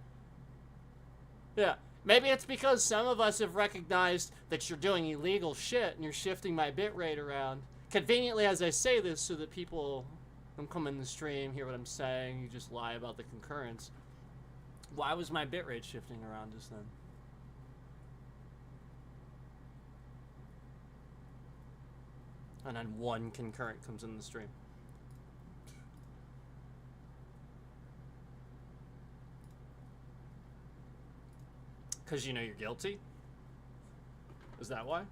Yeah. Maybe it's because some of us have recognized that you're doing illegal shit and you're shifting my bitrate around. Conveniently as I say this so that people don't come in the stream, hear what I'm saying, you just lie about the concurrence. Why was my bitrate shifting around just then? And then one concurrent comes in the stream. Because you know you're guilty? Is that why?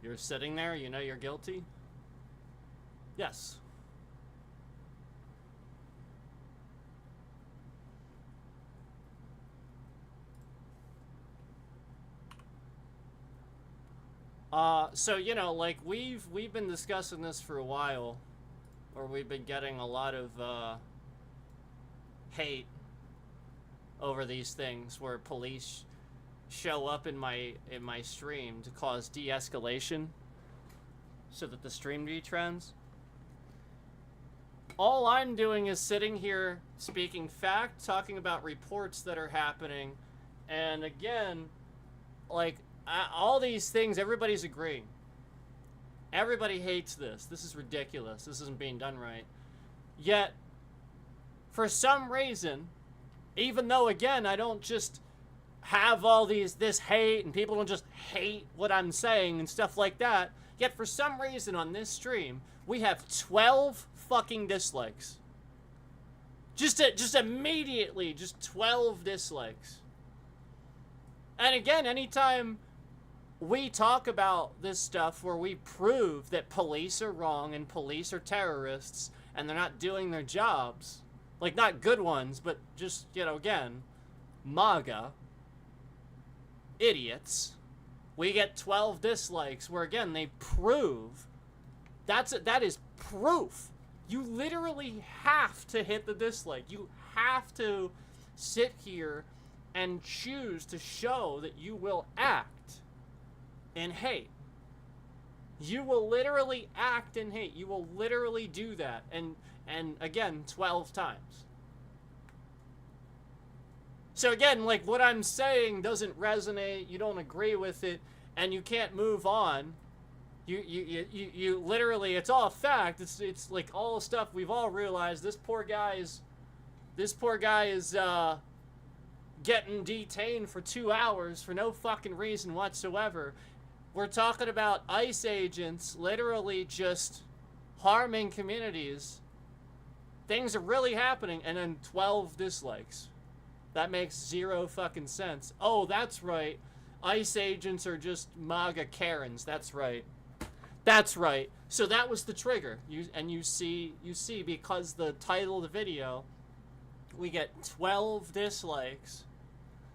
You're sitting there, you know you're guilty? Yes. So, you know, like, we've been discussing this for a while, or we've been getting a lot of, hate over these things where police show up in my stream to cause de-escalation so that the stream retrends. All I'm doing is sitting here speaking fact, talking about reports that are happening, and again, like, all these things, everybody's agreeing. Everybody hates this. This is ridiculous. This isn't being done right. Yet, for some reason, even though, again, I don't just have all this hate and people don't just hate what I'm saying and stuff like that, yet for some reason on this stream, we have 12 fucking dislikes. Just immediately, just 12 dislikes. And again, anytime we talk about this stuff where we prove that police are wrong and police are terrorists and they're not doing their jobs, like not good ones, but just, you know, again, MAGA, idiots, we get 12 dislikes where, again, they prove, that is proof. You literally have to hit the dislike. You have to sit here and choose to show that you will act in hate. You will literally act in hate. You will literally do that. And again, 12 times. So again, like, what I'm saying doesn't resonate, you don't agree with it, and you can't move on. You literally, it's all fact. It's like all the stuff we've all realized. This poor guy is getting detained for 2 hours for no fucking reason whatsoever. We're talking about ICE agents literally just harming communities. Things are really happening, and then 12 dislikes. That makes zero fucking sense. Oh, that's right. ICE agents are just MAGA Karens. That's right. That's right. So that was the trigger. You see because the title of the video, we get 12 dislikes.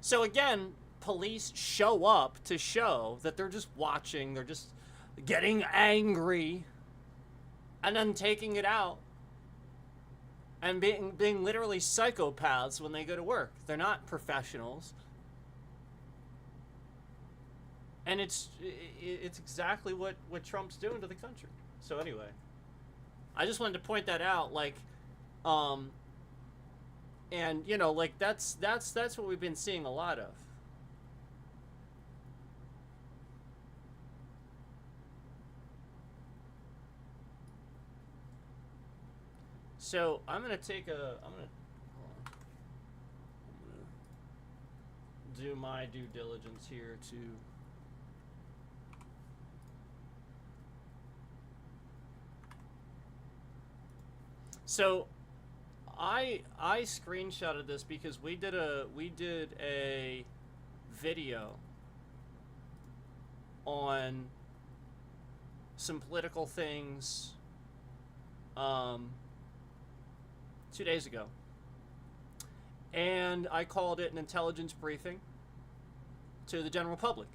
So again, police show up to show that they're just watching, they're just getting angry, and then taking it out, and being literally psychopaths when they go to work. They're not professionals. And it's exactly what Trump's doing to the country. So anyway, I just wanted to point that out, like, and you know, like, that's what we've been seeing a lot of. So I'm gonna take a. I'm gonna do my due diligence here to. So, I screenshotted this because we did a video on some political things 2 days ago, and I called it an intelligence briefing to the general public,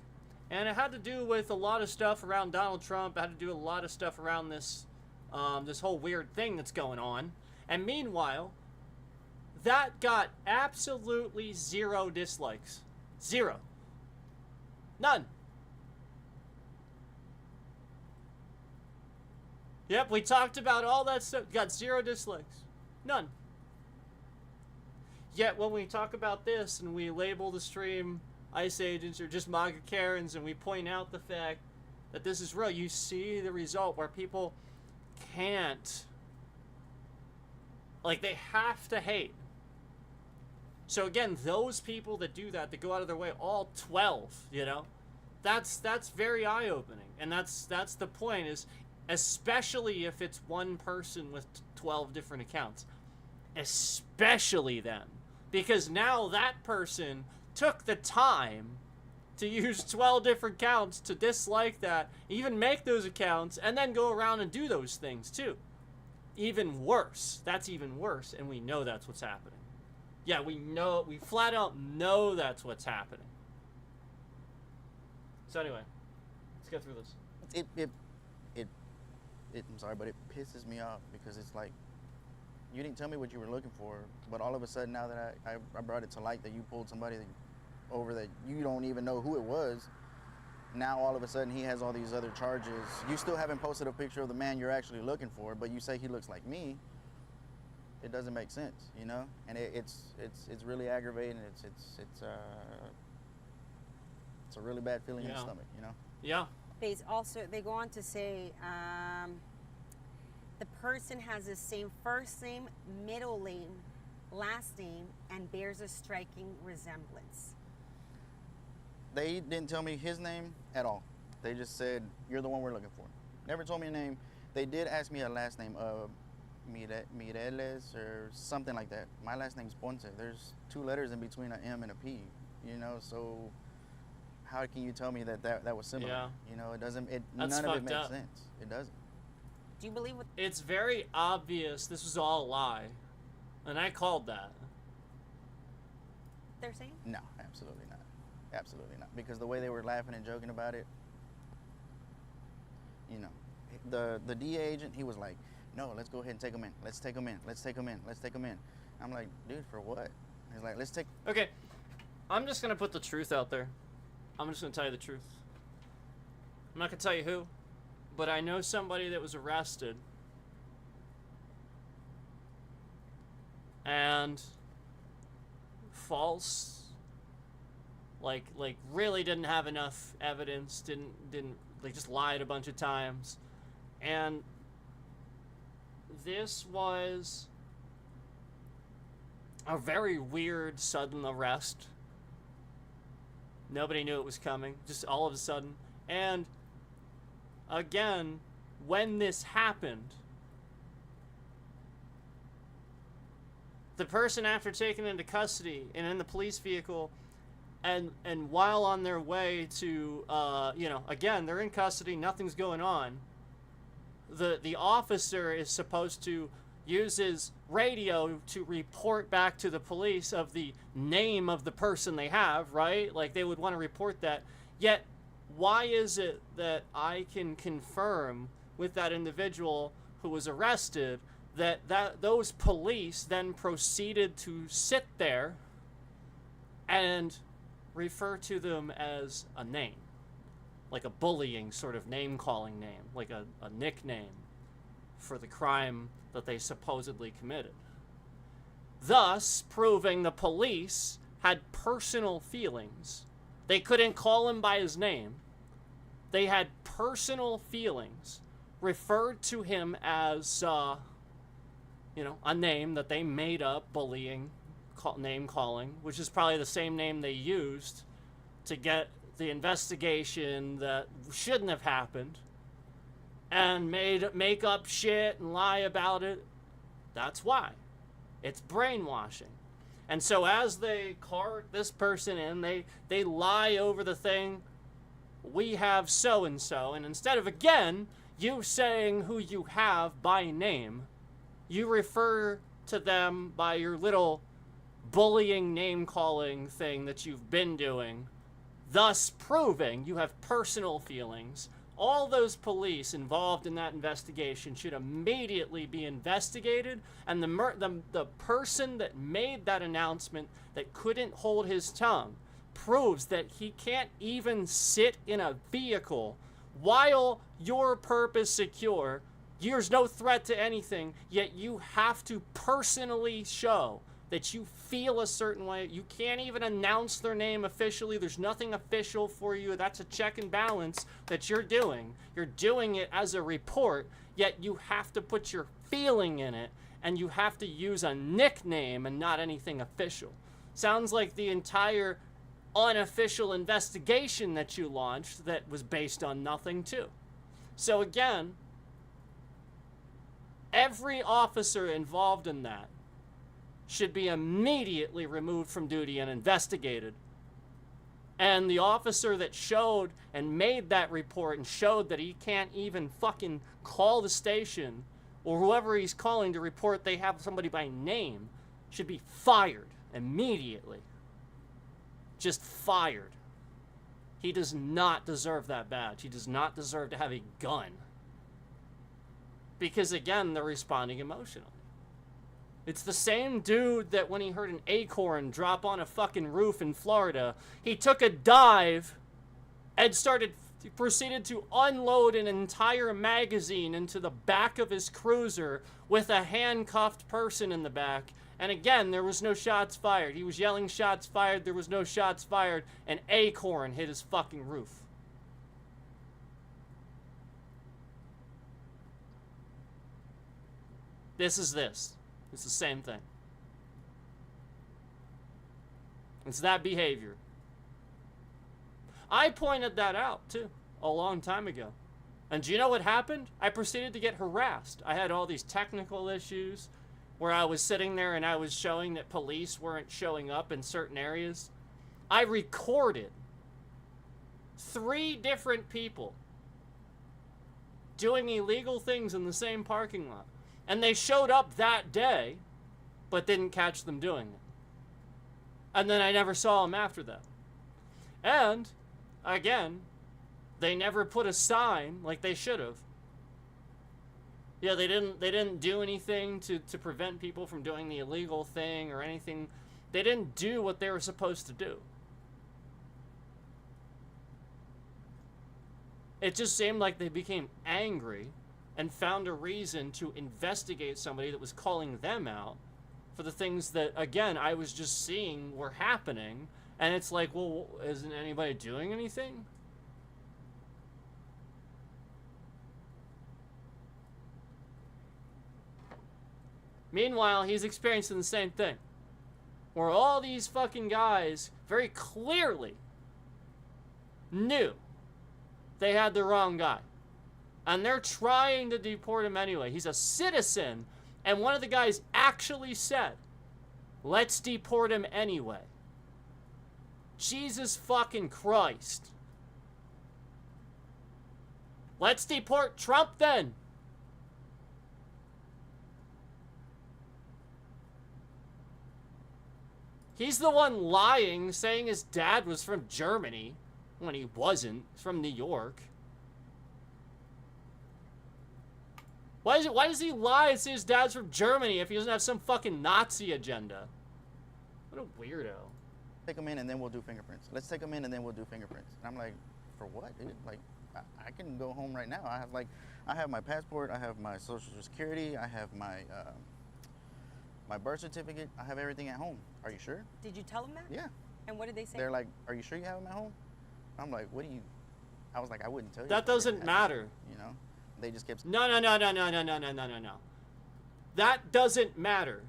and it had to do with a lot of stuff around Donald Trump. It had to do a lot of stuff around this this whole weird thing that's going on. And meanwhile, that got absolutely 0 dislikes. 0. None. Yep, we talked about all that stuff. Got 0 dislikes. None. Yet when we talk about this and we label the stream ICE agents or just MAGA Karens and we point out the fact that this is real, you see the result where people can't, like, they have to hate. So again, those people that do that, that go out of their way, all 12, you know, that's very eye-opening. And that's the point, is especially if it's one person with 12 different accounts, especially then, because now that person took the time to use 12 different accounts to dislike that, even make those accounts, and then go around and do those things too. Even worse. That's even worse, and we know that's what's happening. Yeah, we know, we flat out know that's what's happening. So anyway, let's get through this.
I'm sorry, but it pisses me off because it's like, you didn't tell me what you were looking for, but all of a sudden now that I brought it to light that you pulled somebody over that you don't even know who it was, now all of a sudden he has all these other charges. You still haven't posted a picture of the man you're actually looking for, but you say he looks like me. It doesn't make sense, you know? And it's really aggravating. It's a really bad feeling in the stomach, you know?
Yeah.
They go on to say the person has the same first name, middle name, last name, and bears a striking resemblance.
They didn't tell me his name at all. They just said, you're the one we're looking for. Never told me a name. They did ask me a last name, Mireles or something like that. My last name's Ponce. There's 2 letters in between an M and a P, you know, so how can you tell me that was similar?
Yeah.
You know, it doesn't, none
That's
of it makes
up.
sense. It doesn't.
Do you believe what?
It's very obvious this was all a lie, and I called that.
They're saying?
No, absolutely not. Absolutely not. Because the way they were laughing and joking about it, you know, the DA agent, he was like, no, let's go ahead and take him in. Let's take him in. Let's take him in. Let's take him in. I'm like, dude, for what? He's like, let's take.
Okay, I'm just gonna put the truth out there. I'm just gonna tell you the truth. I'm not gonna tell you who, but I know somebody that was arrested and false, like really didn't have enough evidence, didn't like, just lied a bunch of times, and this was a very weird sudden arrest. Nobody knew it was coming, just all of a sudden. And again, when this happened, the person, after taken into custody and in the police vehicle, and while on their way to, you know, again, they're in custody, nothing's going on. The officer is supposed to use his radio to report back to the police of the name of the person they have, right? Like, they would want to report that. Yet, why is it that I can confirm with that individual who was arrested that those police then proceeded to sit there and refer to them as a name, like a bullying sort of name-calling name, like a nickname for the crime that they supposedly committed, thus proving the police had personal feelings. They couldn't call him by his name. They had personal feelings, referred to him as you know, a name that they made up, bullying, name calling, which is probably the same name they used to get the investigation that shouldn't have happened, and make up shit and lie about it. That's why. It's brainwashing. And so as they cart this person in, they lie over the thing, we have so-and-so, and instead of, again, you saying who you have by name, you refer to them by your little bullying name-calling thing that you've been doing, thus proving you have personal feelings. All those police involved in that investigation should immediately be investigated, and the person that made that announcement that couldn't hold his tongue proves that he can't even sit in a vehicle while your purpose secure. There's no threat to anything, yet you have to personally show that you feel a certain way. You can't even announce their name officially. There's nothing official for you. That's a check and balance that you're doing. You're doing it as a report, yet you have to put your feeling in it, and you have to use a nickname and not anything official. Sounds like the entire unofficial investigation that you launched that was based on nothing too. So again, every officer involved in that should be immediately removed from duty and investigated. And the officer that showed and made that report and showed that he can't even fucking call the station or whoever he's calling to report they have somebody by name should be fired immediately. Just fired. He does not deserve that badge. He does not deserve to have a gun. Because again, they're responding emotionally. It's the same dude that when he heard an acorn drop on a fucking roof in Florida, he took a dive and proceeded to unload an entire magazine into the back of his cruiser with a handcuffed person in the back. And again, there was no shots fired. He was yelling shots fired, there was no shots fired. An acorn hit his fucking roof. This is this. It's the same thing. It's that behavior. I pointed that out, too, a long time ago. And do you know what happened? I proceeded to get harassed. I had all these technical issues where I was sitting there and I was showing that police weren't showing up in certain areas. I recorded 3 different people doing illegal things in the same parking lot. And they showed up that day, but didn't catch them doing it. And then I never saw them after that. And, again, they never put a sign like they should have. Yeah, they didn't do anything to prevent people from doing the illegal thing or anything. They didn't do what they were supposed to do. It just seemed like they became angry and found a reason to investigate somebody that was calling them out for the things that, again, I was just seeing were happening. And it's like, well, isn't anybody doing anything? Meanwhile, he's experiencing the same thing. Where all these fucking guys very clearly knew they had the wrong guy. And they're trying to deport him anyway. He's a citizen. And one of the guys actually said, let's deport him anyway. Jesus fucking Christ. Let's deport Trump then. He's the one lying, saying his dad was from Germany when he wasn't. He's from New York. Why does he lie and say his dad's from Germany if he doesn't have some fucking Nazi agenda? What a weirdo.
Take them in and then we'll do fingerprints. Let's take them in and then we'll do fingerprints. And I'm like, for what, dude? Like, I can go home right now. I have my passport. I have my social security. I have my my birth certificate. I have everything at home. Are you sure?
Did you tell them that?
Yeah.
And what did they say?
They're like, are you sure you have them at home? I'm like, what do you? I was like, I wouldn't tell you.
That doesn't matter.
You know, they just kept.
No. That doesn't matter.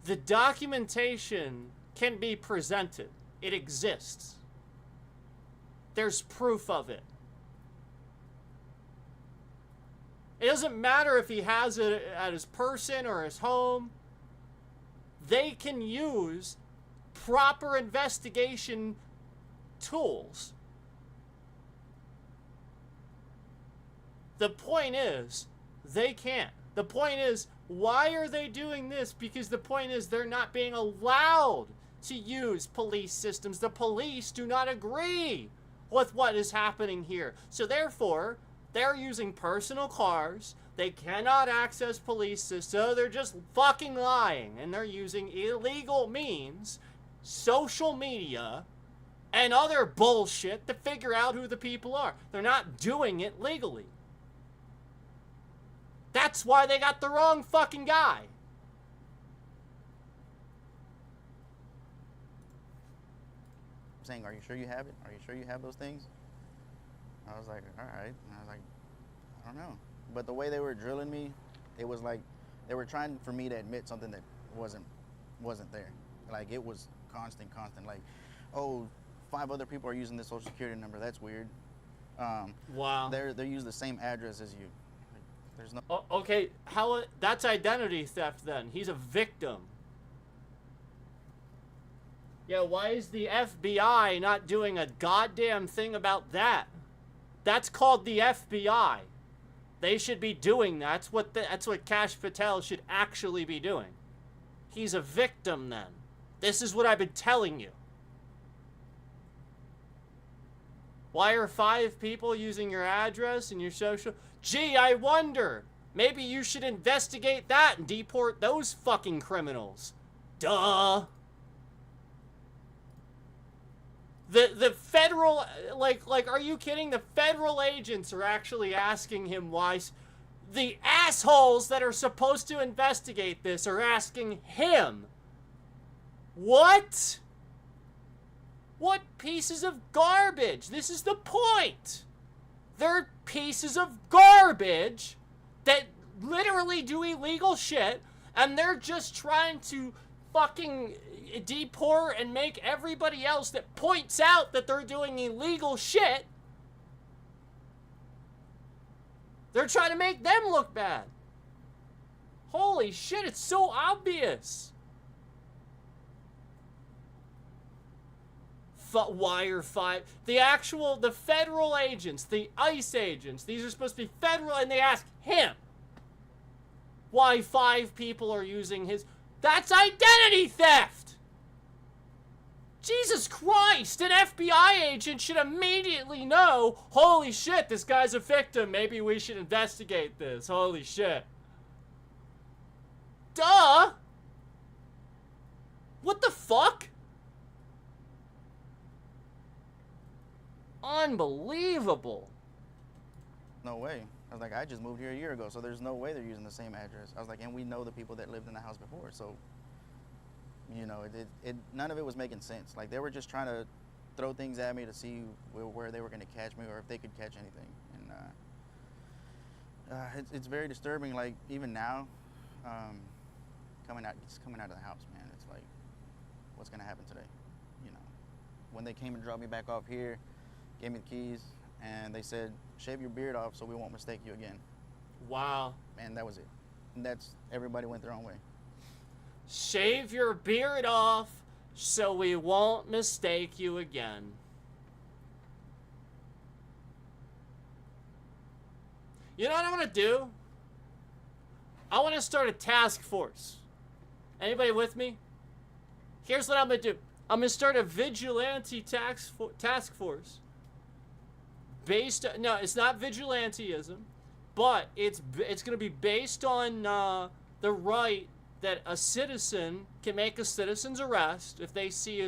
The documentation can be presented. It exists. There's proof of it. It doesn't matter if he has it at his person or his home. They can use proper investigation tools. The point is, they can't. The point is, why are they doing this? Because the point is, they're not being allowed to use police systems. The police do not agree with what is happening here. So therefore, they're using personal cars. They cannot access police systems. So they're just fucking lying. And they're using illegal means, social media, and other bullshit to figure out who the people are. They're not doing it legally. That's why they got the wrong fucking guy.
I'm saying, are you sure you have it? Are you sure you have those things? I was like, all right. And I was like, I don't know. But the way they were drilling me, it was like they were trying for me to admit something that wasn't there. Like, it was constant. Like, oh, 5 other people are using this social security number. That's weird.
Wow.
They use the same address as you. There's no.
Okay, that's identity theft then. He's a victim. Yeah, why is the FBI not doing a goddamn thing about that? That's called the FBI. They should be doing that. That's what Kash Patel should actually be doing. He's a victim then. This is what I've been telling you. Why are 5 people using your address and your social? Gee, I wonder. Maybe you should investigate that and deport those fucking criminals. Duh. The federal, like, are you kidding? The federal agents are actually asking him why. The assholes that are supposed to investigate this are asking him. What? What pieces of garbage? This is the point. They're pieces of garbage that literally do illegal shit, and they're just trying to fucking deport and make everybody else that points out that they're doing illegal shit, they're trying to make them look bad. Holy shit, it's so obvious. Wire 5, the federal agents, the ICE agents, these are supposed to be federal, and they ask him why 5 people are using his. That's identity theft! Jesus Christ, an FBI agent should immediately know, holy shit, this guy's a victim, maybe we should investigate this, holy shit. Duh! What the fuck? Unbelievable.
No way. I was like, I just moved here a year ago, so there's no way they're using the same address. I was like, and we know the people that lived in the house before, so, you know, none of it was making sense. Like, they were just trying to throw things at me to see where they were going to catch me or if they could catch anything. And it's very disturbing. Like, even now, coming out of the house, man, it's like, what's going to happen today? You know, when they came and dropped me back off here, gave me the keys, and they said, shave your beard off so we won't mistake you again.
Wow.
And that was it. And everybody went their own way.
Shave your beard off so we won't mistake you again. You know what I want to do? I want to start a task force. Anybody with me? Here's what I'm going to do. I'm going to start a vigilante task force. No, it's not vigilanteism, but it's going to be based on the right that a citizen can make a citizen's arrest if they see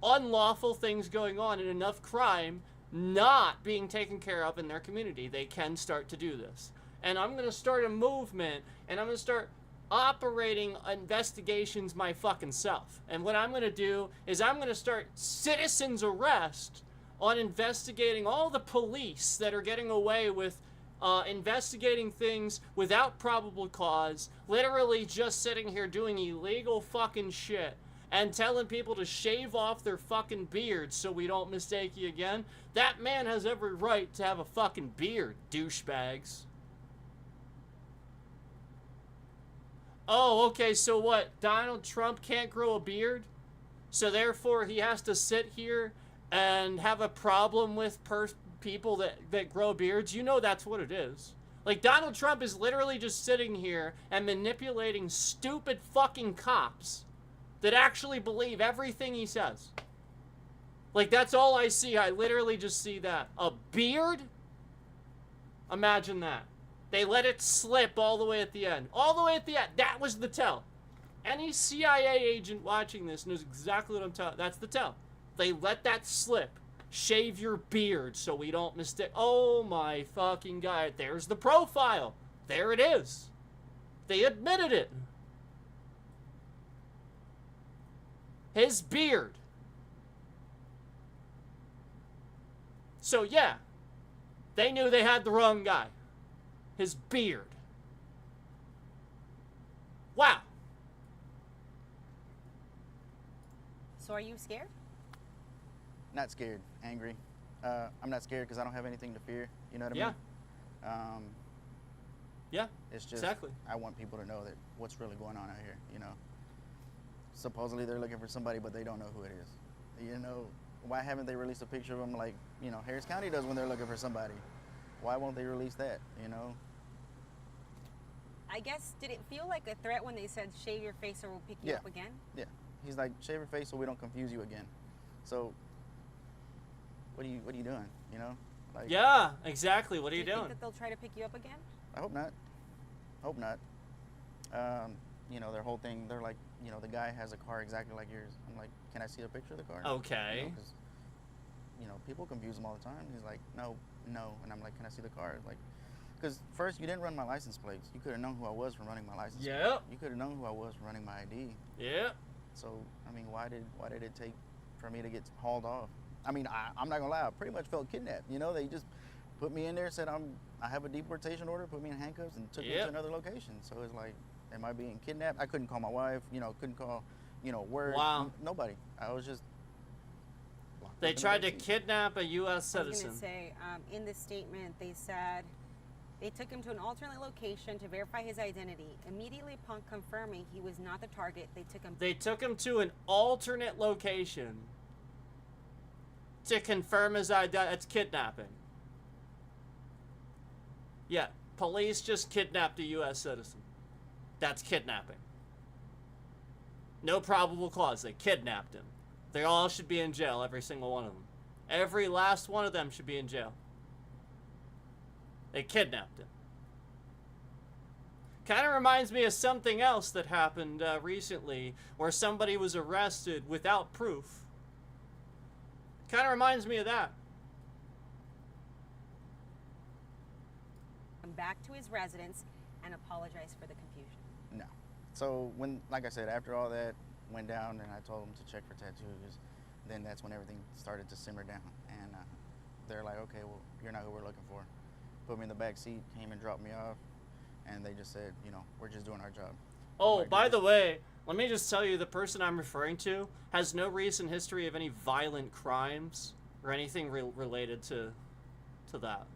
unlawful things going on and enough crime not being taken care of in their community. They can start to do this. And I'm going to start a movement, and I'm going to start operating investigations my fucking self. And what I'm going to do is I'm going to start citizen's arrest on investigating all the police that are getting away with investigating things without probable cause, literally just sitting here doing illegal fucking shit, and telling people to shave off their fucking beards so we don't mistake you again, that man has every right to have a fucking beard, douchebags. Oh, okay, so what? Donald Trump can't grow a beard? So therefore he has to sit here and have a problem with people that grow beards? You know that's what it is. Like, Donald Trump is literally just sitting here and manipulating stupid fucking cops that actually believe everything he says. Like, that's all I see. I literally just see that. A beard? Imagine that. They let it slip all the way at the end. All the way at the end. That was the tell. Any CIA agent watching this knows exactly what I'm telling. That's the tell. They let that slip. Shave your beard so we don't mistake. Oh my fucking God. There's the profile. There it is. They admitted it. His beard. So yeah, they knew they had the wrong guy. His beard. Wow.
So are you scared?
Not scared, angry. I'm not scared because I don't have anything to fear. You know what I mean?
Yeah,
it's just,
exactly.
I want people to know that what's really going on out here, you know. Supposedly they're looking for somebody, but they don't know who it is. You know, why haven't they released a picture of them like, you know, Harris County does when they're looking for somebody? Why won't they release that, you know?
I guess, did it feel like a threat when they said shave your face or we'll pick you up again?
Yeah. He's like, shave your face so we don't confuse you again. So, what are you doing, you know? Like,
yeah, exactly. What are you
Do you
doing?
think that they'll try to pick you up again?
I hope not. Hope not. You know, their whole thing, they're like, you know, the guy has a car exactly like yours. I'm like, can I see a picture of the car?
Okay.
You know, 'cause, you know, people confuse him all the time. He's like, no. And I'm like, can I see the car? Like, because first, you didn't run my license plates. You could have known who I was from running my license plate. You could have known who I was from running my ID.
Yeah.
So, I mean, why did it take for me to get hauled off? I mean, I'm not gonna lie, I pretty much felt kidnapped. You know, they just put me in there, said I have a deportation order, put me in handcuffs, and took me to another location. So it's like, am I being kidnapped? I couldn't call my wife. You know, couldn't call, you know, work.
Wow.
Nobody. I was just.
They tried to kidnap a U.S. citizen.
I was going to say, in the statement, they said they took him to an alternate location to verify his identity. Immediately upon confirming he was not the target, they took him
to an alternate location to confirm his identity. That's kidnapping. Yeah, police just kidnapped a U.S. citizen. That's kidnapping. No probable cause. They kidnapped him. They all should be in jail, every single one of them. Every last one of them should be in jail. They kidnapped him. Kind of reminds me of something else that happened recently, where somebody was arrested without proof. Kind of reminds me of that.
back to his residence and apologize for the confusion.
No. So when, like I said, after all that went down and I told them to check for tattoos, then that's when everything started to simmer down. And they're like, okay, well, you're not who we're looking for. Put me in the back seat, came and dropped me off, and they just said, you know, we're just doing our job.
Oh, by the way, let me just tell you, the person I'm referring to has no recent history of any violent crimes or anything related to that.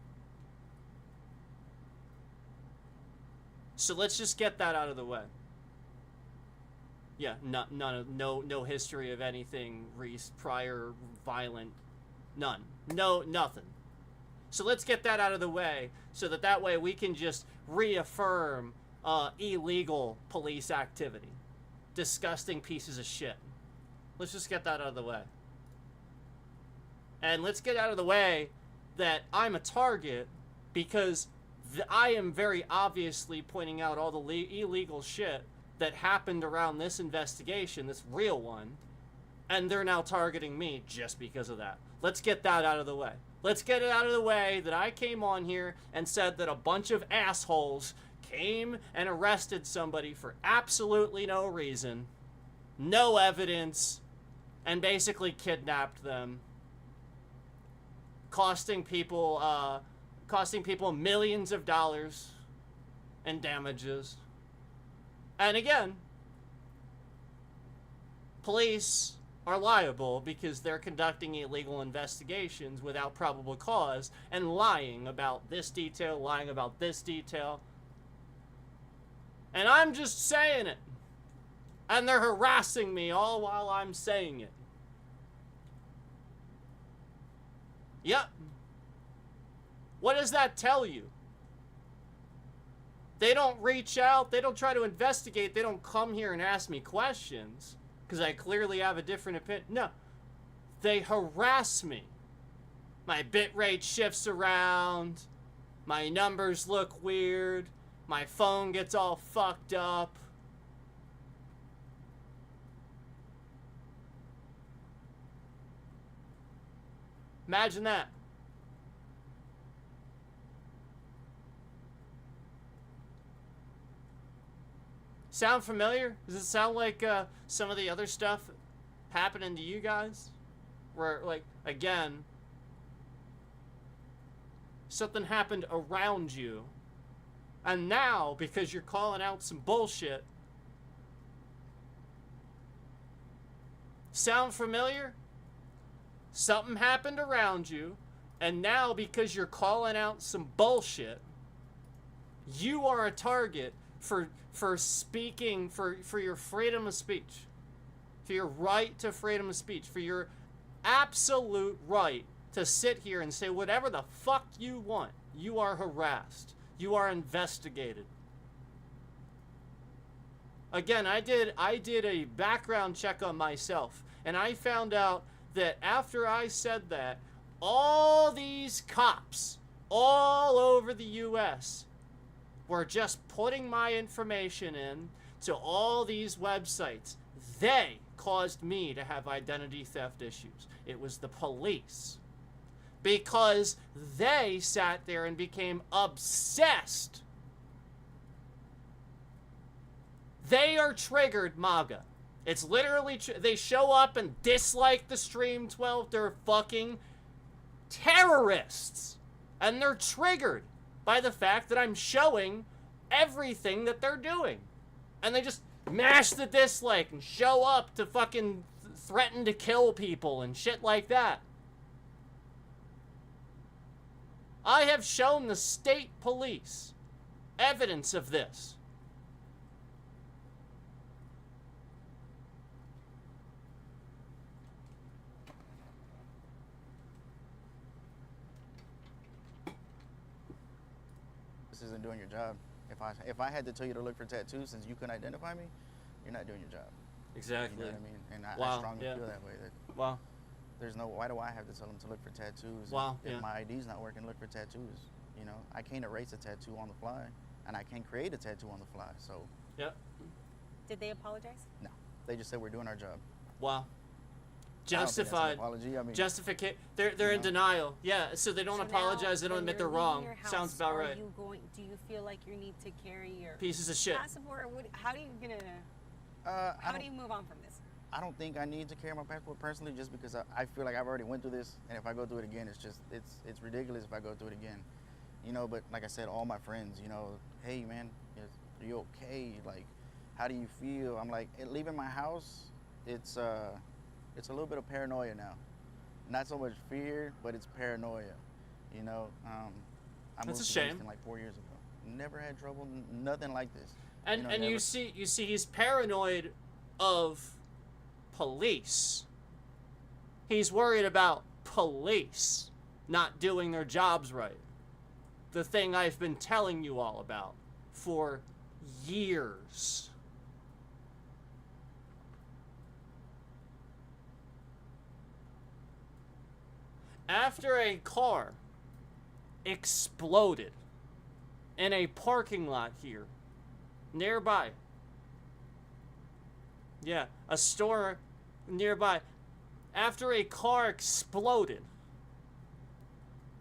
So let's just get that out of the way. Yeah, no history of anything prior violent, none, nothing. So let's get that out of the way, so that way we can just reaffirm illegal police activity, disgusting pieces of shit. Let's just get that out of the way, and let's get out of the way that I'm a target because I am very obviously pointing out all the illegal shit that happened around this investigation, this real one, and they're now targeting me just because of that. Let's get that out of the way. Let's get it out of the way that I came on here and said that a bunch of assholes came and arrested somebody for absolutely no reason, no evidence, and basically kidnapped them, costing people costing people millions of dollars in damages. And again, police are liable because they're conducting illegal investigations without probable cause and lying about this detail, lying about this detail. And I'm just saying it. And they're harassing me all while I'm saying it. Yep. What does that tell you? They don't reach out. They don't try to investigate. They don't come here and ask me questions because I clearly have a different opinion. No. They harass me. My bitrate shifts around. My numbers look weird. My phone gets all fucked up. Imagine that. Sound familiar? Does it sound like some of the other stuff happening to you guys? Where, like, again, something happened around you, and now, because you're calling out some bullshit, sound familiar? Something happened around you, and now because you're calling out some bullshit, you are a target for speaking, for your freedom of speech, for your right to freedom of speech, for your absolute right to sit here and say whatever the fuck you want. You are harassed. You are investigated. Again, I did a background check on myself, and I found out that after I said that, all these cops all over the U.S. were just putting my information in to all these websites. They caused me to have identity theft issues. It was the police. Because they sat there and became obsessed. They are triggered MAGA. It's literally, they show up and dislike the stream 12. They're fucking terrorists. And they're triggered by the fact that I'm showing everything that they're doing. And they just mash the dislike and show up to fucking threaten to kill people and shit like that. I have shown the state police evidence of this.
This isn't doing your job. If I had to tell you to look for tattoos since you couldn't identify me, you're not doing your job.
Exactly.
You know what I mean? And I
Wow,
strongly
yeah.
feel that way.
Wow.
There's no, why do I have to tell them to look for tattoos?
Wow,
If
yeah.
my ID's not working, look for tattoos. You know, I can't erase a tattoo on the fly, and I can't create a tattoo on the fly. So.
Yep.
Did they apologize?
No, they just said we're doing our job.
Wow.
I don't think that's an
Justified.
apology. I mean,
Justificate. They're in denial. Yeah. So they don't
So
apologize. They
now,
don't
when
admit they're
you're leaving
wrong.
your house,
Sounds about right.
Do you feel like you need to carry your
Pieces of shit.
passport? Or how do you how do you move on from this?
I don't think I need to carry my passport personally, just because I feel like I've already went through this, and if I go through it again, it's ridiculous if I go through it again. You know, but like I said, all my friends, you know, hey man, are you okay? Like, how do you feel? I'm like, leaving my house, it's a little bit of paranoia now. Not so much fear, but it's paranoia. You know, I moved
That's a
to
shame.
Houston like 4 years ago. Never had trouble, nothing like this.
And
know,
and
never.
you see he's paranoid of police. He's worried about police not doing their jobs right. The thing I've been telling you all about for years. After a car exploded in a parking lot here, nearby. Yeah, a store nearby. After a car exploded,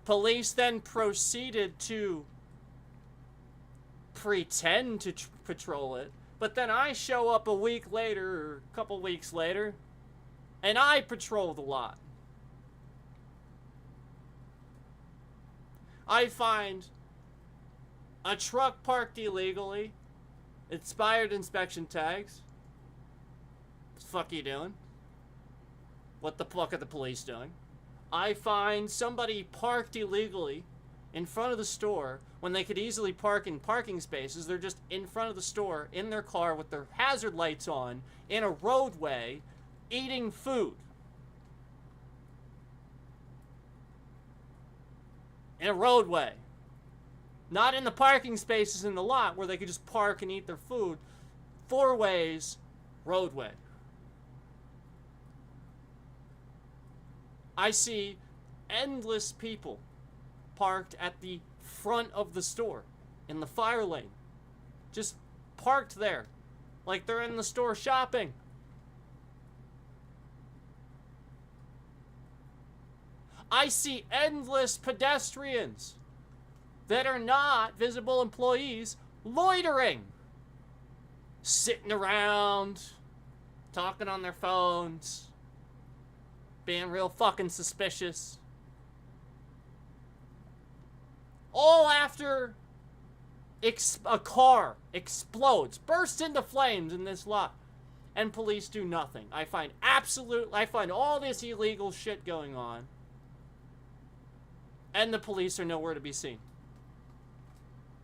police then proceeded to pretend to patrol it, but then I show up a week later, or a couple weeks later, and I patrol the lot. I find a truck parked illegally, expired inspection tags. What the fuck are you doing? What the fuck are the police doing? I find somebody parked illegally in front of the store when they could easily park in parking spaces. They're just in front of the store in their car with their hazard lights on in a roadway eating food. In a roadway. Not in the parking spaces in the lot where they could just park and eat their food. 4 ways, roadway. I see endless people parked at the front of the store in the fire lane. Just parked there like they're in the store shopping. I see endless pedestrians that are not visible employees loitering, sitting around, talking on their phones, being real fucking suspicious. All after a car explodes, bursts into flames in this lot, and police do nothing. I find all this illegal shit going on, and the police are nowhere to be seen.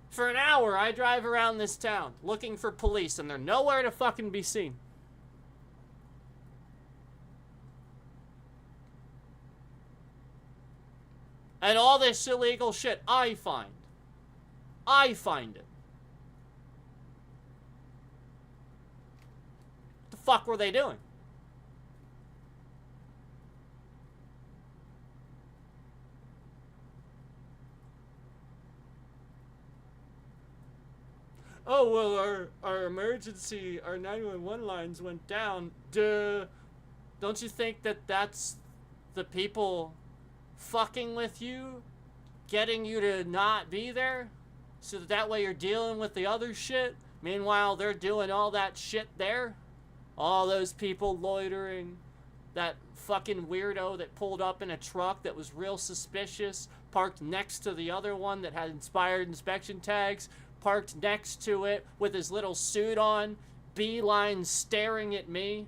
For an hour, I drive around this town looking for police, and they're nowhere to fucking be seen. And all this illegal shit, I find it. What the fuck were they doing? Oh, well, our emergency, our 911 lines went down. Duh. Don't you think that that's the people fucking with you, getting you to not be there, so that way you're dealing with the other shit? Meanwhile, they're doing all that shit there. All those people loitering. That fucking weirdo that pulled up in a truck that was real suspicious, parked next to the other one that had expired inspection tags, parked next to it with his little suit on, beeline staring at me,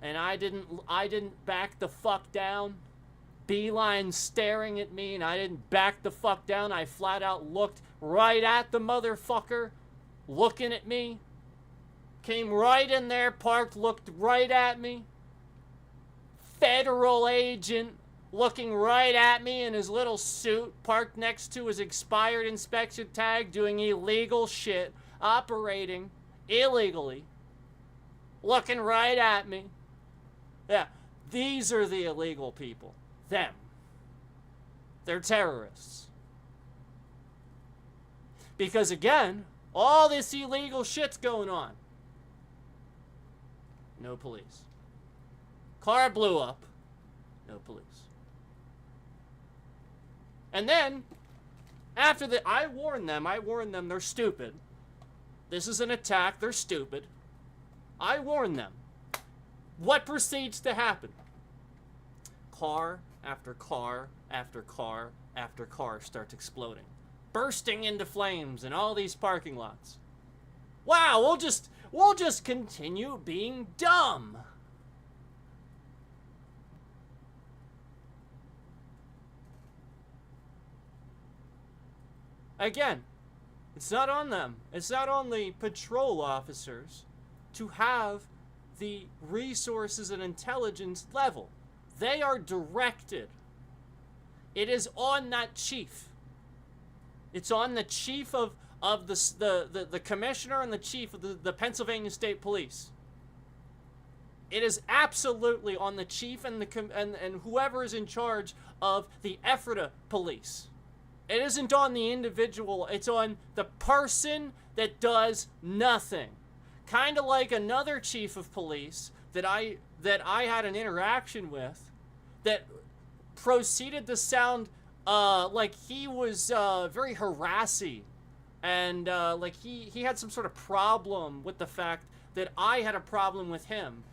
and I didn't back the fuck down. Beeline staring at me, and I didn't back the fuck down. I flat out looked right at the motherfucker, looking at me. Came right in there, parked, looked right at me. Federal agent looking right at me in his little suit, parked next to his expired inspection tag, doing illegal shit, operating illegally, looking right at me. Yeah, these are the illegal people. Them. They're terrorists. Because again, all this illegal shit's going on. No police. Car blew up. No police. And then, after that, I warned them, they're stupid. This is an attack, they're stupid. I warned them. What proceeds to happen? Car after car after car after car starts exploding, bursting into flames in all these parking lots. Wow, we'll just continue being dumb. Again, it's not on them. It's not on the patrol officers to have the resources and intelligence level. They are directed. It is on that chief. It's on the chief of the commissioner and the chief of the Pennsylvania State Police. It is absolutely on the chief and and whoever is in charge of the Ephrata police. It isn't on the individual. It's on the person that does nothing. Kind of like another chief of police that I had an interaction with that proceeded to sound like he was very harassy, and like he had some sort of problem with the fact that I had a problem with him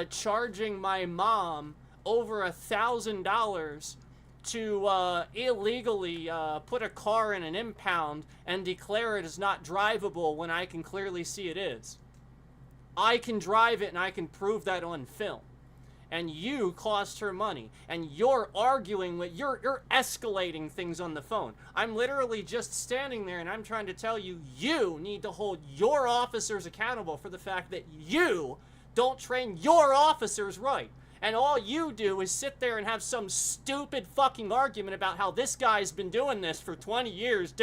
charging my mom over $1,000 to illegally put a car in an impound and declare it as not drivable when I can clearly see it is. I can drive it and I can prove that on film. And you cost her money. And you're arguing with, you're escalating things on the phone. I'm literally just standing there and I'm trying to tell you, you need to hold your officers accountable for the fact that you don't train your officers right. And all you do is sit there and have some stupid fucking argument about how this guy's been doing this for 20 years,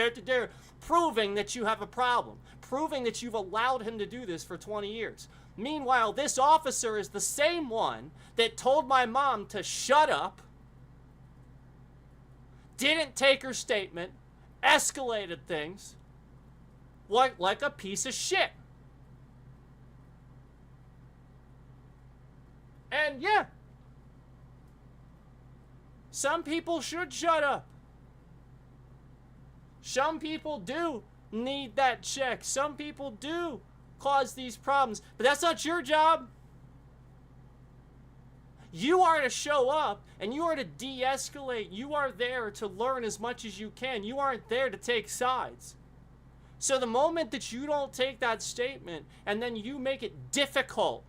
proving that you have a problem, proving that you've allowed him to do this for 20 years. Meanwhile, this officer is the same one that told my mom to shut up, didn't take her statement, escalated things, like a piece of shit. And yeah, some people should shut up. Some people do need that check. Some people do cause these problems, but that's not your job. You are to show up and you are to de-escalate. You are there to learn as much as you can. You aren't there to take sides. So the moment that you don't take that statement and then you make it difficult,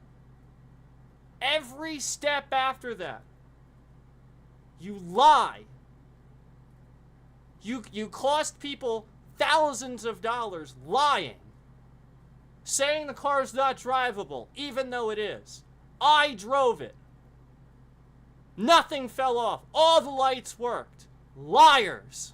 every step after that, you lie. You cost people thousands of dollars lying, saying the car's not drivable, even though it is. I drove it. Nothing fell off. All the lights worked. Liars.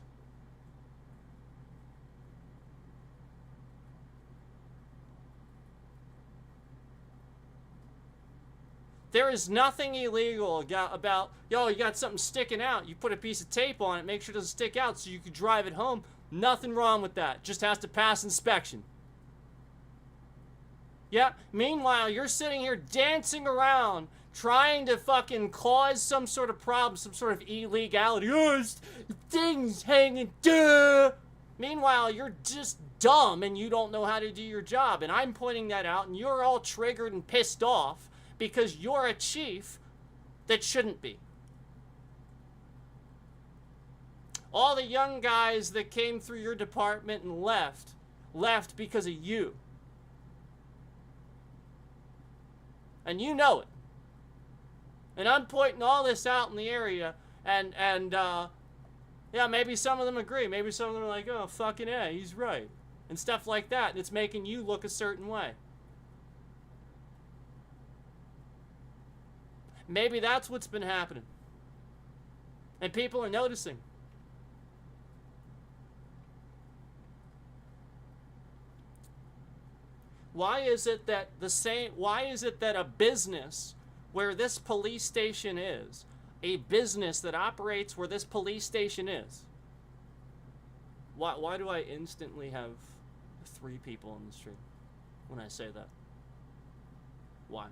There is nothing illegal about, yo, you got something sticking out. You put a piece of tape on it, make sure it doesn't stick out so you can drive it home. Nothing wrong with that. Just has to pass inspection. Yeah, meanwhile, you're sitting here dancing around trying to fucking cause some sort of problem, some sort of illegality. Oh, things hanging, duh! Meanwhile, you're just dumb and you don't know how to do your job. And I'm pointing that out and you're all triggered and pissed off because you're a chief that shouldn't be. All the young guys that came through your department and left because of you. And you know it. And I'm pointing all this out in the area, and yeah, maybe some of them agree. Maybe some of them are like, oh, fucking A, he's right. And stuff like that, and it's making you look a certain way. Maybe that's what's been happening. And people are noticing. Why is it that a business where this police station is, a business that operates where this police station is, why do I instantly have 3 people on the street when I say that? Why?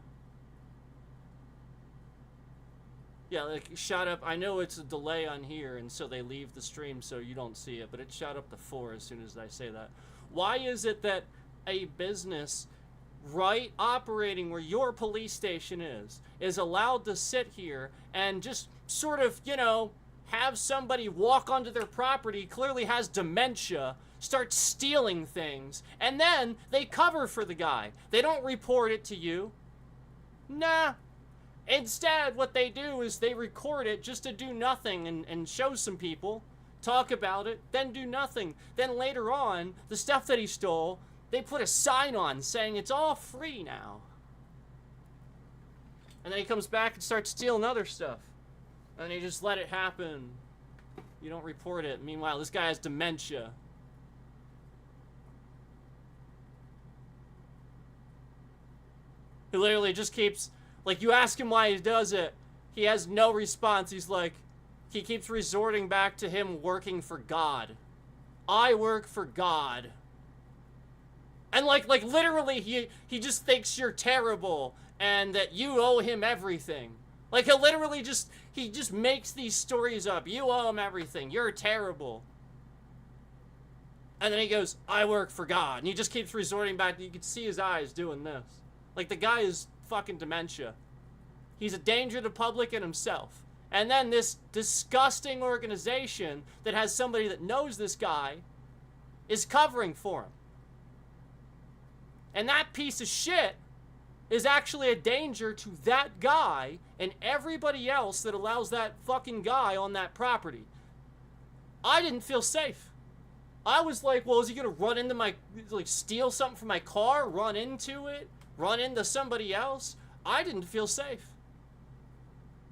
Yeah, like, shot up. I know it's a delay on here, and so they leave the stream so you don't see it, but it shot up to 4 as soon as I say that. Why is it that a business right operating where your police station is allowed to sit here and just sort of, you know, have somebody walk onto their property, clearly has dementia, start stealing things, and then they cover for the guy. They don't report it to you. Nah. Instead, what they do is they record it just to do nothing and show some people, talk about it, then do nothing. Then later on, the stuff that he stole, they put a sign on saying it's all free now. And then he comes back and starts stealing other stuff. And they just let it happen. You don't report it. Meanwhile, this guy has dementia. He literally just keeps, like, you ask him why he does it, he has no response. He's like, he keeps resorting back to him working for God. I work for God. And like literally he just thinks you're terrible and that you owe him everything. Like he'll literally he just makes these stories up. You owe him everything. You're terrible. And then he goes, I work for God. And he just keeps resorting back. You can see his eyes doing this. Like the guy is fucking dementia. He's a danger to the public and himself. And then this disgusting organization that has somebody that knows this guy is covering for him. And that piece of shit is actually a danger to that guy and everybody else that allows that fucking guy on that property. I didn't feel safe. I was like, well, is he going to run into my, like, steal something from my car, run into it, run into somebody else? I didn't feel safe.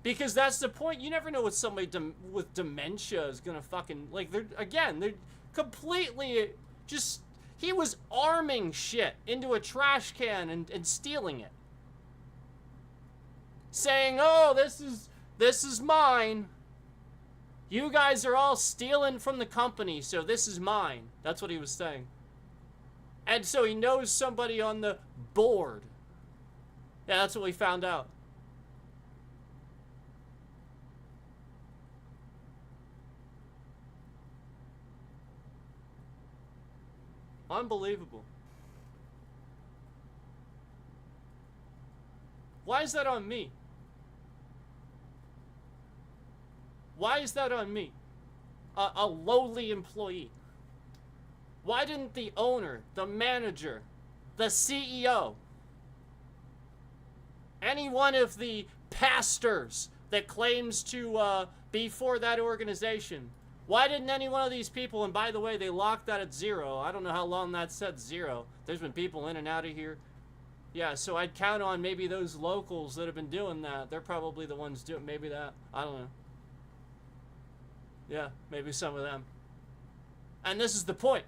Because that's the point. You never know what somebody with dementia is going to fucking, like, they're completely just, he was arming shit into a trash can and stealing it. Saying, oh, this is mine. You guys are all stealing from the company, so this is mine. That's what he was saying. And so he knows somebody on the board. Yeah, that's what we found out. Unbelievable. Why is that on me? Why is that on me? A lowly employee. Why didn't the owner, the manager, the CEO, any one of the pastors that claims to be for that organization, why didn't any one of these people, and by the way, they locked that at 0. I don't know how long that said 0. There's been people in and out of here. Yeah, so I'd count on maybe those locals that have been doing that. They're probably the ones doing maybe that. I don't know. Yeah, maybe some of them. And this is the point.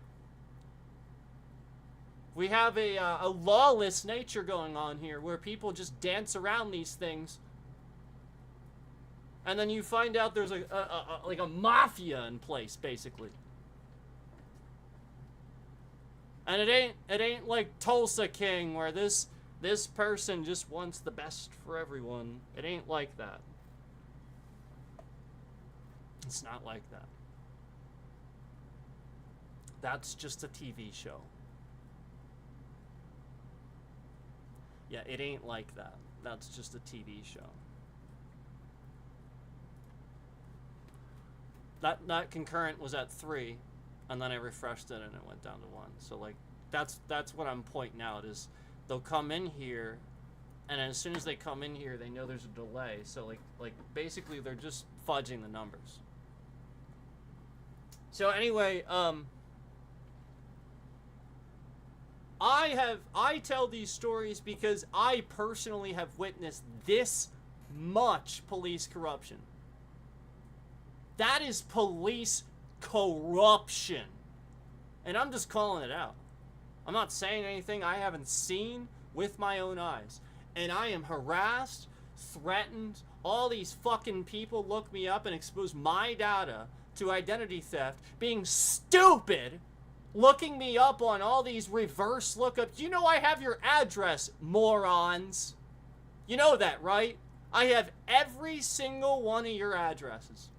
We have a lawless nature going on here where people just dance around these things. And then you find out there's like a mafia in place, basically. And it ain't like Tulsa King where this person just wants the best for everyone. It ain't like that. It's not like that. That's just a TV show. Yeah, it ain't like that. That's just a TV show. That concurrent was at 3, and then I refreshed it and it went down to 1. So like that's what I'm pointing out is they'll come in here, and as soon as they come in here, they know there's a delay. So like basically they're just fudging the numbers. So anyway, I tell these stories because I personally have witnessed this much police corruption. That is police corruption. And I'm just calling it out. I'm not saying anything I haven't seen with my own eyes. And I am harassed, threatened. All these fucking people look me up and expose my data to identity theft, being stupid, looking me up on all these reverse lookups. You know I have your address, morons. You know that, right? I have every single one of your addresses.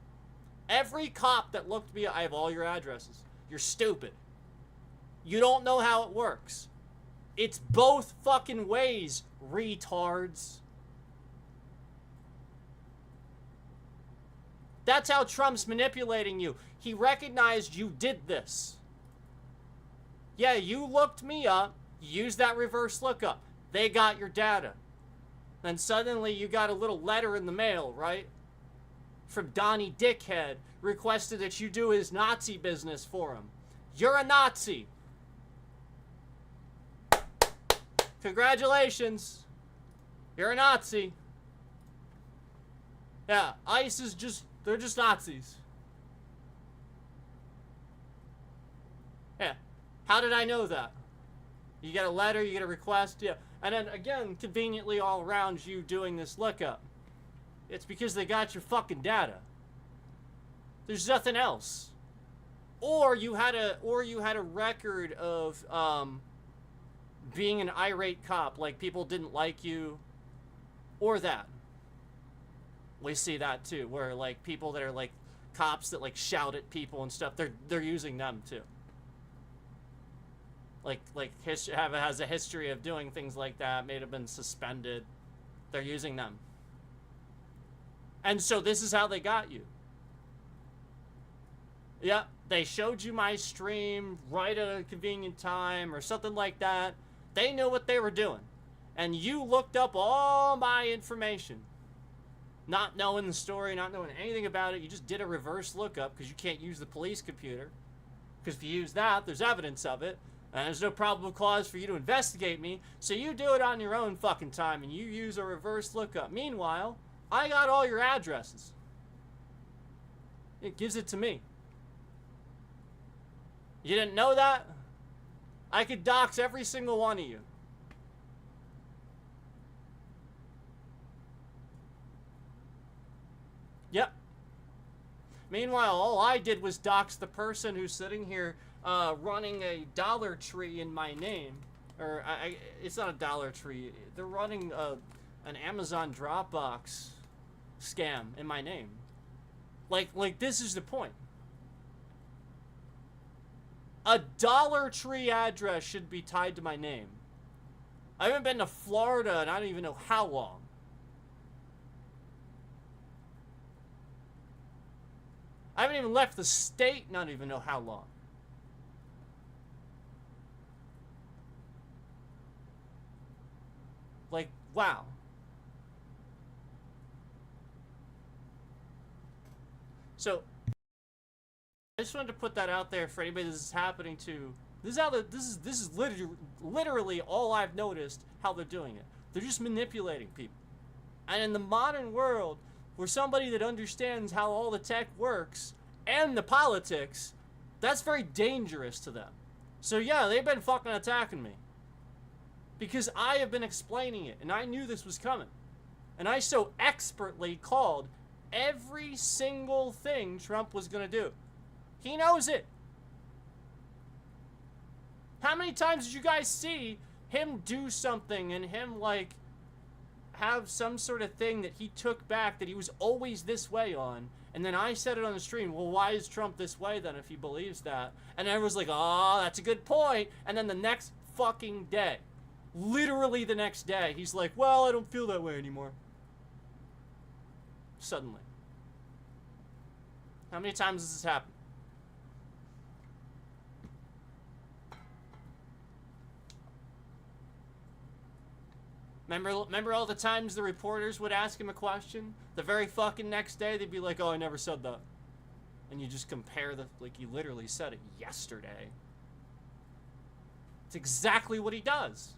Every cop that looked me up, I have all your addresses. You're stupid. You don't know how it works. It's both fucking ways, retards. That's how Trump's manipulating you. He recognized you did this. Yeah, you looked me up, used that reverse lookup. They got your data. Then suddenly you got a little letter in the mail, right? From Donnie Dickhead, requested that you do his Nazi business for him. You're a Nazi. Congratulations. You're a Nazi. Yeah, ICE is just, they're just Nazis. Yeah. How did I know that? You get a letter, you get a request, yeah. And then again, conveniently all around you doing this lookup. It's because they got your fucking data. There's nothing else. Or you had a record of being an irate cop, like people didn't like you, or that. We see that too, where like people that are like cops that like shout at people and stuff, they're using them too. Like has a history of doing things like that, may have been suspended. They're using them. And so this is how they got you. Yeah, they showed you my stream right at a convenient time or something like that. They knew what they were doing. And you looked up all my information. Not knowing the story, not knowing anything about it. You just did a reverse lookup because you can't use the police computer. Because if you use that, there's evidence of it. And there's no probable cause for you to investigate me. So you do it on your own fucking time and you use a reverse lookup. Meanwhile, I got all your addresses. It gives it to me. You didn't know that? I could dox every single one of you. Yep. Meanwhile, all I did was dox the person who's sitting here running a Dollar Tree in my name. Or, it's not a Dollar Tree. They're running an Amazon Dropbox scam in my name. Like this is the point. A Dollar Tree address should be tied to my name. I haven't been to Florida and I don't even know how long. I haven't even left the state and I don't even know how long. Like, wow. So, I just wanted to put that out there for anybody this is happening to. This is literally all I've noticed how they're doing it. They're just manipulating people. And in the modern world, for somebody that understands how all the tech works and the politics, that's very dangerous to them. So yeah, they've been fucking attacking me. Because I have been explaining it, and I knew this was coming. And I so expertly called every single thing Trump was going to do. He knows it. How many times did you guys see him do something and him, like, have some sort of thing that he took back that he was always this way on, and then I said it on the stream, well, why is Trump this way then if he believes that? And everyone's like, oh, that's a good point. And then the next fucking day, literally the next day, he's like, well, I don't feel that way anymore. Suddenly. How many times has this happened? Remember all the times the reporters would ask him a question? The very fucking next day, they'd be like, oh, I never said that. And you just compare like, you literally said it yesterday. It's exactly what he does.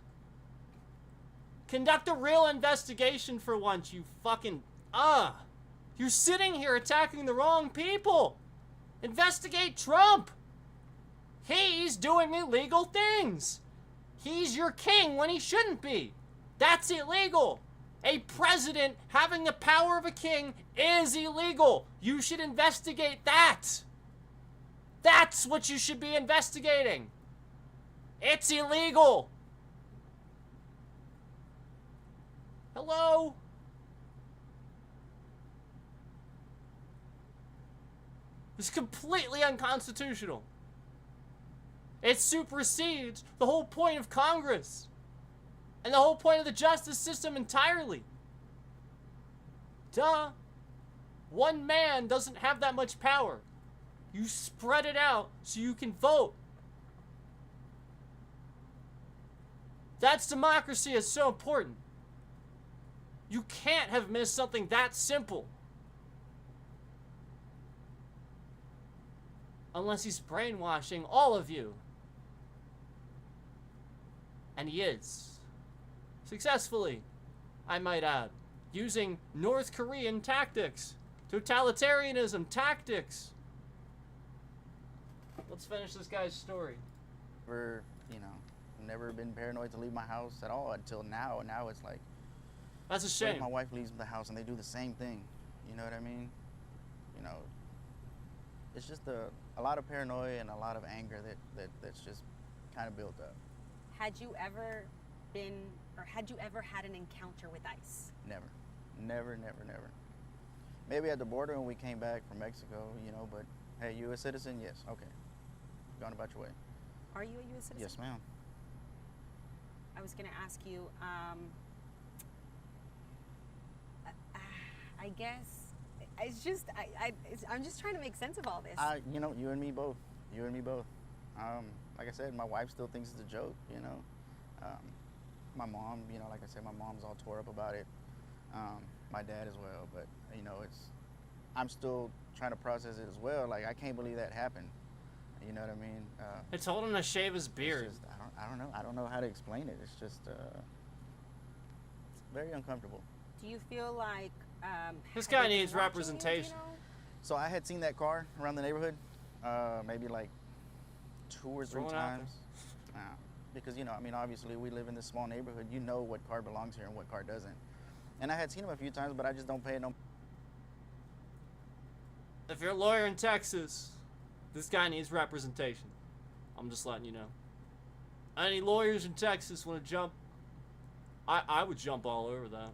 Conduct a real investigation for once, you fucking, You're sitting here attacking the wrong people. Investigate Trump. He's doing illegal things. He's your king when he shouldn't be. That's illegal. A president having the power of a king is illegal. You should investigate that. That's what you should be investigating. It's illegal. Hello? It's completely unconstitutional. It supersedes the whole point of Congress. And the whole point of the justice system entirely. Duh. One man doesn't have that much power. You spread it out so you can vote. That's democracy. It's so important. You can't have missed something that simple. Unless he's brainwashing all of you. And he is. Successfully, I might add, using North Korean tactics, totalitarianism tactics. Let's finish this guy's story.
Never been paranoid to leave my house at all until now. And now it's like,
that's a shame.
My wife leaves the house and they do the same thing. You know what I mean? It's just a lot of paranoia and a lot of anger that's just kind of built up.
Had you ever had an encounter with ICE?
Never. Never. Maybe at the border when we came back from Mexico, but hey, you a citizen? Yes. Okay. Gone about your way.
Are you a U.S. citizen?
Yes, ma'am.
I was going to ask you, I guess it's just, I'm just trying to make sense of all this.
You know, you and me both. You and me both. Like I said, my wife still thinks it's a joke, you know. My mom, you know, like I said, my mom's all tore up about it. My dad as well, but you know, I'm still trying to process it as well. Like, I can't believe that happened. You know what I mean?
I told him to shave his beard.
Just, I don't know. I don't know how to explain it. It's just very uncomfortable.
Do you feel like
this guy needs representation?
You know?
So I had seen that car around the neighborhood, maybe like 2 or 3 times. Because, you know, I mean, obviously we live in this small neighborhood. You know what car belongs here and what car doesn't. And I had seen him a few times, but I just don't pay no.
If you're a lawyer in Texas, this guy needs representation. I'm just letting you know. Any lawyers in Texas want to jump? I would jump all over that.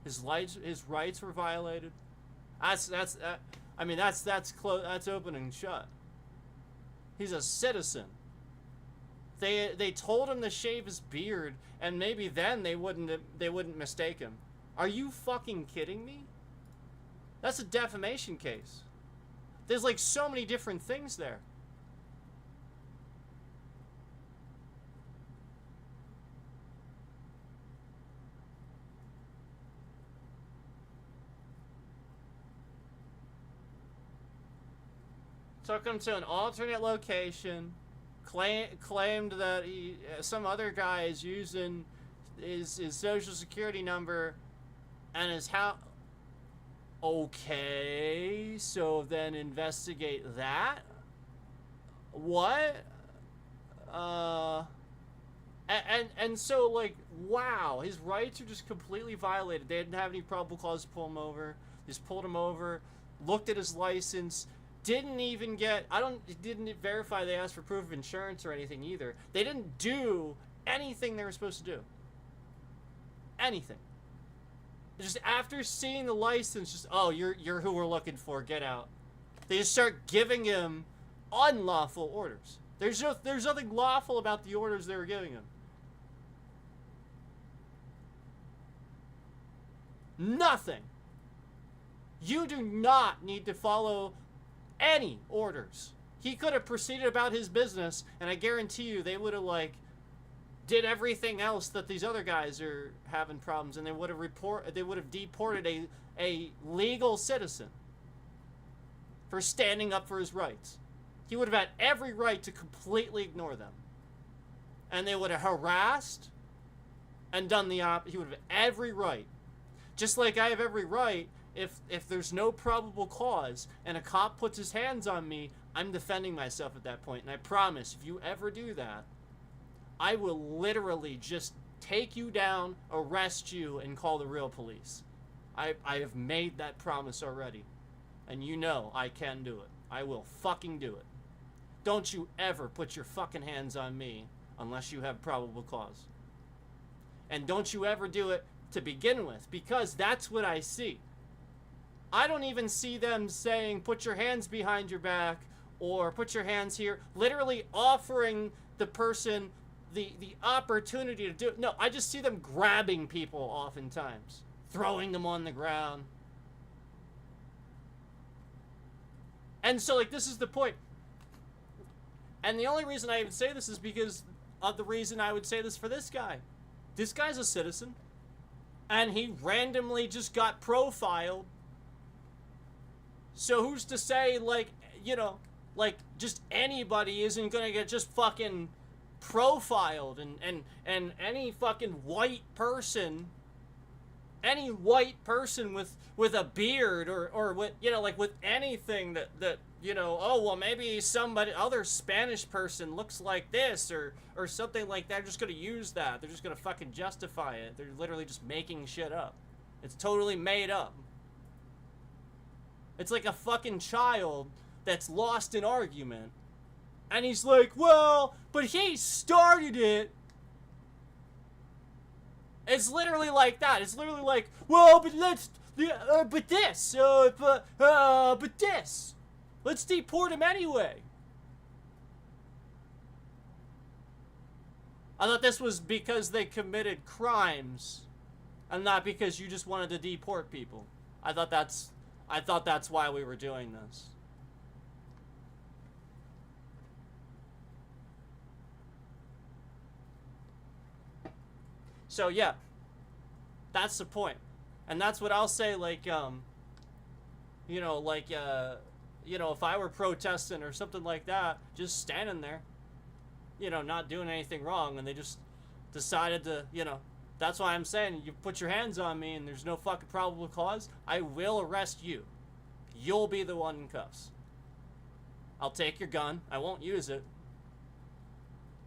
His rights were violated. That's open and shut. He's a citizen. They told him to shave his beard, and maybe then they wouldn't mistake him. Are you fucking kidding me? That's a defamation case. There's like so many different things there. Took him to an alternate location, claimed that some other guy is using his social security number and his house. Okay, so then investigate that. What? And so, like, wow, his rights are just completely violated. They didn't have any probable cause to pull him over. Just pulled him over, looked at his license. Didn't even get, didn't verify they asked for proof of insurance or anything either. They didn't do anything they were supposed to do. Anything. Just after seeing the license, just, oh, you're who we're looking for, get out. They just start giving him unlawful orders. There's nothing lawful about the orders they were giving him. Nothing. You do not need to follow any orders. He could have proceeded about his business, and I guarantee you they would have, like, did everything else that these other guys are having problems, and they would have deported a legal citizen for standing up for his rights. He would have had every right to completely ignore them. And they would have harassed and done the opposite. He would have every right. Just like I have every right. If there's no probable cause and a cop puts his hands on me, I'm defending myself at that point. And I promise, if you ever do that, I will literally just take you down, arrest you, and call the real police. I have made that promise already. And you know I can do it. I will fucking do it. Don't you ever put your fucking hands on me unless you have probable cause. And don't you ever do it to begin with, because that's what I see. I don't even see them saying, put your hands behind your back or put your hands here, literally offering the person the opportunity to do it. No, I just see them grabbing people oftentimes, throwing them on the ground. And so, like, this is the point. And the only reason I even say this is because of the reason I would say this for this guy. This guy's a citizen, and he randomly just got profiled. So who's to say, like, you know, like, just anybody isn't gonna get just fucking profiled, and any fucking white person with a beard or with, you know, like, with anything that you know, oh, well, maybe other Spanish person looks like this or something like that. They're just gonna use that. They're just gonna fucking justify it. They're literally just making shit up. It's totally made up. It's like a fucking child that's lost in argument. And he's like, well, but he started it. It's literally like that. It's literally like, well, but this. Let's deport him anyway. I thought this was because they committed crimes and not because you just wanted to deport people. I thought that's why we were doing this. So yeah, that's the point. And that's what I'll say, like, you know, like, you know, if I were protesting or something like that, just standing there, you know, not doing anything wrong, and they just decided to, you know, that's why I'm saying, you put your hands on me and there's no fucking probable cause, I will arrest you. You'll be the one in cuffs. I'll take your gun. I won't use it.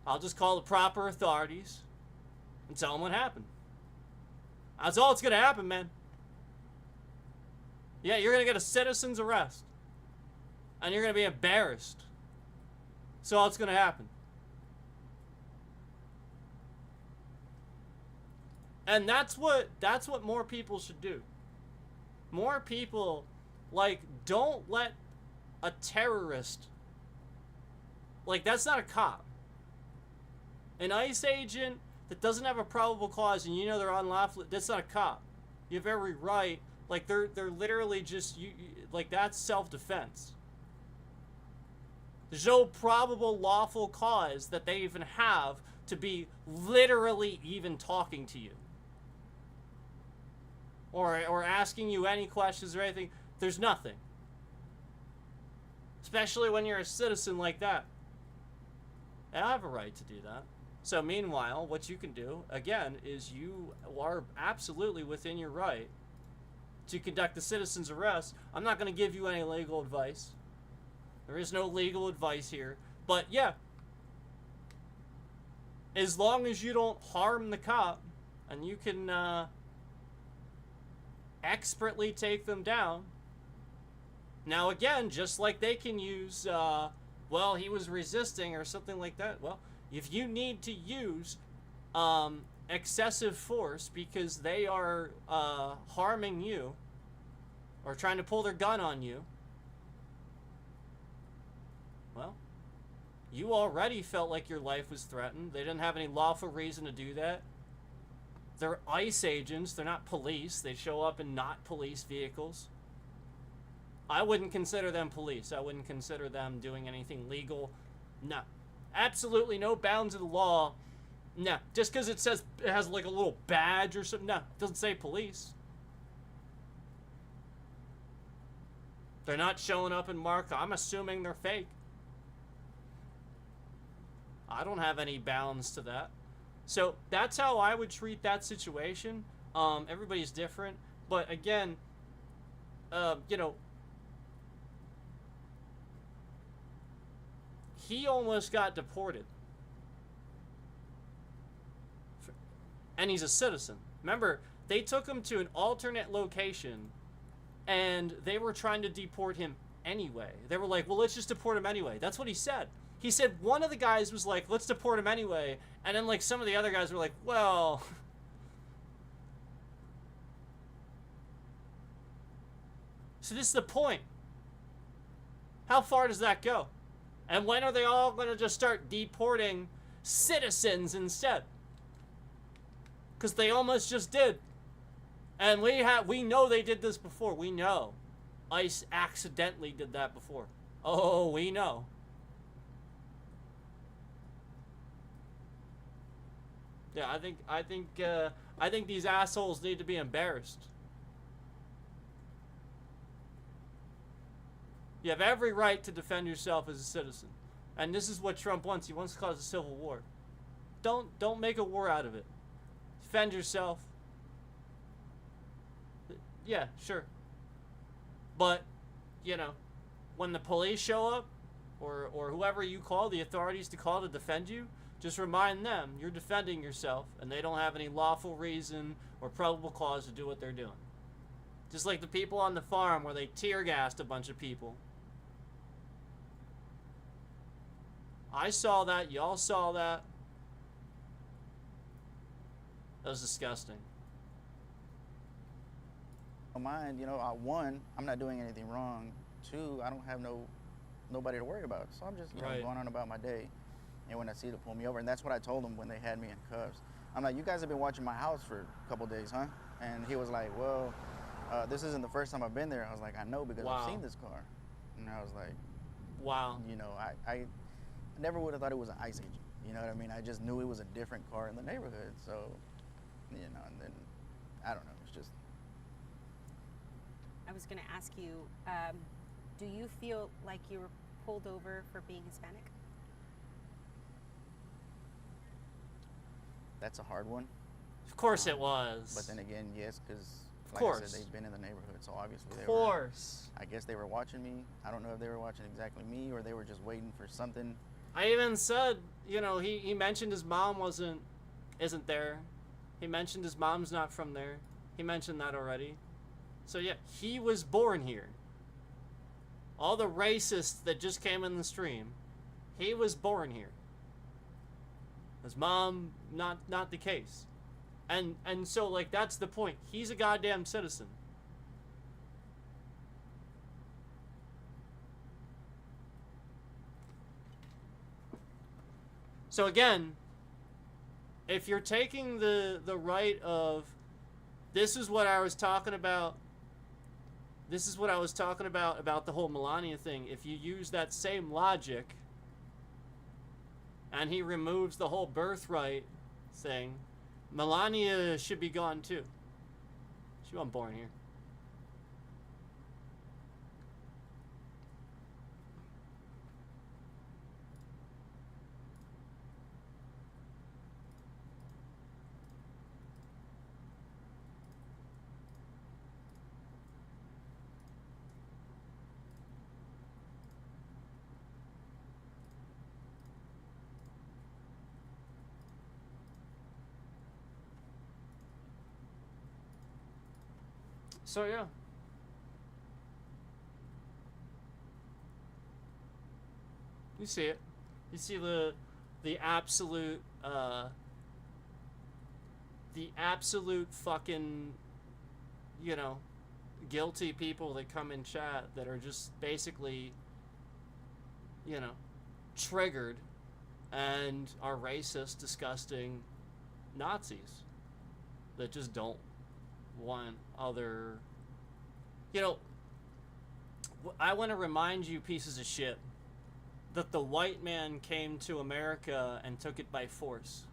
I'll just call the proper authorities and tell them what happened. That's all that's gonna happen, man. Yeah, you're gonna get a citizen's arrest. And you're gonna be embarrassed. That's all that's gonna happen. And that's what more people should do. More people, like, don't let a terrorist, like, that's not a cop. An ICE agent that doesn't have a probable cause and you know they're unlawful, that's not a cop. You have every right, like, they're literally just, like, that's self-defense. There's no probable lawful cause that they even have to be literally even talking to you. Or asking you any questions or anything. There's nothing. Especially when you're a citizen like that. And I have a right to do that. So meanwhile, what you can do, again, is you are absolutely within your right to conduct a citizen's arrest. I'm not going to give you any legal advice. There is no legal advice here. But yeah, as long as you don't harm the cop and you can expertly take them down. Now again, just like they can use, well, he was resisting or something like that. Well, if you need to use excessive force because they are harming you or trying to pull their gun on you, well, you already felt like your life was threatened. They didn't have any lawful reason to do that. They're ICE agents. They're not police. They show up in not police vehicles. I wouldn't consider them police. I wouldn't consider them doing anything legal. No. Absolutely no bounds of the law. No. Just because it says it has like a little badge or something. No. It doesn't say police. They're not showing up in mark. I'm assuming they're fake. I don't have any bounds to that. So that's how I would treat that situation. Everybody's different. But again, you know, he almost got deported. And he's a citizen. Remember, they took him to an alternate location and they were trying to deport him anyway. They were like, well, let's just deport him anyway. That's what he said. He said one of the guys was like, let's deport him anyway. And then like some of the other guys were like, well. So this is the point. How far does that go? And when are they all going to just start deporting citizens instead? Because they almost just did. And we know they did this before. We know. ICE accidentally did that before. Oh, we know. Yeah, I think these assholes need to be embarrassed. You have every right to defend yourself as a citizen. And this is what Trump wants. He wants to cause a civil war. Don't make a war out of it. Defend yourself. Yeah, sure. But, you know, when the police show up, or whoever you call, the authorities to call to defend you, just remind them you're defending yourself and they don't have any lawful reason or probable cause to do what they're doing. Just like the people on the farm where they tear gassed a bunch of people. I saw that. Y'all saw that. That was disgusting.
Mind, you know, one, I'm not doing anything wrong. Two, I don't have nobody to worry about. So I'm just, you know, going on about my day. And when I see them pull me over, and that's what I told them when they had me in cuffs. I'm like, you guys have been watching my house for a couple days, huh? And he was like, well, this isn't the first time I've been there. I was like, I know because
Wow.
I've seen this car. And I was like,
wow.
You know, I never would have thought it was an ICE agent. You know what I mean? I just knew it was a different car in the neighborhood. So, you know, and then, I don't know, it's just.
I was going to ask you, do you feel like you were pulled over for being Hispanic?
That's a hard one.
Of course it was.
But then again, yes, because
Of
like I
course.
said, they've been in the neighborhood, so obviously they
Of course.
were. I guess they were watching me. I don't know if they were watching exactly me or they were just waiting for something.
I even said, you know, he mentioned his mom isn't there. He mentioned his mom's not from there. He mentioned that already. So yeah, he was born here. All the racists that just came in the stream, he was born here. His mom, not the case. And so like that's the point. He's a goddamn citizen. So again, if you're taking the right of this is what I was talking about. This is what I was talking about the whole Melania thing. If you use that same logic and he removes the whole birthright thing, Melania should be gone too. She wasn't born here. So yeah. You see it. You see the absolute fucking, you know, guilty people that come in chat that are just basically, you know, triggered and are racist, disgusting Nazis that just don't want other, you know, I want to remind you pieces of shit that the white man came to America and took it by force.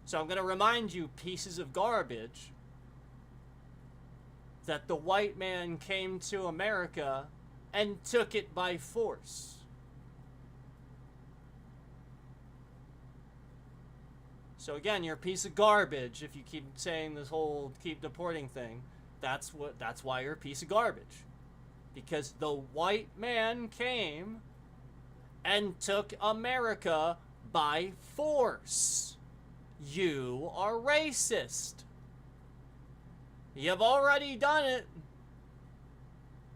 So I'm going to remind you pieces of garbage that the white man came to America and took it by force. So again, you're a piece of garbage if you keep saying this whole keep deporting thing. That's why you're a piece of garbage. Because the white man came and took America by force. You are racist. You've already done it.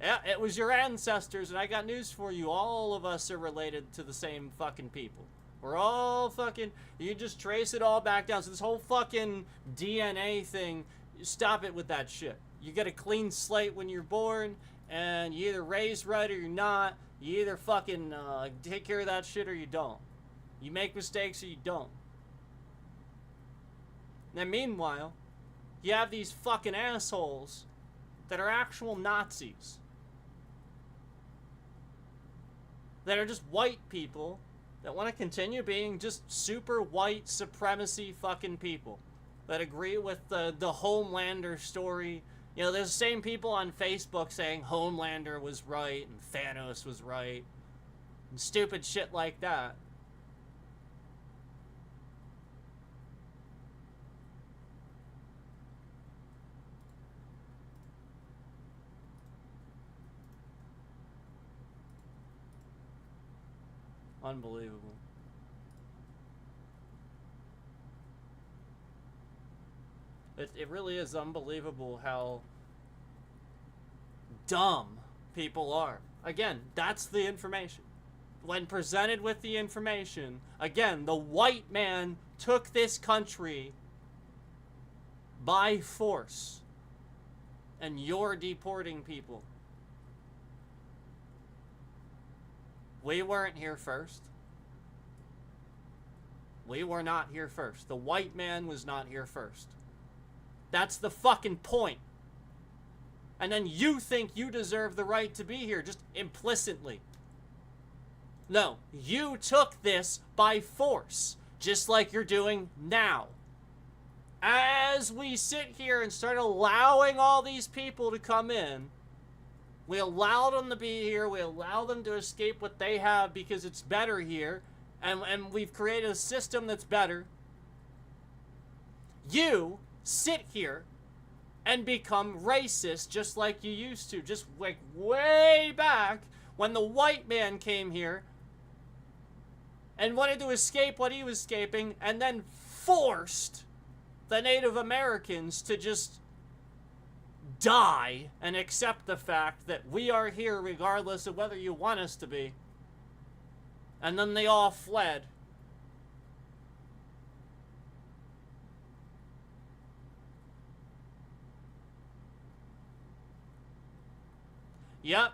Yeah, it was your ancestors, and I got news for you. All of us are related to the same fucking people. We're all fucking, you just trace it all back down. So this whole fucking DNA thing, stop it with that shit. You get a clean slate when you're born, and you either raised right or you're not. You either fucking take care of that shit or you don't. You make mistakes or you don't. Now meanwhile, you have these fucking assholes that are actual Nazis. That are just white people that want to continue being just super white supremacy fucking people that agree with the Homelander story. You know, there's the same people on Facebook saying Homelander was right and Thanos was right and stupid shit like that. Unbelievable. It really is unbelievable how dumb people are. Again, that's the information. When presented with the information, again, the white man took this country by force. And you're deporting people. We weren't here first. We were not here first. The white man was not here first. That's the fucking point. And then you think you deserve the right to be here, just implicitly. No, you took this by force, just like you're doing now. As we sit here and start allowing all these people to come in, we allow them to be here, we allow them to escape what they have because it's better here, and we've created a system that's better. You sit here and become racist just like you used to, just like way back when the white man came here and wanted to escape what he was escaping and then forced the Native Americans to just die and accept the fact that we are here regardless of whether you want us to be. And then they all fled. Yep.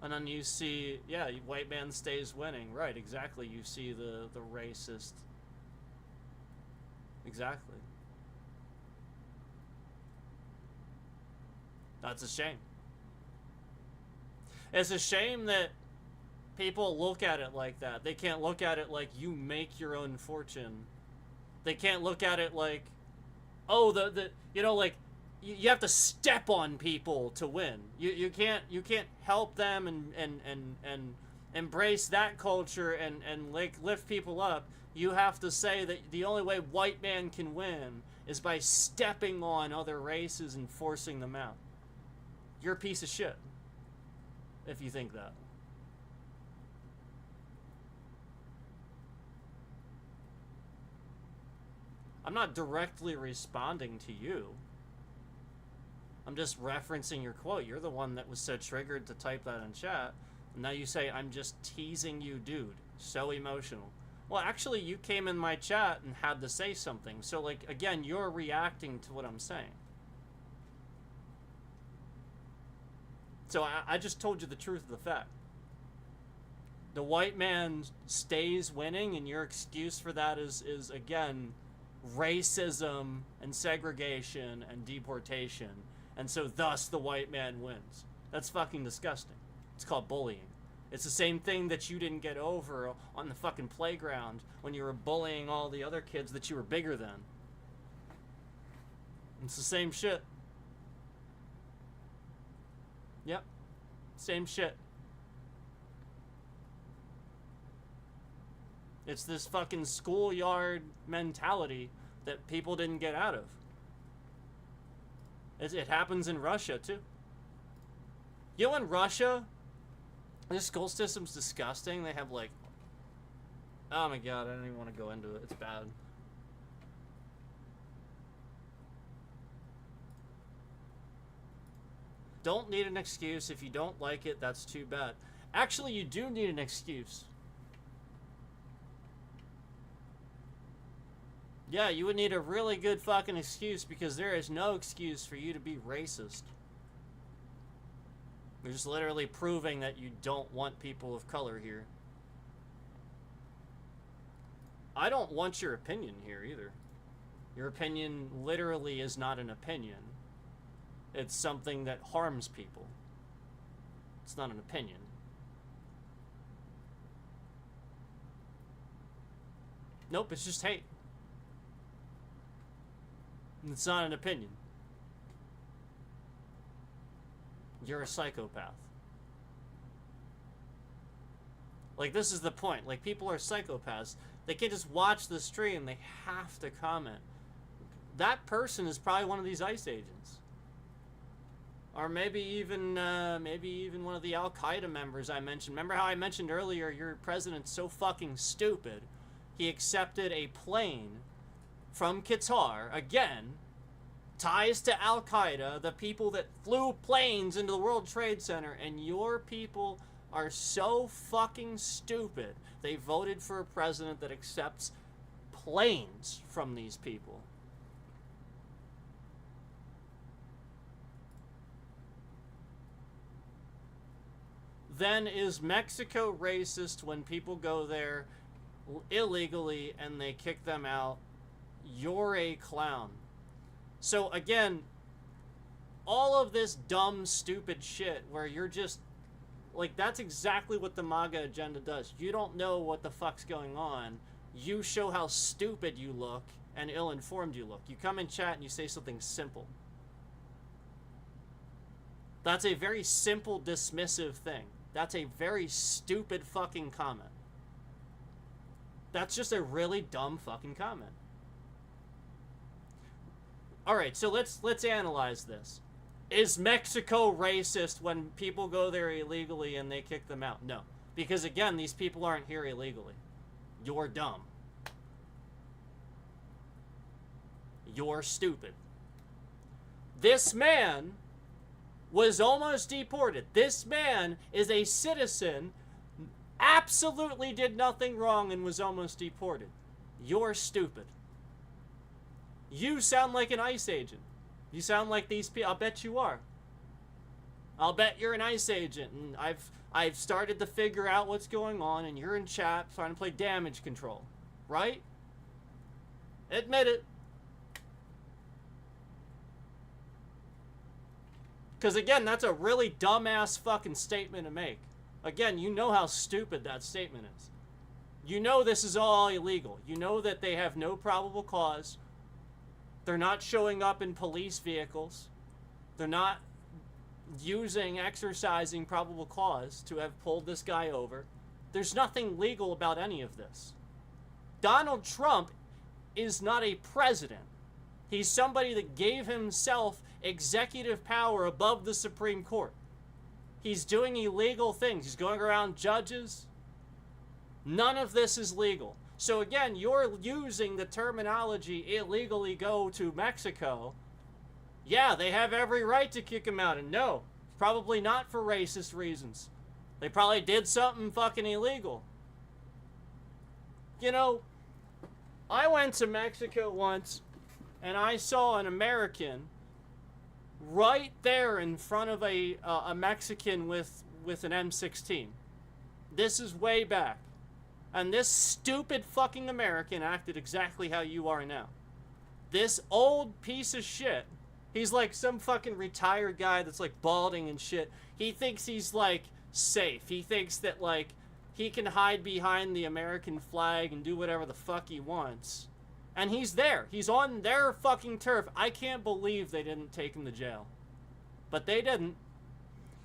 And then you see, yeah, white man stays winning. Right, exactly. You see the racist. Exactly. That's a shame. It's a shame that people look at it like that. They can't look at it like you make your own fortune. They can't look at it like, oh, you know, like, you have to step on people to win. You can't help them and embrace that culture and like lift people up. You have to say that the only way white man can win is by stepping on other races and forcing them out. You're a piece of shit if you think that. I'm not directly responding to you. I'm just referencing your quote. You're the one that was so triggered to type that in chat. And now you say, I'm just teasing you, dude. So emotional. Well, actually, you came in my chat and had to say something. So, like, again, you're reacting to what I'm saying. So I just told you the truth of the fact. The white man stays winning, and your excuse for that is again, racism and segregation and deportation. And so thus the white man wins. That's fucking disgusting. It's called bullying. It's the same thing that you didn't get over on the fucking playground when you were bullying all the other kids that you were bigger than. It's the same shit. Yep. Same shit. It's this fucking schoolyard mentality that people didn't get out of. It happens in Russia, too. You know, in Russia, their school system's disgusting. They have, like... Oh, my God. I don't even want to go into it. It's bad. Don't need an excuse. If you don't like it, that's too bad. Actually, you do need an excuse. Yeah, you would need a really good fucking excuse because there is no excuse for you to be racist. You're just literally proving that you don't want people of color here. I don't want your opinion here either. Your opinion literally is not an opinion. It's something that harms people. It's not an opinion. Nope, it's just hate. It's not an opinion. You're a psychopath. Like, this is the point. Like, people are psychopaths. They can't just watch the stream. They have to comment. That person is probably one of these ICE agents. Or maybe even one of the Al-Qaeda members I mentioned. Remember how I mentioned earlier, your president's so fucking stupid. He accepted a plane from Qatar, again, ties to Al-Qaeda, the people that flew planes into the World Trade Center, and your people are so fucking stupid. They voted for a president that accepts planes from these people. Then is Mexico racist when people go there illegally and they kick them out, you're a clown. So again, all of this dumb, stupid shit where you're just, like, that's exactly what the MAGA agenda does. You don't know what the fuck's going on. You show how stupid you look and ill-informed you look. You come in chat and you say something simple. That's a very simple, dismissive thing. That's a very stupid fucking comment. That's just a really dumb fucking comment. Alright, so let's analyze this. Is Mexico racist when people go there illegally and they kick them out? No. Because again, these people aren't here illegally. You're dumb. You're stupid. This man was almost deported. This man is a citizen, absolutely did nothing wrong and was almost deported. You're stupid. You sound like an ICE agent. You sound like these people. I'll bet you are. I'll bet you're an ICE agent, and I've started to figure out what's going on, and you're in chat trying to play damage control, right? Admit it. Because again, that's a really dumbass fucking statement to make. Again, you know how stupid that statement is. You know this is all illegal. You know that they have no probable cause. They're not showing up in police vehicles. They're not exercising probable cause to have pulled this guy over. There's nothing legal about any of this. Donald Trump is not a president. He's somebody that gave himself executive power above the Supreme Court. He's doing illegal things. He's going around judges. None of this is legal. So again, you're using the terminology illegally go to Mexico. Yeah, they have every right to kick him out. And no, probably not for racist reasons. They probably did something fucking illegal. You know, I went to Mexico once and I saw an American right there in front of a Mexican with an M16. This is way back. And this stupid fucking American acted exactly how you are now. This old piece of shit, he's like some fucking retired guy that's like balding and shit. He thinks he's like safe. He thinks that like he can hide behind the American flag and do whatever the fuck he wants. And he's there. He's on their fucking turf. I can't believe they didn't take him to jail. But they didn't.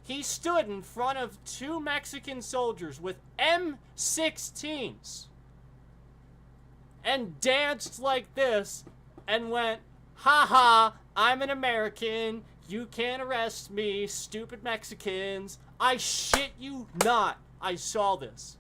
He stood in front of two Mexican soldiers with M16s and danced like this and went, "Ha ha, I'm an American. You can't arrest me, stupid Mexicans." I shit you not. I saw this.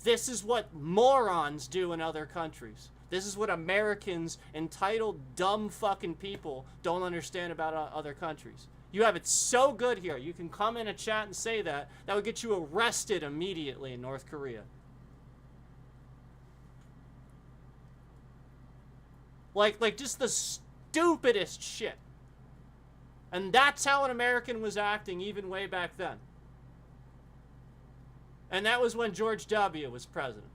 This is what morons do in other countries. This is what Americans, entitled dumb fucking people, don't understand about other countries. You have it so good here. You can come in a chat and say that. That would get you arrested immediately in North Korea. Like just the stupidest shit. And that's how an American was acting even way back then. And that was when George W. was president.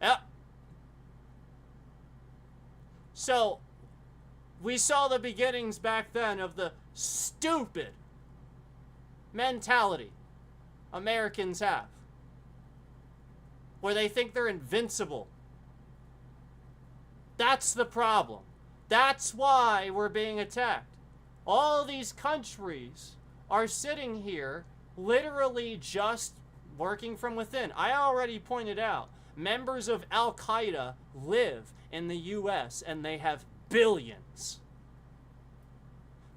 Yep. So, we saw the beginnings back then of the stupid mentality Americans have, where they think they're invincible. That's the problem. That's why we're being attacked. All these countries are sitting here literally just working from within. I already pointed out, members of Al-Qaeda live in the U.S. and they have billions.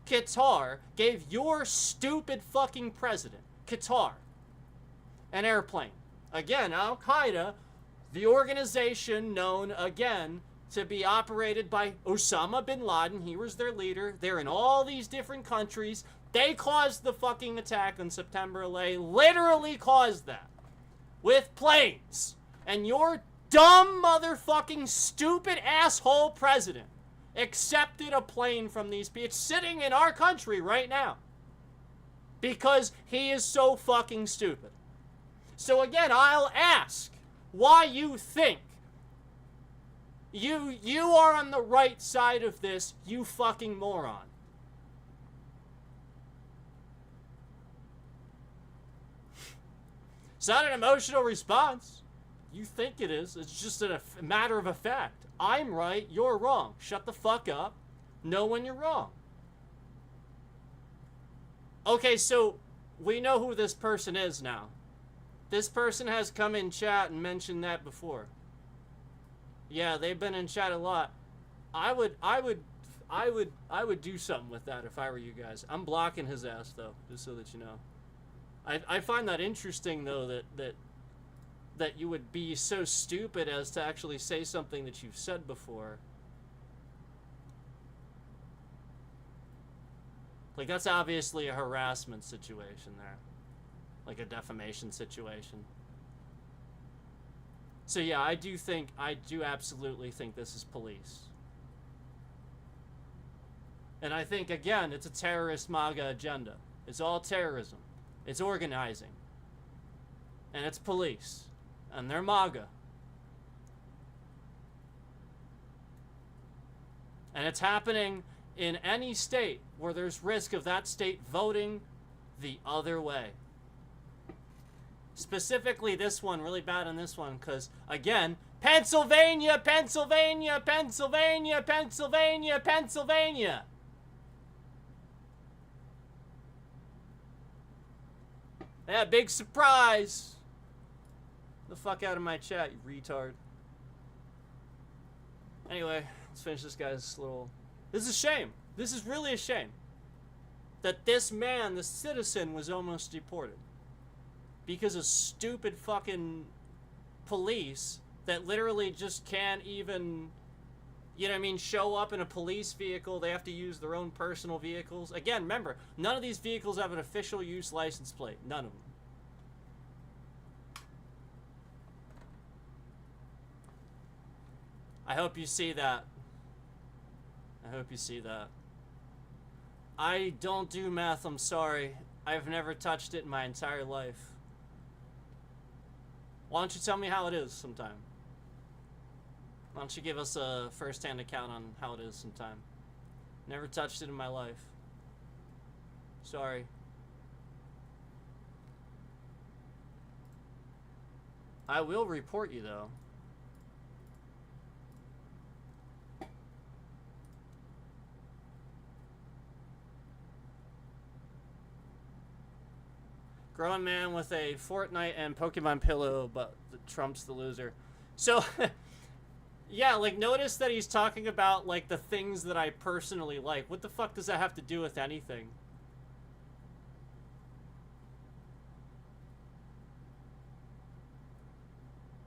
Qatar gave your stupid fucking president, Qatar, an airplane. Again, Al-Qaeda, the organization known, again, to be operated by Osama bin Laden. He was their leader. They're in all these different countries. They caused the fucking attack on September 11. Literally caused that. With planes. And your dumb motherfucking stupid asshole president accepted a plane from these people. It's sitting in our country right now. Because he is so fucking stupid. So again, I'll ask why you think you are on the right side of this, you fucking moron. It's not an emotional response. You think it is. It's just a matter of a fact. I'm right, you're wrong. Shut the fuck up. Know when you're wrong. Okay, so we know who this person is now. This person has come in chat and mentioned that before. Yeah, they've been in chat a lot. I would do something with that if I were you guys. I'm blocking his ass though, just so that you know. I find that interesting though that you would be so stupid as to actually say something that you've said before. Like, that's obviously a harassment situation there. Like a defamation situation. So yeah, I do absolutely think this is police. And I think, again, it's a terrorist MAGA agenda. It's all terrorism. It's organizing. And it's police. And they're MAGA. And it's happening in any state where there's risk of that state voting the other way. Specifically this one, really bad on this one, because, again, Pennsylvania, Pennsylvania, Pennsylvania, Pennsylvania, Pennsylvania. Yeah, big surprise. Get the fuck out of my chat, you retard. Anyway, let's finish this guy's little... This is a shame. This is really a shame. That this man, the citizen, was almost deported. Because of stupid fucking police that literally just can't even, you know what I mean, show up in a police vehicle. They have to use their own personal vehicles. Again, remember, none of these vehicles have an official use license plate. None of them. I hope you see that. I hope you see that. I don't do math, I'm sorry. I've never touched it in my entire life. Why don't you tell me how it is sometime? Why don't you give us a first-hand account on how it is sometime? Never touched it in my life. Sorry. I will report you, though. Grown man with a Fortnite and Pokemon pillow, but Trump's the loser. So, yeah, like, notice that he's talking about, like, the things that I personally like. What the fuck does that have to do with anything?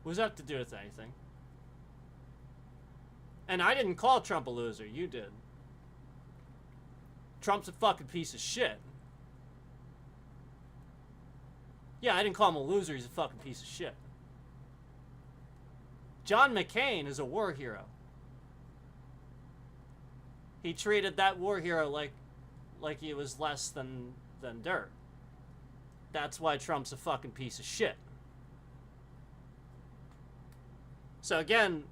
What does that have to do with anything? And I didn't call Trump a loser. You did. Trump's a fucking piece of shit. Yeah, I didn't call him a loser. He's a fucking piece of shit. John McCain is a war hero. He treated that war hero like he was less than dirt. That's why Trump's a fucking piece of shit. So again,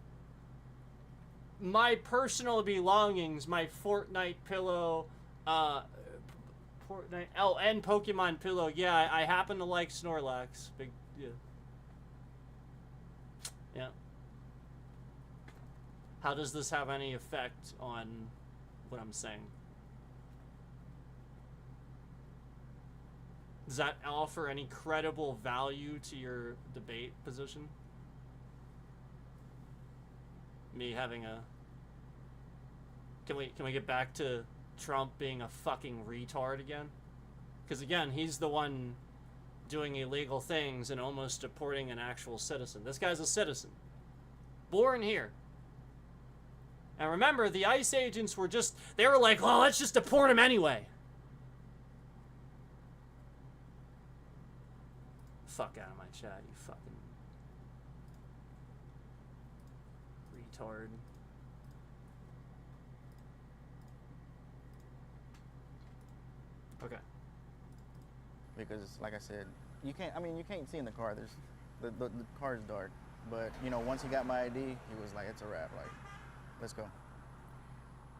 my personal belongings, my Fortnite pillow, Fortnite, oh, and Pokemon pillow. Yeah, I happen to like Snorlax. Big, yeah. Yeah. How does this have any effect on what I'm saying? Does that offer any credible value to your debate position? Me having a... Can we get back to Trump being a fucking retard again? Because again, he's the one doing illegal things and almost deporting an actual citizen. This guy's a citizen. Born here. And remember, the ICE agents were just... They were like, well, let's just deport him anyway. Fuck out of my chat, you fucking... retard. Okay.
because, like I said, you can't. I mean, you can't see in the car. There's the car is dark. But you know, once he got my ID, he was like, "It's a wrap. Like, let's go."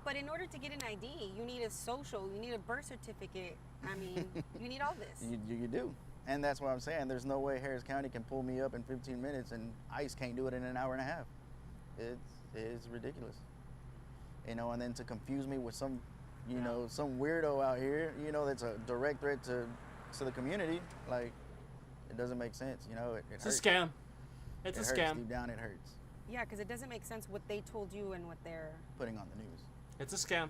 But in order to get an ID, you need a social, you need a birth certificate. I mean, you need all this.
You do. And that's what I'm saying. There's no way Harris County can pull me up in 15 minutes and ICE can't do it in an hour and a half. It's ridiculous. You know, and then to confuse me with some, you know, some weirdo out here, you know, that's a direct threat to the community, like, it doesn't make sense, you know. It's
a scam. It's a scam.
Deep down, it hurts.
Yeah, because it doesn't make sense what they told you and what they're
putting on the news.
It's a scam.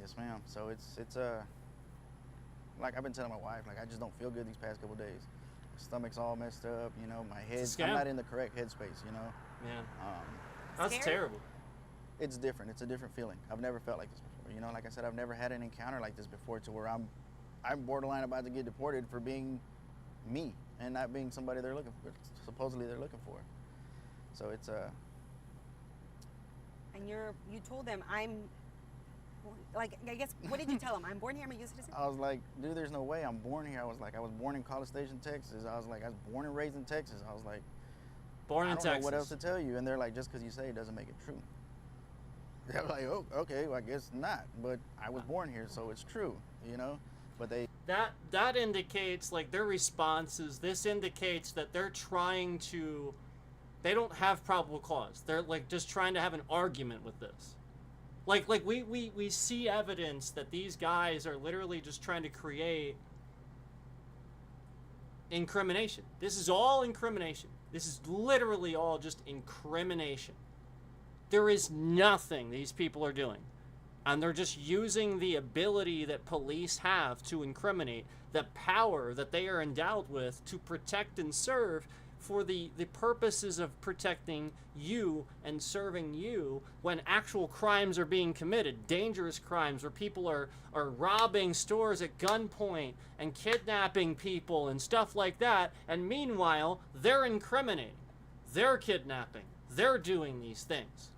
Yes, ma'am. So it's like I've been telling my wife, like, I just don't feel good these past couple days. My stomach's all messed up, you know, my head, I'm not in the correct headspace, you know.
Man. That's terrible.
It's different. It's a different feeling. I've never felt like this before. You know, like I said, I've never had an encounter like this before to where I'm borderline about to get deported for being me and not being somebody they're looking for, supposedly they're looking for. So it's
And you told them, I'm, like, I guess, what did you tell them? I'm born here, I'm a U.S. citizen?
I was like, dude, there's no way I'm born here. I was born in College Station, Texas. I was born and raised in Texas. I was like,
born in Texas.
I don't know what else to tell you. And they're like, just because you say it doesn't make it true. They're like, oh, okay, well, I guess not. But I was born here, so it's true, you know? But they...
That indicates, like, their responses, this indicates that they're trying to... They don't have probable cause. They're, like, just trying to have an argument with this. Like we see evidence that these guys are literally just trying to create incrimination. This is all incrimination. This is literally all just incrimination. There is nothing these people are doing. And they're just using the ability that police have to incriminate, the power that they are endowed with to protect and serve for the purposes of protecting you and serving you when actual crimes are being committed, dangerous crimes where people are robbing stores at gunpoint and kidnapping people and stuff like that, and meanwhile, they're incriminating, they're kidnapping, they're doing these things.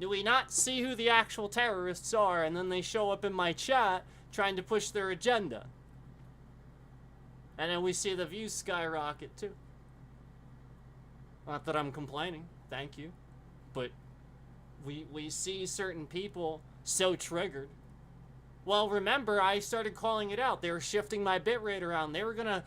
Do we not see who the actual terrorists are and then they show up in my chat trying to push their agenda? And then we see the views skyrocket too. Not that I'm complaining, thank you, but we see certain people so triggered. Well, remember, I started calling it out. They were shifting my bitrate around. They were going to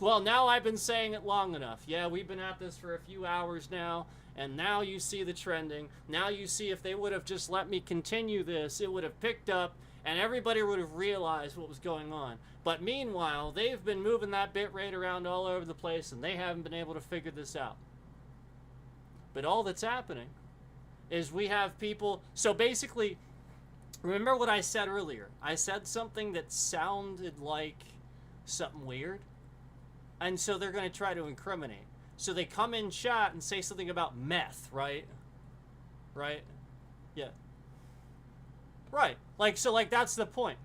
well, now I've been saying it long enough. Yeah, we've been at this for a few hours now, and now you see the trending. Now you see if they would have just let me continue this, it would have picked up, and everybody would have realized what was going on. But meanwhile, they've been moving that bit rate around all over the place, and they haven't been able to figure this out. But all that's happening is we have people... So basically, remember what I said earlier? I said something that sounded like something weird, and so they're going to try to incriminate. So they come in chat and say something about meth, right? Right? Yeah. Right. Like, so, like, that's the point.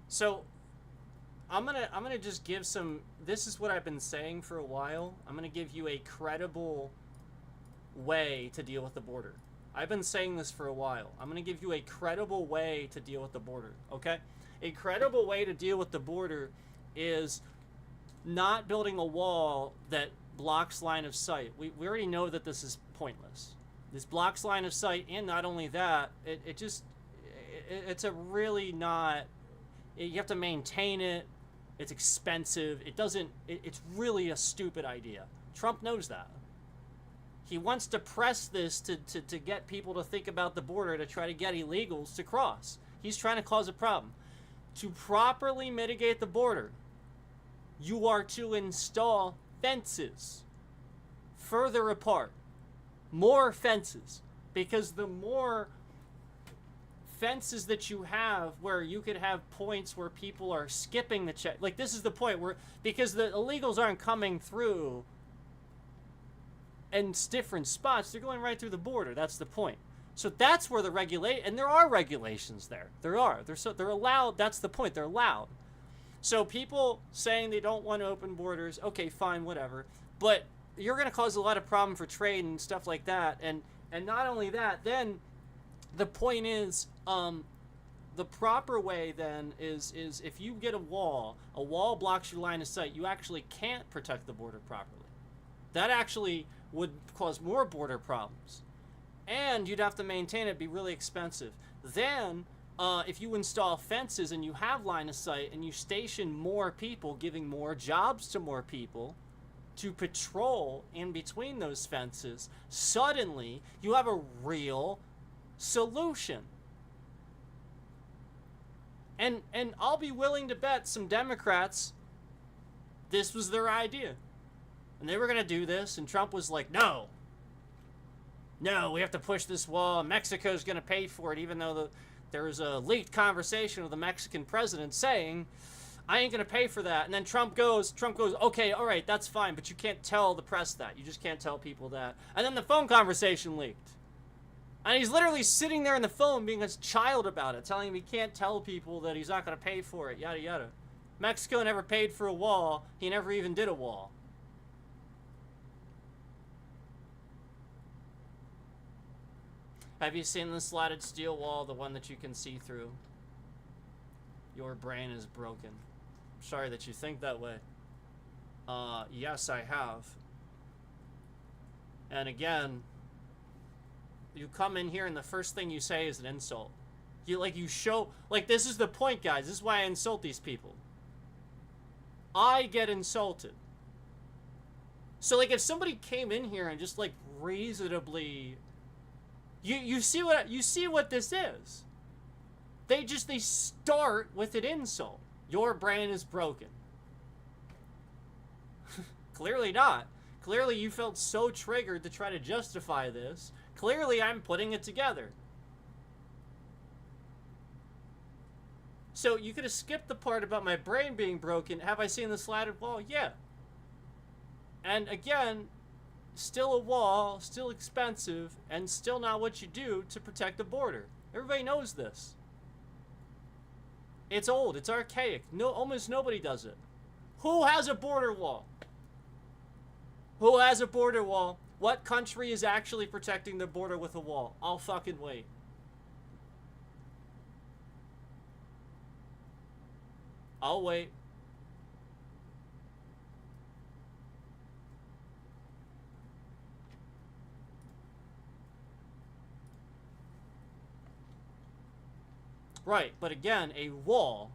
So, I'm gonna just give some... This is what I've been saying for a while. I'm gonna give you a credible way to deal with the border. I've been saying this for a while. I'm going to give you a credible way to deal with the border, okay? A credible way to deal with the border is not building a wall that blocks line of sight. We already know that this is pointless. This blocks line of sight, and not only that, it's a really not... You have to maintain it. It's expensive. It's really a stupid idea. Trump knows that. He wants to press this to get people to think about the border to try to get illegals to cross. He's trying to cause a problem. To properly mitigate the border, you are to install fences further apart. More fences. Because the more fences that you have where you could have points where people are skipping the check. Like, this is the point where, because the illegals aren't coming through in different spots, they're going right through the border. That's the point. So that's where the and there are regulations there. They're allowed. That's the point. They're allowed. So people saying they don't want to open borders, okay, fine, whatever. But you're going to cause a lot of problem for trade and stuff like that. And not only that, then the point is, the proper way then is if you get a wall blocks your line of sight, you actually can't protect the border properly. That actually would cause more border problems. And you'd have to maintain it, be really expensive. Then, if you install fences and you have line of sight and you station more people, giving more jobs to more people to patrol in between those fences, suddenly you have a real solution. And I'll be willing to bet some Democrats this was their idea. And they were going to do this, and Trump was like, no, we have to push this wall. Mexico's going to pay for it, even though there was a leaked conversation with the Mexican president saying, I ain't going to pay for that. And then Trump goes, okay, all right, that's fine, but you can't tell the press that. You just can't tell people that. And then the phone conversation leaked. And he's literally sitting there on the phone being a child about it, telling him he can't tell people that he's not going to pay for it, yada, yada. Mexico never paid for a wall. He never even did a wall. Have you seen the slatted steel wall, the one that you can see through? Your brain is broken. Sorry that you think that way. Yes, I have. And again, you come in here and the first thing you say is an insult. You show, this is the point, guys. This is why I insult these people. I get insulted. So, if somebody came in here and just, reasonably... You see what this is. They start with an insult. Your brain is broken. Clearly not. Clearly you felt so triggered to try to justify this. Clearly I'm putting it together. So you could have skipped the part about my brain being broken. Have I seen the slatted wall? Yeah. And again, still a wall, still expensive, and still not what you do to protect the border. Everybody knows this. It's old. It's archaic. Almost nobody does it. Who has a border wall? Who has a border wall? What country is actually protecting the border with a wall? I'll fucking wait. I'll wait. Right, but again, a wall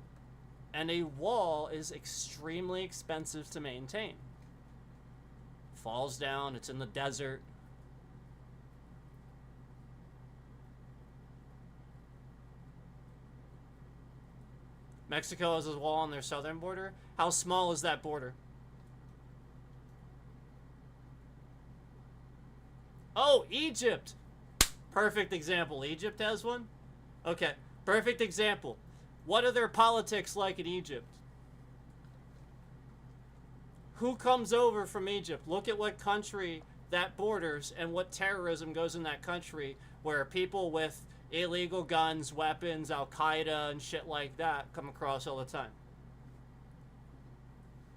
is extremely expensive to maintain. Falls down, it's in the desert. Mexico has a wall on their southern border. How small is that border? Oh, Egypt! Perfect example. Egypt has one? Okay. Perfect example. What are their politics like in Egypt? Who comes over from Egypt? Look at what country that borders and what terrorism goes in that country, where people with illegal guns, weapons, Al-Qaeda, and shit like that come across all the time.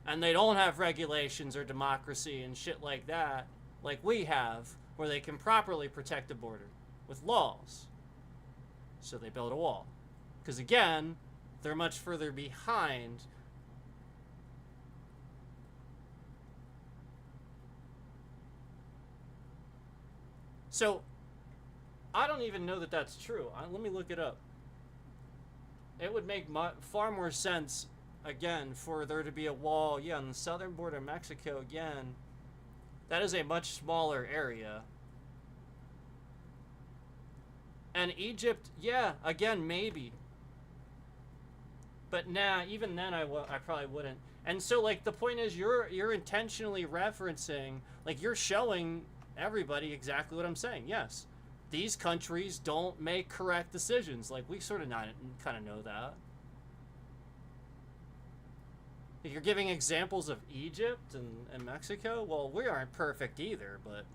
And they don't have regulations or democracy and shit like that, like we have, where they can properly protect the border with laws. So they build a wall. Because again, they're much further behind. So, I don't even know that that's true. Let me look it up. It would make far more sense, again, for there to be a wall, yeah, on the southern border of Mexico, again. That is a much smaller area. And Egypt, yeah, again, maybe. But nah, even then I probably wouldn't. And so, the point is you're intentionally referencing, you're showing everybody exactly what I'm saying. Yes, these countries don't make correct decisions. We sort of kind of know that. You're giving examples of Egypt and Mexico. Well, we aren't perfect either, but...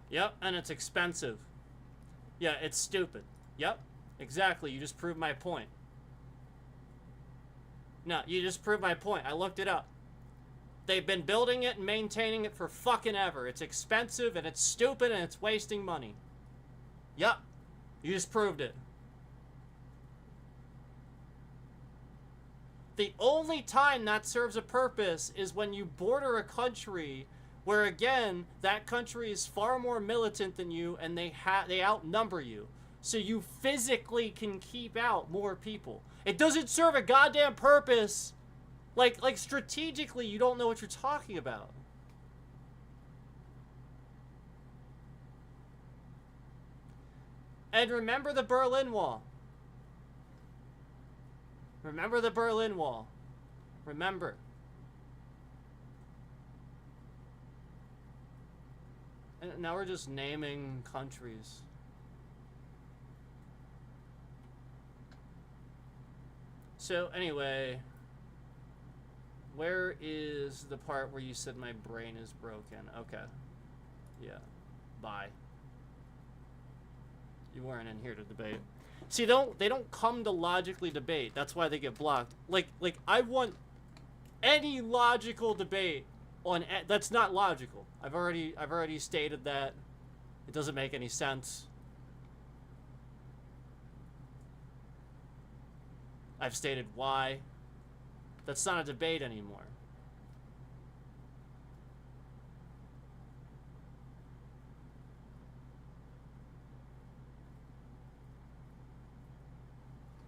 Yep, and it's expensive. Yeah, it's stupid. Yep, exactly. You just proved my point. No, you just proved my point. I looked it up. They've been building it and maintaining it for fucking ever. It's expensive and it's stupid and it's wasting money. Yep, you just proved it. The only time that serves a purpose is when you border a country where, again, that country is far more militant than you and they outnumber you. So you physically can keep out more people. It doesn't serve a goddamn purpose. Like strategically, you don't know what you're talking about. And remember the Berlin Wall. Remember the Berlin Wall. Remember. And now we're just naming countries. So anyway, where is the part where you said my brain is broken? Okay. Yeah. Bye. You weren't in here to debate. See, they don't come to logically debate. That's why they get blocked. Like I want any logical debate on that's not logical. I've already stated that. It doesn't make any sense. I've stated why. That's not a debate anymore.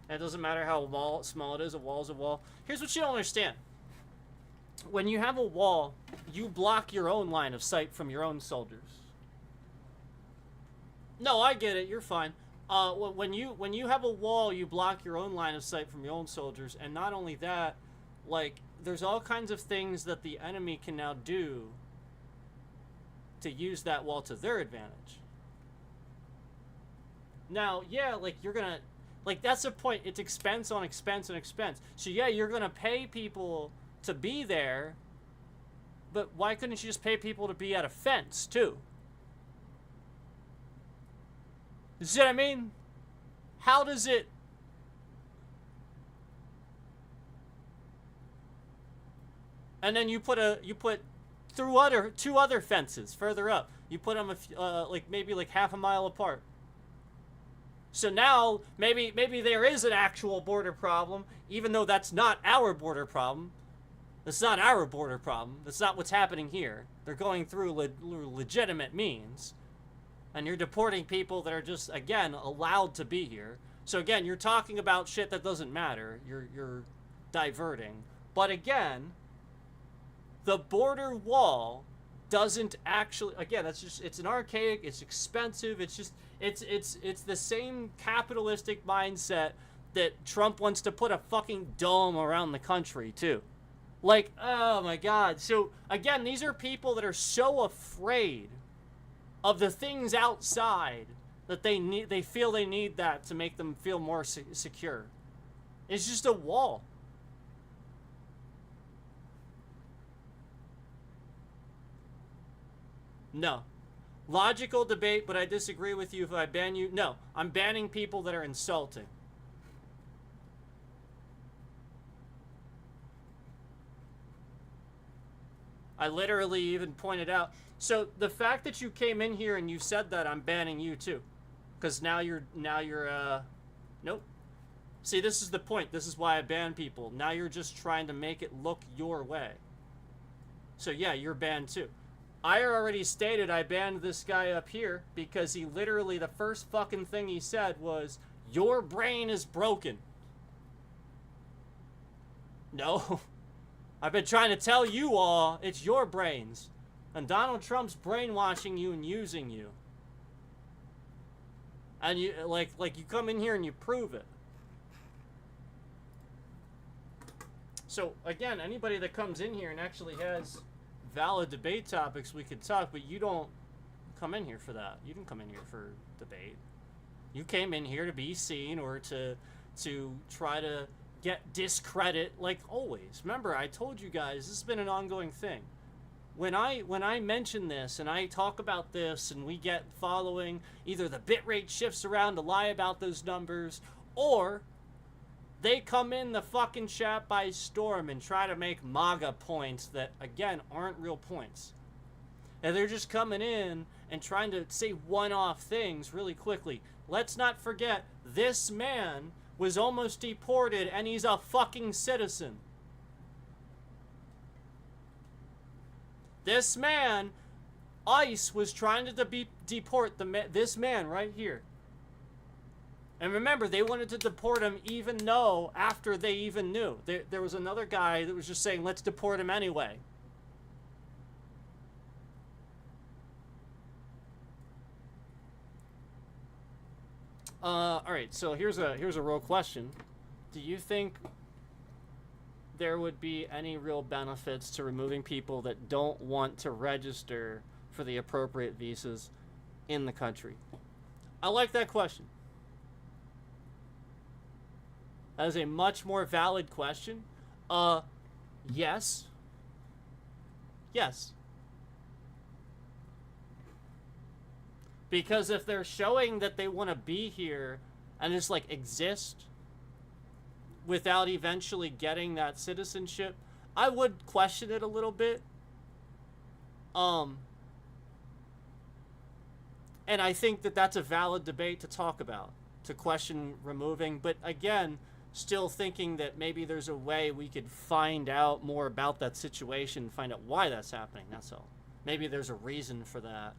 And it doesn't matter how small it is, a wall is a wall. Here's what you don't understand. When you have a wall, you block your own line of sight from your own soldiers. No, I get it. You're fine. When you have a wall, you block your own line of sight from your own soldiers. And not only that, like, there's all kinds of things that the enemy can now do to use that wall to their advantage. Now, yeah, like, you're gonna... Like, that's the point. It's expense on expense on expense. So, yeah, you're going to pay people to be there, but why couldn't you just pay people to be at a fence, too? You see what I mean? How does it... And then you put two other fences further up. You put them maybe half a mile apart. So now, maybe there is an actual border problem, even though that's not our border problem. That's not our border problem. That's not what's happening here. They're going through legitimate means. And you're deporting people that are just, again, allowed to be here. So again, you're talking about shit that doesn't matter. You're diverting. But again, the border wall doesn't actually, again, it's an archaic, it's expensive, it's the same capitalistic mindset that Trump wants to put a fucking dome around the country too. Like, oh my God. So again, these are people that are so afraid of the things outside that they feel they need that to make them feel more secure. It's just a wall. No. Logical debate, but I disagree with you if I ban you. No, I'm banning people that are insulting. I literally even pointed out. So the fact that you came in here and you said that, I'm banning you too. Because now you're nope. See, this is the point. This is why I ban people. Now you're just trying to make it look your way. So yeah, you're banned too. I already stated I banned this guy up here because he literally, the first fucking thing he said was, your brain is broken. No. I've been trying to tell you all, it's your brains. And Donald Trump's brainwashing you and using you. And you, like you come in here and you prove it. So, again, anybody that comes in here and actually has valid debate topics, we could talk, but you don't come in here for that. You didn't come in here for debate. You came in here to be seen or to try to get discredit, like always. Remember, I told you guys, this has been an ongoing thing. when I mention this and I talk about this and we get following, either the bitrate shifts around to lie about those numbers, or they come in the fucking chat by storm and try to make MAGA points that, again, aren't real points. And they're just coming in and trying to say one-off things really quickly. Let's not forget, this man was almost deported and he's a fucking citizen. This man, ICE was trying to deport this man right here. And remember, they wanted to deport him even though, after they even knew. There was another guy that was just saying, let's deport him anyway. Alright, so here's a real question. Do you think there would be any real benefits to removing people that don't want to register for the appropriate visas in the country? I like that question. That is a much more valid question. Yes. Yes. Because if they're showing that they want to be here and just like exist without eventually getting that citizenship, I would question it a little bit. And I think that that's a valid debate to talk about, to question removing. But again, still thinking that maybe there's a way we could find out more about that situation, find out why that's happening, that's all. Maybe there's a reason for that.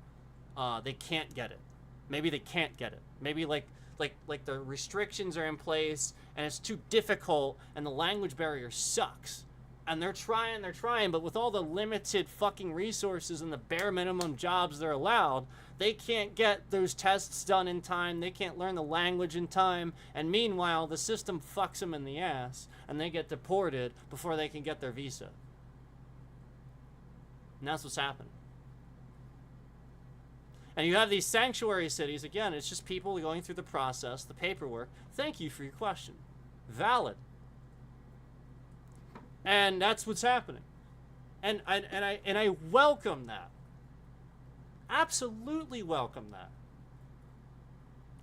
They can't get it. Maybe they can't get it. Maybe like the restrictions are in place and it's too difficult and the language barrier sucks. And they're trying, but with all the limited fucking resources and the bare minimum jobs they're allowed, they can't get those tests done in time, they can't learn the language in time, and meanwhile, the system fucks them in the ass, and they get deported before they can get their visa. And that's what's happening. And you have these sanctuary cities, again, it's just people going through the process, the paperwork. Thank you for your question. Valid. And that's what's happening. And I welcome that. Absolutely welcome that.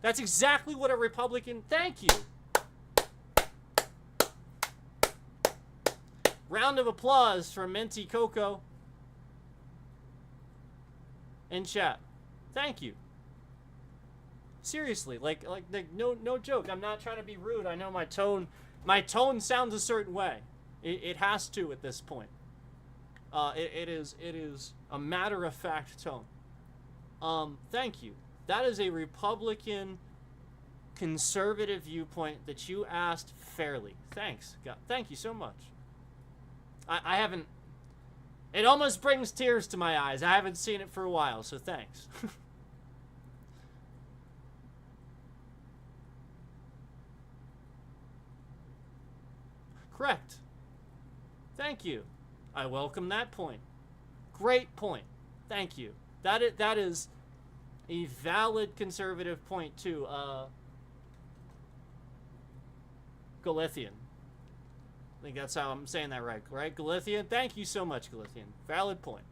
That's exactly what a Republican... Thank you. Round of applause for Minty Coco in chat. Thank you. Seriously, like no joke. I'm not trying to be rude. I know my tone sounds a certain way. It has to at this point. It is a matter-of-fact tone. Thank you. That is a Republican conservative viewpoint that you asked fairly. Thanks. God, thank you so much. I haven't... It almost brings tears to my eyes. I haven't seen it for a while, so thanks. Correct. Thank you. I welcome that point. Great point. Thank you. That is a valid conservative point too. Galician. I think that's how I'm saying that right, Galician? Thank you so much, Galician. Valid point.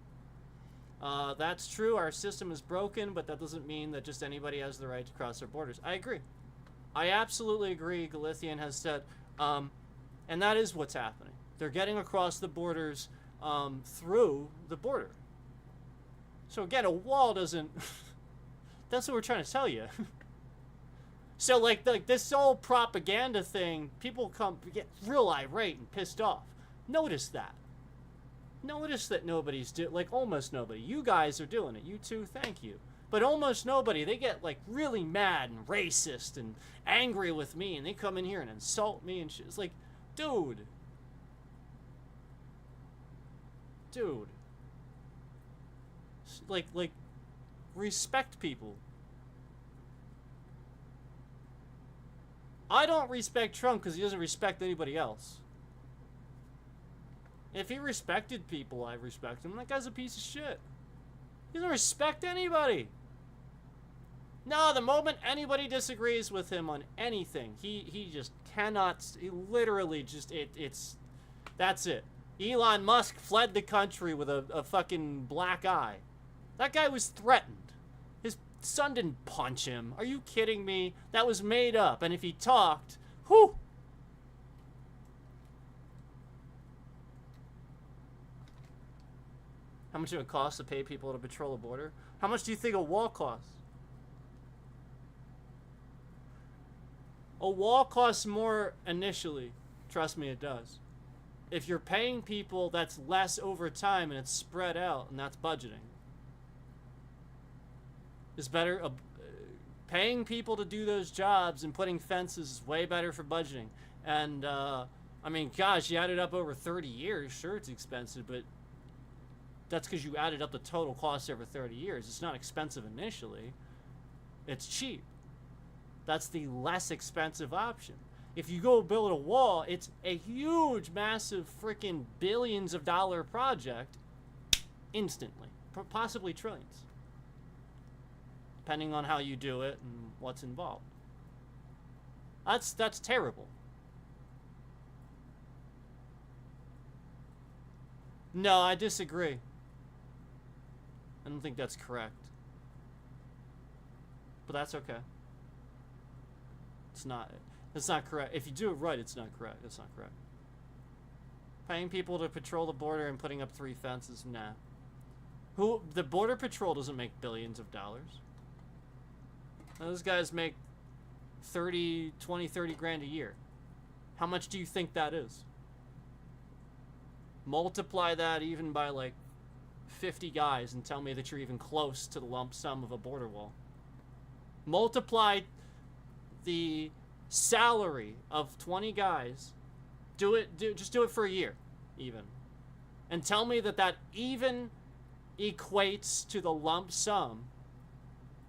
That's true. Our system is broken, but that doesn't mean that just anybody has the right to cross our borders. I agree. I absolutely agree. Galician has said, and that is what's happening. They're getting across the borders through the border. So again, a wall doesn't... That's what we're trying to tell you. So like this whole propaganda thing, people get real irate and pissed off. Notice that. Notice that nobody's like almost nobody. You guys are doing it. You too, thank you. But almost nobody. They get like really mad and racist and angry with me, and they come in here and insult me and shit. It's like, dude. Like respect people. I don't respect Trump because he doesn't respect anybody else. If he respected people, I respect him. That guy's a piece of shit. He doesn't respect anybody. No, the moment anybody disagrees with him on anything, he just cannot, he literally just, that's it. Elon Musk fled the country with a fucking black eye. That guy was threatened. His son didn't punch him. Are you kidding me? That was made up. And if he talked, whew. How much it would cost to pay people to patrol the border? How much do you think a wall costs? A wall costs more initially. Trust me, it does. If you're paying people, that's less over time and it's spread out, and that's budgeting. It's better. Paying people to do those jobs and putting fences is way better for budgeting. And, I mean, gosh, you add it up over 30 years. Sure, it's expensive, but that's because you added up the total cost over 30 years. It's not expensive initially. It's cheap. That's the less expensive option. If you go build a wall, it's a huge, massive, freaking billions of dollar project instantly. Possibly trillions. Depending on how you do it and what's involved. That's terrible. No, I disagree. I don't think that's correct. But that's okay. It's not correct. If you do it right, it's not correct. That's not correct. Paying people to patrol the border and putting up 3 fences, nah. The border patrol doesn't make billions of dollars. Those guys make 30 grand a year. How much do you think that is? Multiply that even by like 50 guys and tell me that you're even close to the lump sum of a border wall. Multiply the salary of 20 guys. Just do it for a year, even. And tell me that even equates to the lump sum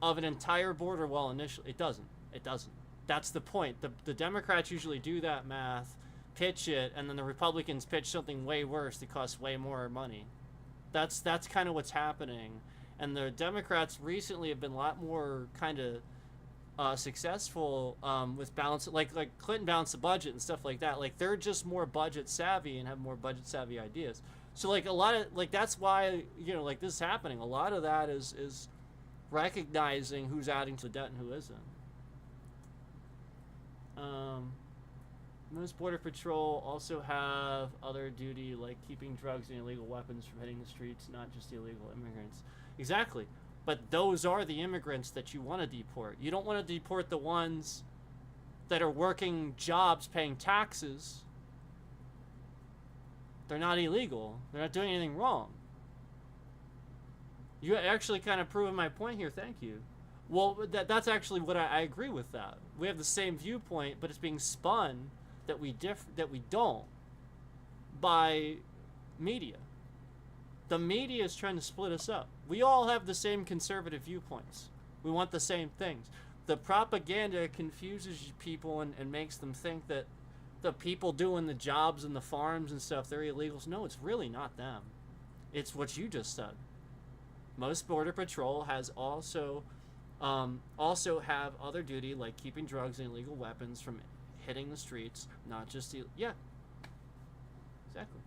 of an entire border wall initially. It doesn't. It doesn't. That's the point. The Democrats usually do that math, pitch it, and then the Republicans pitch something way worse that costs way more money. That's kind of what's happening. And the Democrats recently have been a lot more kind of successful with balance, like Clinton balanced the budget and stuff like that. Like, they're just more budget savvy and have more budget savvy ideas. So like a lot of, like, that's why, you know, like, this is happening. A lot of that is recognizing who's adding to the debt and who isn't. Most border patrol also have other duty, like keeping drugs and illegal weapons from hitting the streets, not just illegal immigrants. Exactly. But those are the immigrants that you want to deport. You don't want to deport the ones that are working jobs, paying taxes. They're not illegal. They're not doing anything wrong. You actually kind of proven my point here. Thank you. Well, that's actually what I agree with that. We have the same viewpoint, but it's being spun that we don't by media. The media is trying to split us up. We all have the same conservative viewpoints. We want the same things. The propaganda confuses people and makes them think that the people doing the jobs and the farms and stuff, they're illegals. No, it's really not them. It's what you just said. Most Border Patrol has also have other duty, like keeping drugs and illegal weapons from hitting the streets, not just the, yeah, exactly.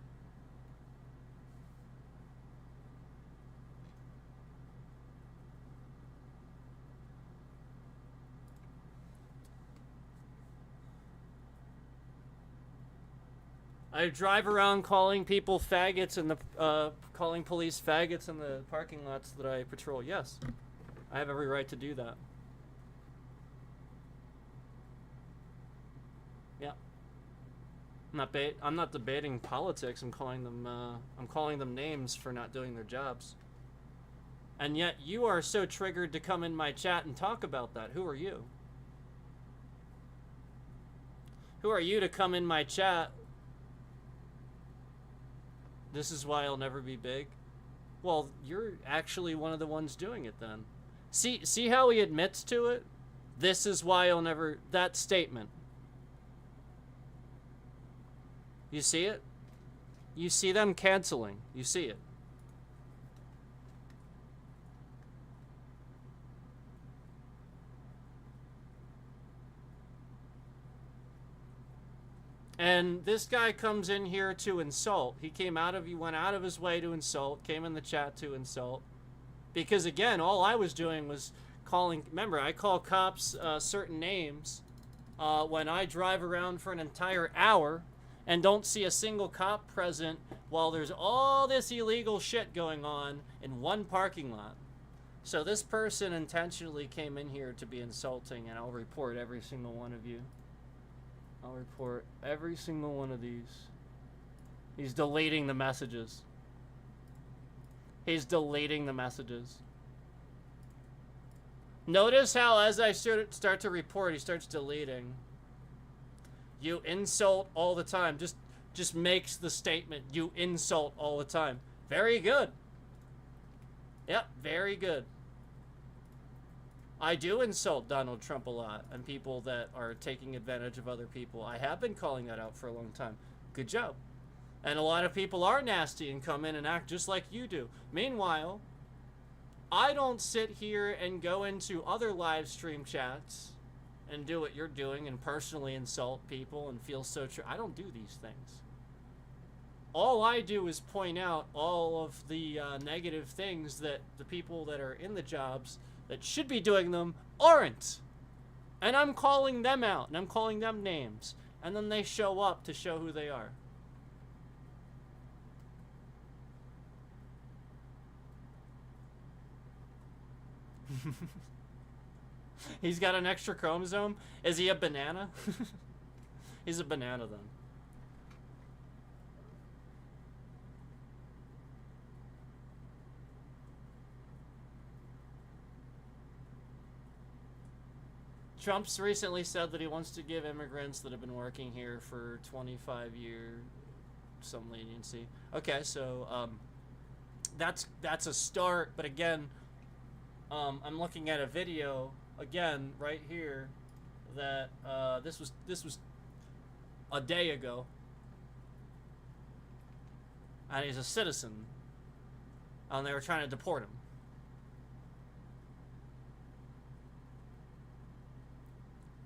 I drive around calling people faggots in the calling police faggots in the parking lots that I patrol. Yes, I have every right to do that. Yeah, I'm not debating politics. I'm calling them names for not doing their jobs. And yet you are so triggered to come in my chat and talk about that. Who are you? Who are you to come in my chat? This is why I'll never be big. Well, you're actually one of the ones doing it then. See how he admits to it? This is why I'll never, that statement. You see it? You see them canceling. You see it. And this guy comes in here to insult. He went out of his way to insult, came in the chat to insult. Because again, all I was doing was calling, remember, I call cops certain names when I drive around for an entire hour and don't see a single cop present while there's all this illegal shit going on in one parking lot. So this person intentionally came in here to be insulting, and I'll report every single one of you. I'll report every single one of these. He's deleting the messages. He's deleting the messages. Notice how as I start to report, he starts deleting. You insult all the time. Just makes the statement, you insult all the time. Very good. Yep, very good. I do insult Donald Trump a lot and people that are taking advantage of other people. I have been calling that out for a long time. Good job. And a lot of people are nasty and come in and act just like you do. Meanwhile, I don't sit here and go into other live stream chats and do what you're doing and personally insult people and feel so true. I don't do these things. All I do is point out all of the negative things that the people that are in the jobs that should be doing them aren't. And I'm calling them out and I'm calling them names. And then they show up to show who they are. He's got an extra chromosome. Is he a banana? He's a banana then. Trump's recently said that he wants to give immigrants that have been working here for 25 years some leniency. Okay, so that's a start, but again, I'm looking at a video again right here that this was a day ago, and he's a citizen, and they were trying to deport him.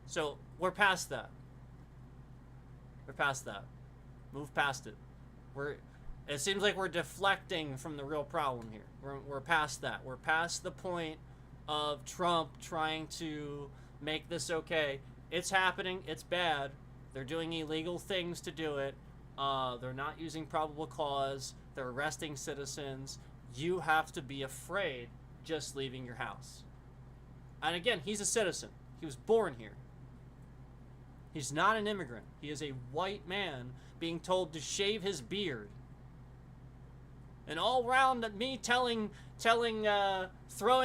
So we're past that. We're past that. Move past it. It seems like we're deflecting from the real problem here. We're past that. We're past the point of Trump trying to make this okay. It's happening. It's bad. They're doing illegal things to do it. They're not using probable cause. They're arresting citizens. You have to be afraid just leaving your house. And again, he's a citizen. He was born here. He's not an immigrant. He is a white man being told to shave his beard. And all around me throwing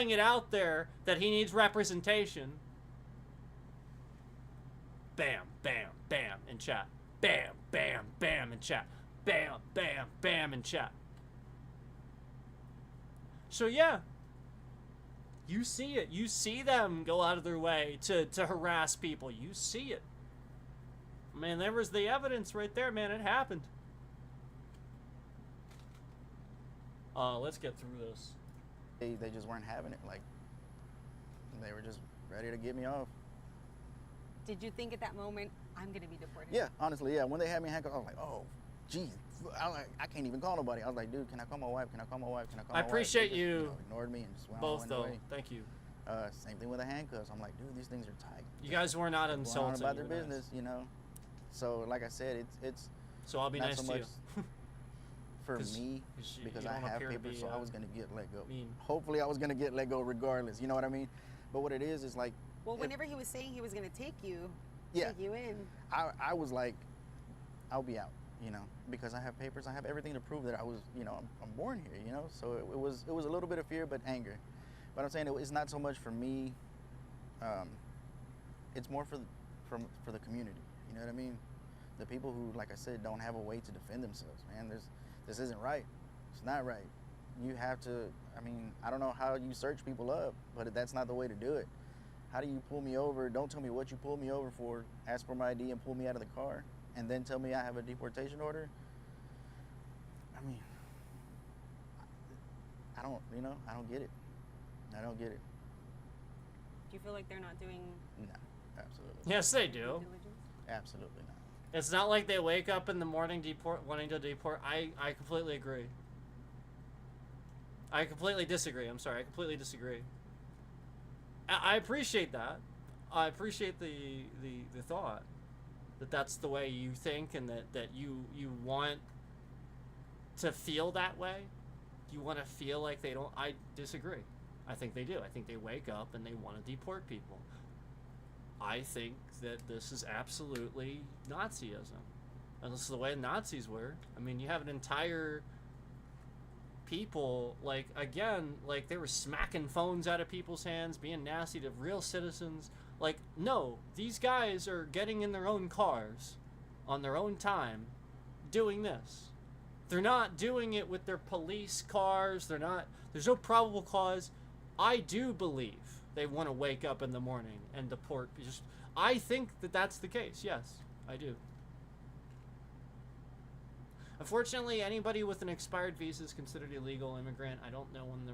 it out there that he needs representation. Bam, bam, bam in chat. Bam, bam, bam in chat. Bam, bam, bam in chat. So yeah, you see it. You see them go out of their way to harass people. You see it. Man, there was the evidence right there, man. It happened. Let's get through this.
They just weren't having it. Like, they were just ready to get me off.
Did you think at that moment, I'm going to be deported?
Yeah, honestly, yeah. When they had me handcuffed, I was like, oh, geez. I can't even call nobody. I was like, dude, can I call my wife? Can I call my wife? Can I call my wife?
I appreciate you.
Ignored me and just went
both,
on
though.
away.
Thank you.
Same thing with the handcuffs. I'm like, dude, these things are tight.
You guys were not insulting.
About their business, you know. So, like I said, it's.
So I'll be
not
nice
so
to
much
you.
for me, because I have papers, so I was gonna get let go.
Mean.
Hopefully, I was gonna get let go regardless. You know what I mean? But what it is like.
Well, whenever he was saying he was gonna take you in.
I was like, I'll be out. You know, because I have papers, I have everything to prove that I was, you know, I'm born here. You know, so it was a little bit of fear, but anger. But I'm saying it's not so much for me. It's more for the community. You know what I mean? The people who, like I said, don't have a way to defend themselves. Man, this isn't right. It's not right. You have to. I mean, I don't know how you search people up, but that's not the way to do it. How do you pull me over? Don't tell me what you pulled me over for. Ask for my ID and pull me out of the car, and then tell me I have a deportation order. I mean, I don't get it. I don't get it.
Do you feel like they're not doing?
No, absolutely.
Yes, they do.
Absolutely not.
It's not like they wake up in the morning wanting to deport. I completely agree. I completely disagree. I'm sorry. I completely disagree. I appreciate that. I appreciate the thought that that's the way you think, and that you want to feel that way. You want to feel like they don't. I disagree. I think they do. I think they wake up and they want to deport people. I think that this is absolutely Nazism. And this is the way Nazis were. I mean, you have an entire people, like, again, like, they were smacking phones out of people's hands, being nasty to real citizens. Like, no, these guys are getting in their own cars on their own time doing this. They're not doing it with their police cars. They're not, there's no probable cause. I do believe they want to wake up in the morning and deport. I think that that's the case. Yes, I do. Unfortunately, anybody with an expired visa is considered illegal immigrant. I don't know what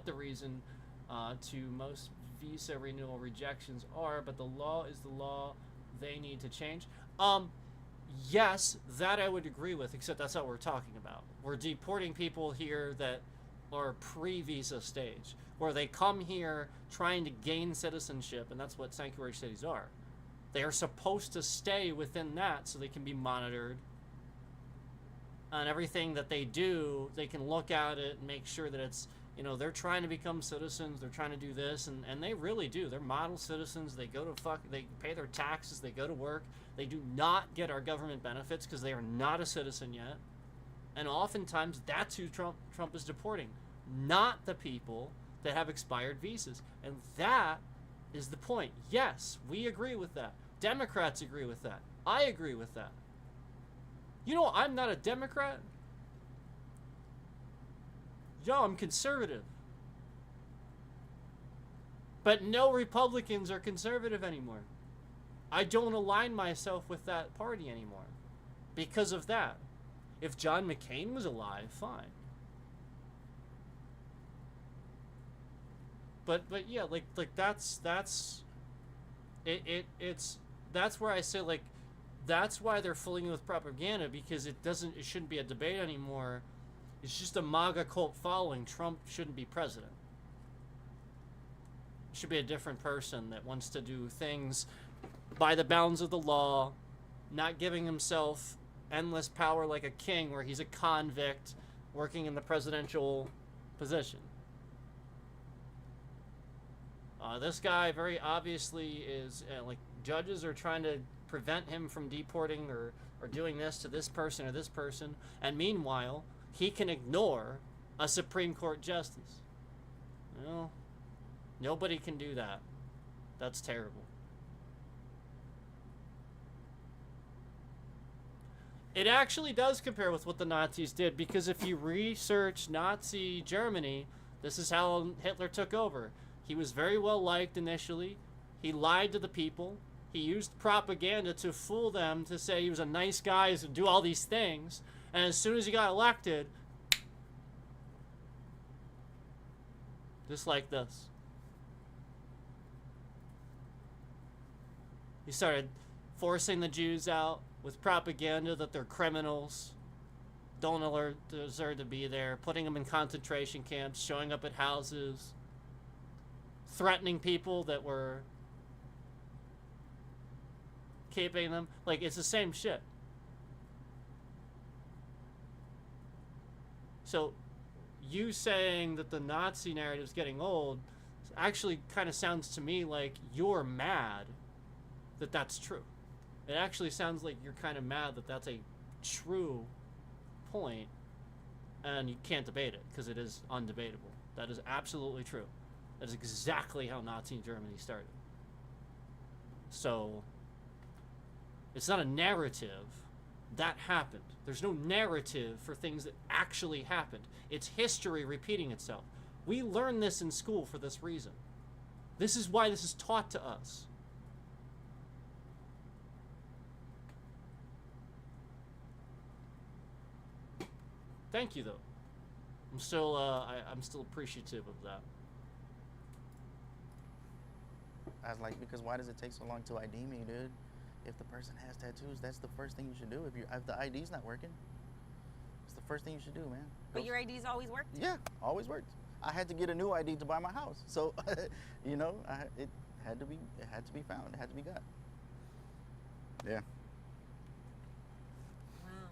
the reason to most visa renewal rejections are, but the law is the law. They need to change. Yes, that I would agree with, except that's not what we're talking about. We're deporting people here that are pre-visa stage, where they come here trying to gain citizenship, and that's what sanctuary cities are. They are supposed to stay within that so they can be monitored. And everything that they do, they can look at it and make sure that it's, you know, they're trying to become citizens, they're trying to do this, and they really do. They're model citizens, they go to they pay their taxes, they go to work. They do not get our government benefits because they are not a citizen yet. And oftentimes, that's who Trump is deporting, not the people that have expired visas. And that is the point. Yes, we agree with that. Democrats agree with that. I agree with that. You know, I'm not a Democrat. Yo, I'm conservative. But no Republicans are conservative anymore. I don't align myself with that party anymore because of that. If John McCain was alive, fine. But yeah, like that's where I say, like, that's why they're filling it with propaganda, because it shouldn't be a debate anymore. It's just a MAGA cult following. Trump shouldn't be president. It should be a different person that wants to do things by the bounds of the law, not giving himself endless power like a king where he's a convict working in the presidential position. This guy very obviously is, like, judges are trying to prevent him from deporting or doing this to this person or this person, and meanwhile, he can ignore a Supreme Court justice. Well, nobody can do that. That's terrible. It actually does compare with what the Nazis did, because if you research Nazi Germany, this is how Hitler took over. He was very well liked initially. He lied to the people. He used propaganda to fool them, to say he was a nice guy and do all these things. And as soon as he got elected, just like this, he started forcing the Jews out with propaganda that they're criminals, don't deserve to be there, putting them in concentration camps, showing up at houses, threatening people that were keeping them. Like, it's the same shit. So you saying that the Nazi narrative is getting old actually kind of sounds to me like you're mad that that's true. It actually sounds like you're kind of mad that that's a true point, and you can't debate it because it is undebatable. That is absolutely true. That is exactly how Nazi Germany started. So it's not a narrative. That happened. There's no narrative for things that actually happened. It's history repeating itself. We learn this in school for this reason. This is why this is taught to us. Thank you, though. I'm still appreciative of that.
I was like, because why does it take so long to ID me, dude? if the person has tattoos, that's the first thing you should do. If the ID's not working, it's the first thing you should do, man.
But your ID's always worked?
Yeah, always worked. I had to get a new ID to buy my house, so you know, it had to be found. It had to be got. Yeah.
Wow.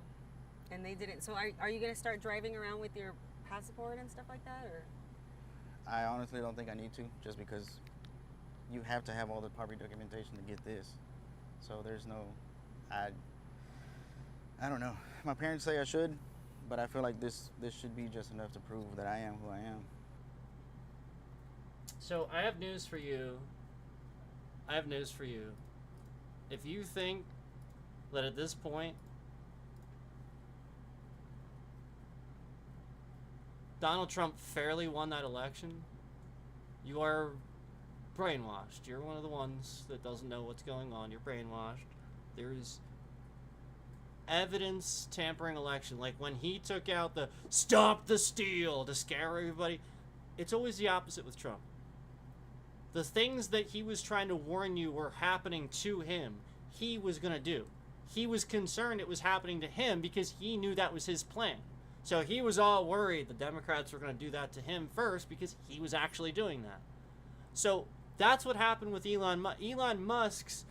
And they didn't. So are you gonna start driving around with your passport and stuff like that, or?
I honestly don't think I need to, just because you have to have all the proper documentation to get this. So there's no, I don't know. My parents say I should, but I feel like this should be just enough to prove that I am who I am.
So I have news for you. If you think that at this point Donald Trump fairly won that election, you are brainwashed. You're one of the ones that doesn't know what's going on. You're brainwashed. There's evidence tampering election. Like when he took out the "Stop the Steal" to scare everybody, it's always the opposite with Trump. The things that he was trying to warn you were happening to him, he was going to do. He was concerned it was happening to him because he knew that was his plan. So he was all worried the Democrats were going to do that to him first because he was actually doing that. So that's what happened with Elon Musk's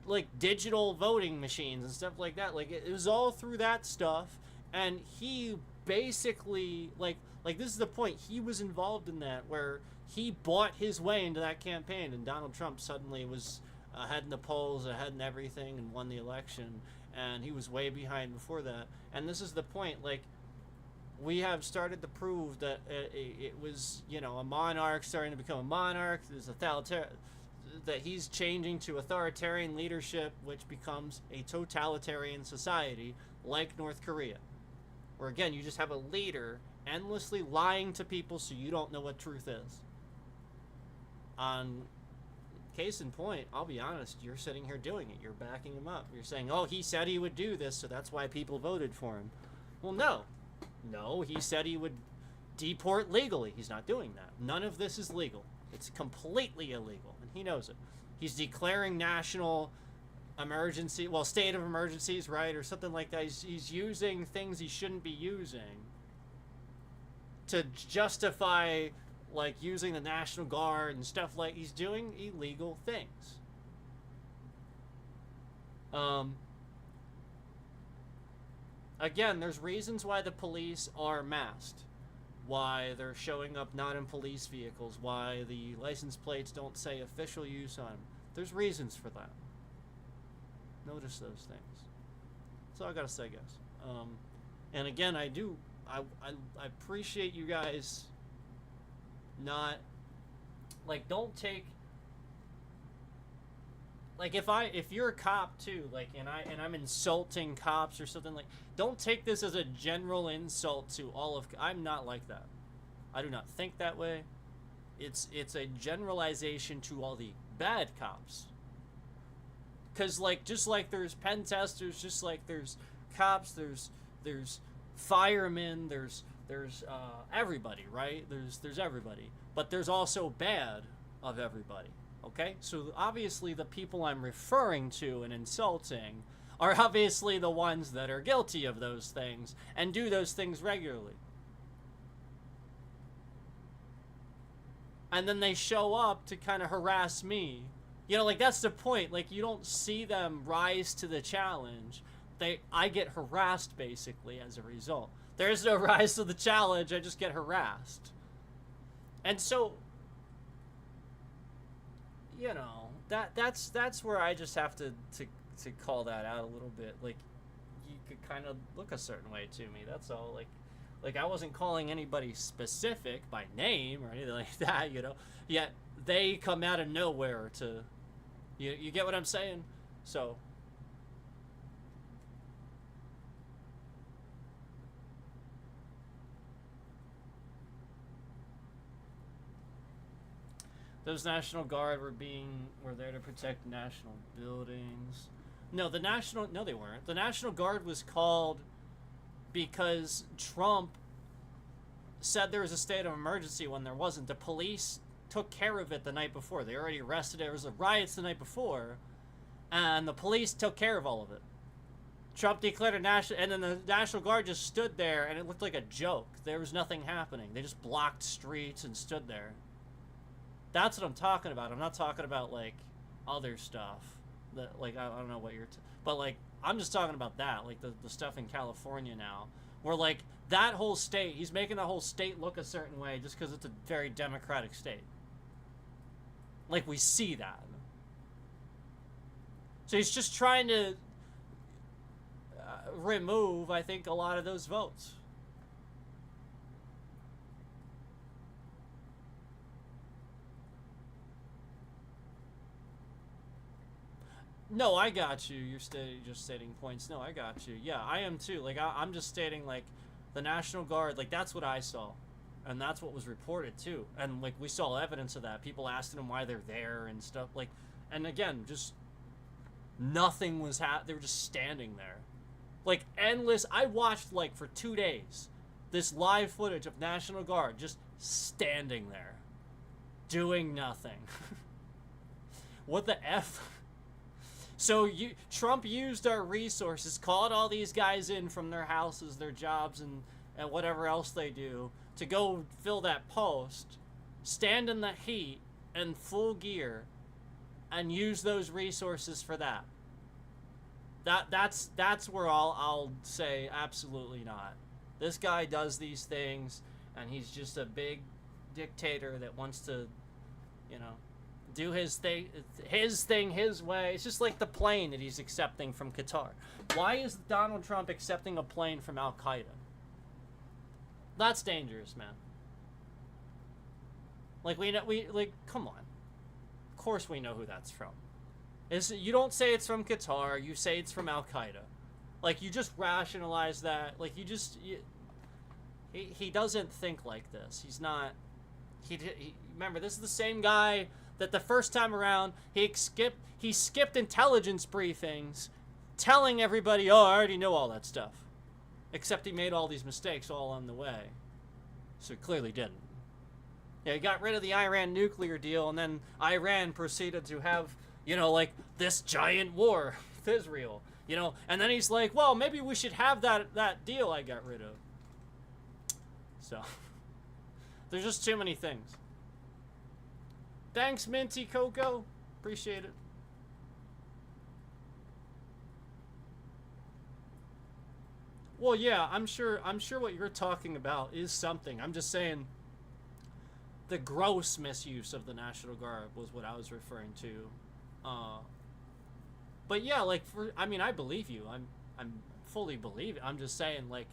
like digital voting machines and stuff like that. Like it was all through that stuff, and he basically like this is the point. He was involved in that, where he bought his way into that campaign, and Donald Trump suddenly was ahead in the polls, ahead in everything, and won the election. And he was way behind before that. And this is the point. Like, we have started to prove that it was, you know, a monarch starting to become a monarch. There's that he's changing to authoritarian leadership, which becomes a totalitarian society like North Korea, where again you just have a leader endlessly lying to people so you don't know what truth is. On case in point, I'll be honest, you're sitting here doing it. You're backing him up. You're saying, oh, he said he would do this, so that's why people voted for him. Well, no, he said he would deport legally. He's not doing that. None of this is legal. It's completely illegal, and he knows it. He's declaring national emergency, well, state of emergencies, right, or something like that. He's using things he shouldn't be using to justify, like, using the National Guard and stuff. Like, he's doing illegal things. Again, there's reasons why the police are masked, why they're showing up not in police vehicles, why the license plates don't say official use on them. There's reasons for that. Notice those things. That's all I gotta say, guys. And again, I appreciate you guys not, like, don't take, like, if you're a cop too, like, and I'm insulting cops or something, like, don't take this as a general insult to all of, I'm not like that. I do not think that way. It's a generalization to all the bad cops. Cause like, just like there's pen testers, just like there's cops, there's firemen, there's everybody, right? There's everybody, but there's also bad of everybody. Okay, so obviously the people I'm referring to and insulting are obviously the ones that are guilty of those things and do those things regularly. And then they show up to kind of harass me. You know, like, that's the point. Like, you don't see them rise to the challenge. I get harassed, basically, as a result. There's no rise to the challenge, I just get harassed. And so, you know, that's where I just have to call that out a little bit. Like, you could kind of look a certain way to me, that's all. Like I wasn't calling anybody specific by name or anything like that, you know. Yet they come out of nowhere to, you get what I'm saying? So those National Guard were there to protect national buildings. No, they weren't. The National Guard was called because Trump said there was a state of emergency when there wasn't. The police took care of it the night before. They already arrested it. There was riots the night before, And the police took care of all of it. Trump declared a national, and then the National Guard just stood there, and it looked like a joke. There was nothing happening. They just blocked streets and stood there. That's what I'm talking about. I'm not talking about, like, other stuff. That, like, I don't know what you're... but, like, I'm just talking about that. Like, the stuff in California now. Where, like, that whole state, he's making the whole state look a certain way just because it's a very democratic state. Like, we see that. So he's just trying to remove, I think, a lot of those votes. No, I got you. You're just stating points. No, I got you. Yeah, I am too. Like, I'm just stating, like, the National Guard, like, that's what I saw. And that's what was reported, too. And, like, we saw evidence of that. People asking them why they're there and stuff. Like, and again, just nothing was they were just standing there. Like, endless. I watched, like, for 2 days, this live footage of National Guard just standing there. Doing nothing. What the F? So Trump used our resources, called all these guys in from their houses, their jobs, and whatever else they do, to go fill that post, stand in the heat in full gear, and use those resources for that. That's where I'll say absolutely not. This guy does these things, and he's just a big dictator that wants to, you know, do his thing his way. It's just like the plane that he's accepting from Qatar. Why is Donald Trump accepting a plane from Al Qaeda? That's dangerous, man. Like, come on. Of course we know who that's from. You don't say it's from Qatar, you say it's from Al Qaeda. Like, you just rationalize that. Like, he doesn't think like this. He's not. Remember, this is the same guy that the first time around he skipped intelligence briefings, telling everybody, "Oh, I already know all that stuff," except he made all these mistakes all on the way. So he clearly didn't. Yeah, he got rid of the Iran nuclear deal, and then Iran proceeded to have, you know, like, this giant war with Israel, you know, and then he's like, well, maybe we should have that deal I got rid of. So there's just too many things. Thanks, Minty Coco. Appreciate it. Well, yeah, I'm sure what you're talking about is something. I'm just saying the gross misuse of the National Guard was what I was referring to. But yeah, like, I mean, I believe you. I'm fully believe it. I'm just saying, like,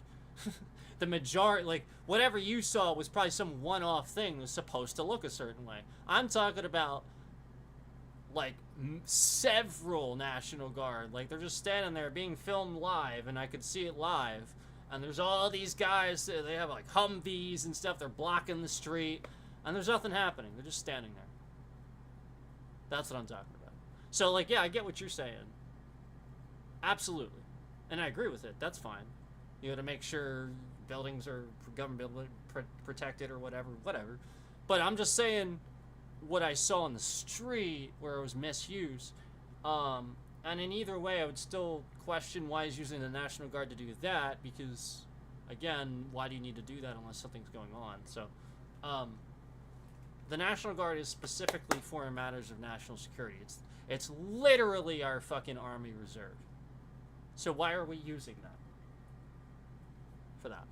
the majority, like, whatever you saw was probably some one-off thing that was supposed to look a certain way. I'm talking about, like, several National Guard. Like, they're just standing there being filmed live, and I could see it live. And there's all these guys, they have, like, Humvees and stuff. They're blocking the street, and there's nothing happening. They're just standing there. That's what I'm talking about. So, like, yeah, I get what you're saying. Absolutely. And I agree with it. That's fine. You know, to make sure buildings are government protected or whatever. But I'm just saying what I saw on the street where it was misuse. And in either way, I would still question why he's using the National Guard to do that, because, again, why do you need to do that unless something's going on? So, the National Guard is specifically for matters of national security. It's literally our fucking Army Reserve. So why are we using that? For that.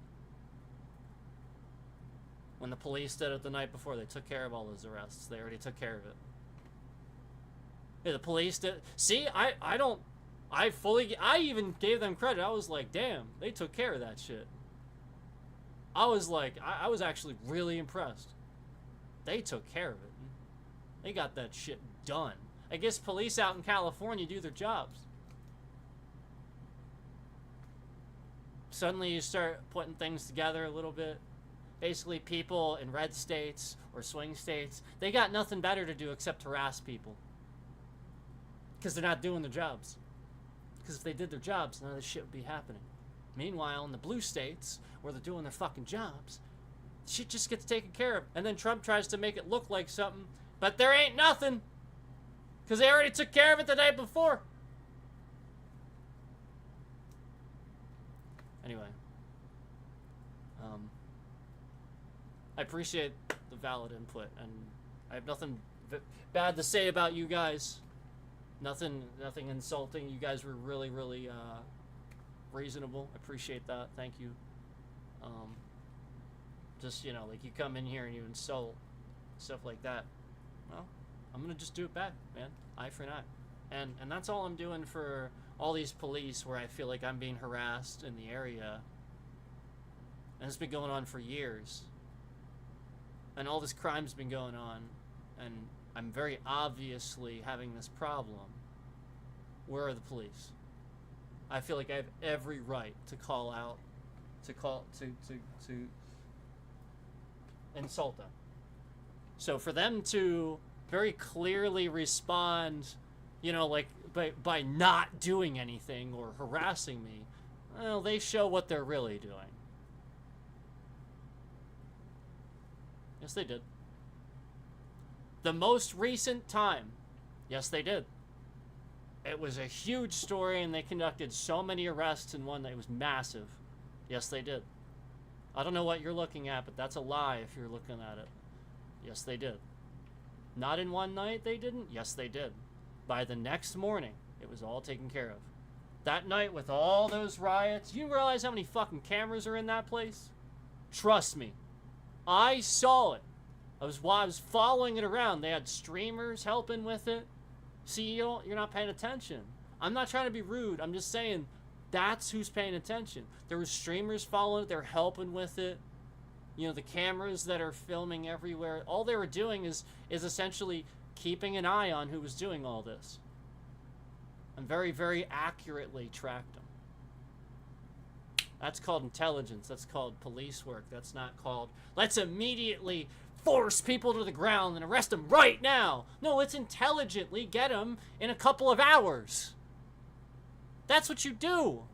When the police did it the night before, they took care of all those arrests. They already took care of it. Yeah, the police did. See, I even gave them credit. I was like, damn, they took care of that shit. I was like, I was actually really impressed. They took care of it. They got that shit done. I guess police out in California do their jobs. Suddenly you start putting things together a little bit. Basically, people in red states or swing states, they got nothing better to do except harass people. Because they're not doing their jobs. Because if they did their jobs, none of this shit would be happening. Meanwhile, in the blue states, where they're doing their fucking jobs, shit just gets taken care of. And then Trump tries to make it look like something, but there ain't nothing. Because they already took care of it the night before. Anyway. I appreciate the valid input, and I have nothing bad to say about you guys. Nothing insulting. You guys were really, really reasonable. I appreciate that. Thank you. Just, you know, like, you come in here and you insult, stuff like that. Well, I'm gonna just do it back, man. Eye for an eye. And that's all I'm doing for all these police where I feel like I'm being harassed in the area. And it's been going on for years. And all this crime's been going on. And I'm very obviously having this problem. Where are the police? I feel like I have every right to call out, to insult them. So for them to very clearly respond, you know, like by not doing anything or harassing me, well, they show what they're really doing. Yes, they did. The most recent time, yes, they did. It was a huge story, and they conducted so many arrests in one that it was massive. Yes, they did. I don't know what you're looking at, but that's a lie if you're looking at it. Yes, they did. Not in one night, they didn't? Yes, they did. By the next morning, it was all taken care of. That night, with all those riots, you realize how many fucking cameras are in that place? Trust me. I saw it. I was following it around. They had streamers helping with it. See, you're not paying attention. I'm not trying to be rude. I'm just saying that's who's paying attention. There were streamers following it. They're helping with it. You know, the cameras that are filming everywhere. All they were doing is essentially keeping an eye on who was doing all this. And very, very accurately tracked them. That's called intelligence. That's called police work. That's not called, let's immediately force people to the ground and arrest them right now. No, let's intelligently get them in a couple of hours. That's what you do.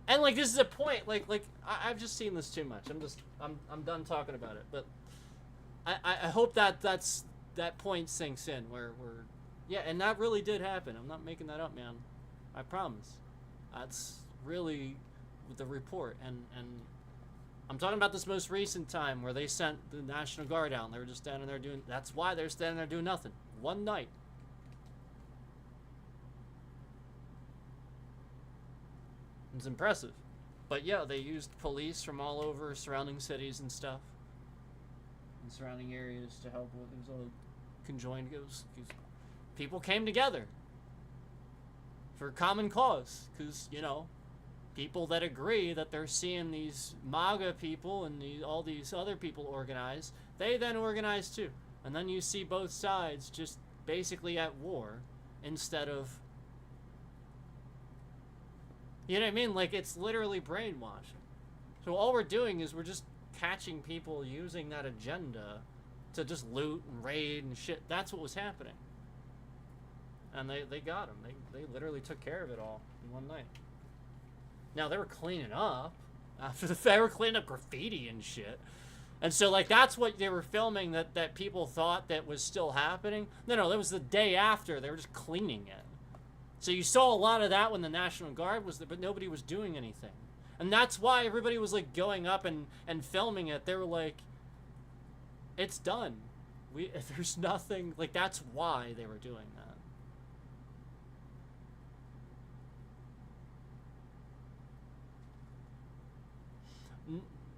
And like, this is a point. Like I've just seen this too much. I'm done talking about it. But I hope that point sinks in. Where yeah, and that really did happen. I'm not making that up, man. I promise. That's really the report. And I'm talking about this most recent time where they sent the National Guard out and they were just standing there doing, that's why they're standing there doing nothing. One night. It's impressive. But yeah, they used police from all over surrounding cities and stuff. And surrounding areas to help with, it was all conjoined. People came together for a common cause. Because, you know, people that agree that they're seeing these MAGA people and all these other people organize, they then organize too. And then you see both sides just basically at war instead of, you know what I mean? Like, it's literally brainwashing. So all we're doing is we're just catching people using that agenda to just loot and raid and shit. That's what was happening. And they got them. They literally took care of it all in one night. Now, they were cleaning up. After the fact, they were cleaning up graffiti and shit. And so, like, that's what they were filming that people thought that was still happening. No, that was the day after. They were just cleaning it. So you saw a lot of that when the National Guard was there, but nobody was doing anything. And that's why everybody was, like, going up and filming it. They were like, it's done. There's nothing. Like, that's why they were doing that.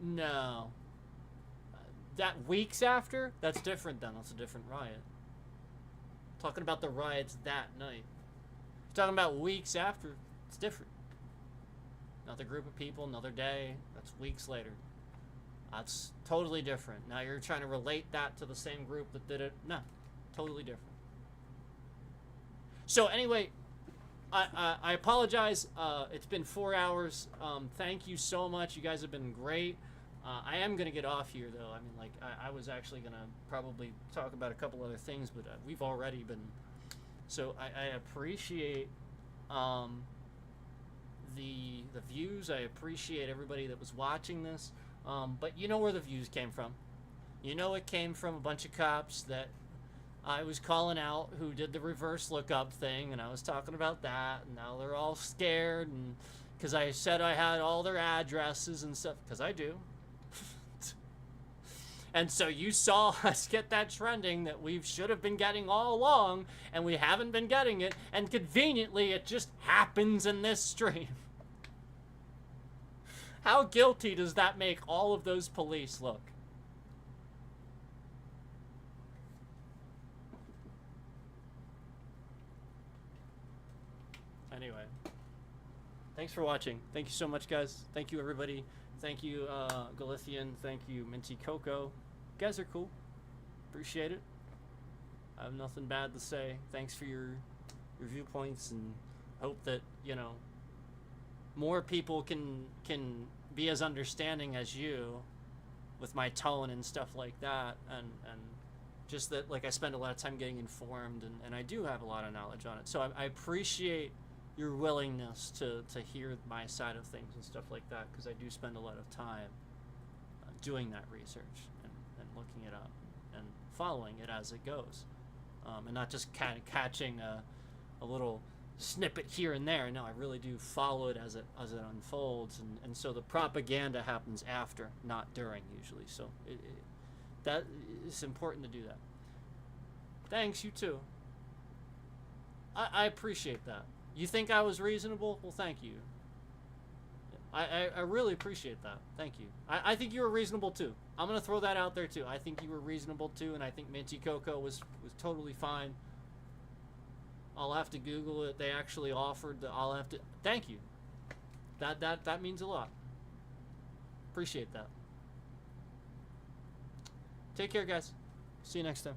No. That weeks after? That's different then. That's a different riot. Talking about the riots that night. Talking about weeks after, it's different. Another group of people, another day. That's weeks later. That's totally different. Now you're trying to relate that to the same group that did it. No. Totally different. So anyway, I apologize. It's been 4 hours. Thank you so much. You guys have been great. I am going to get off here, though. I mean, like, I was actually going to probably talk about a couple other things, but we've already been... So I appreciate the views. I appreciate everybody that was watching this. But you know where the views came from. You know it came from a bunch of cops that I was calling out who did the reverse lookup thing, and I was talking about that, and now they're all scared and because I said I had all their addresses and stuff, because I do. And so you saw us get that trending that we should have been getting all along, and we haven't been getting it, and conveniently it just happens in this stream. How guilty does that make all of those police look? Anyway, thanks for watching. Thank you so much, guys. Thank you, everybody. Thank you, Galithian. Thank you, Minty Coco. You guys are cool. Appreciate it. I have nothing bad to say. Thanks for your viewpoints, and hope that, you know, more people can be as understanding as you with my tone and stuff like that, and just that, like, I spend a lot of time getting informed, and I do have a lot of knowledge on it. So I appreciate your willingness to hear my side of things and stuff like that, because I do spend a lot of time doing that research and looking it up and following it as it goes, and not just kind of catching a little snippet here and there. No, I really do follow it as it unfolds, and so the propaganda happens after, not during, usually. So that it's important to do that. Thanks, you too. I appreciate that. You think I was reasonable? Well, thank you. I really appreciate that. Thank you. I think you were reasonable too. I'm gonna throw that out there too. I think you were reasonable too, and I think Minty Coco was totally fine. I'll have to Google it. They actually offered the, I'll have to, thank you. That means a lot. Appreciate that. Take care, guys. See you next time.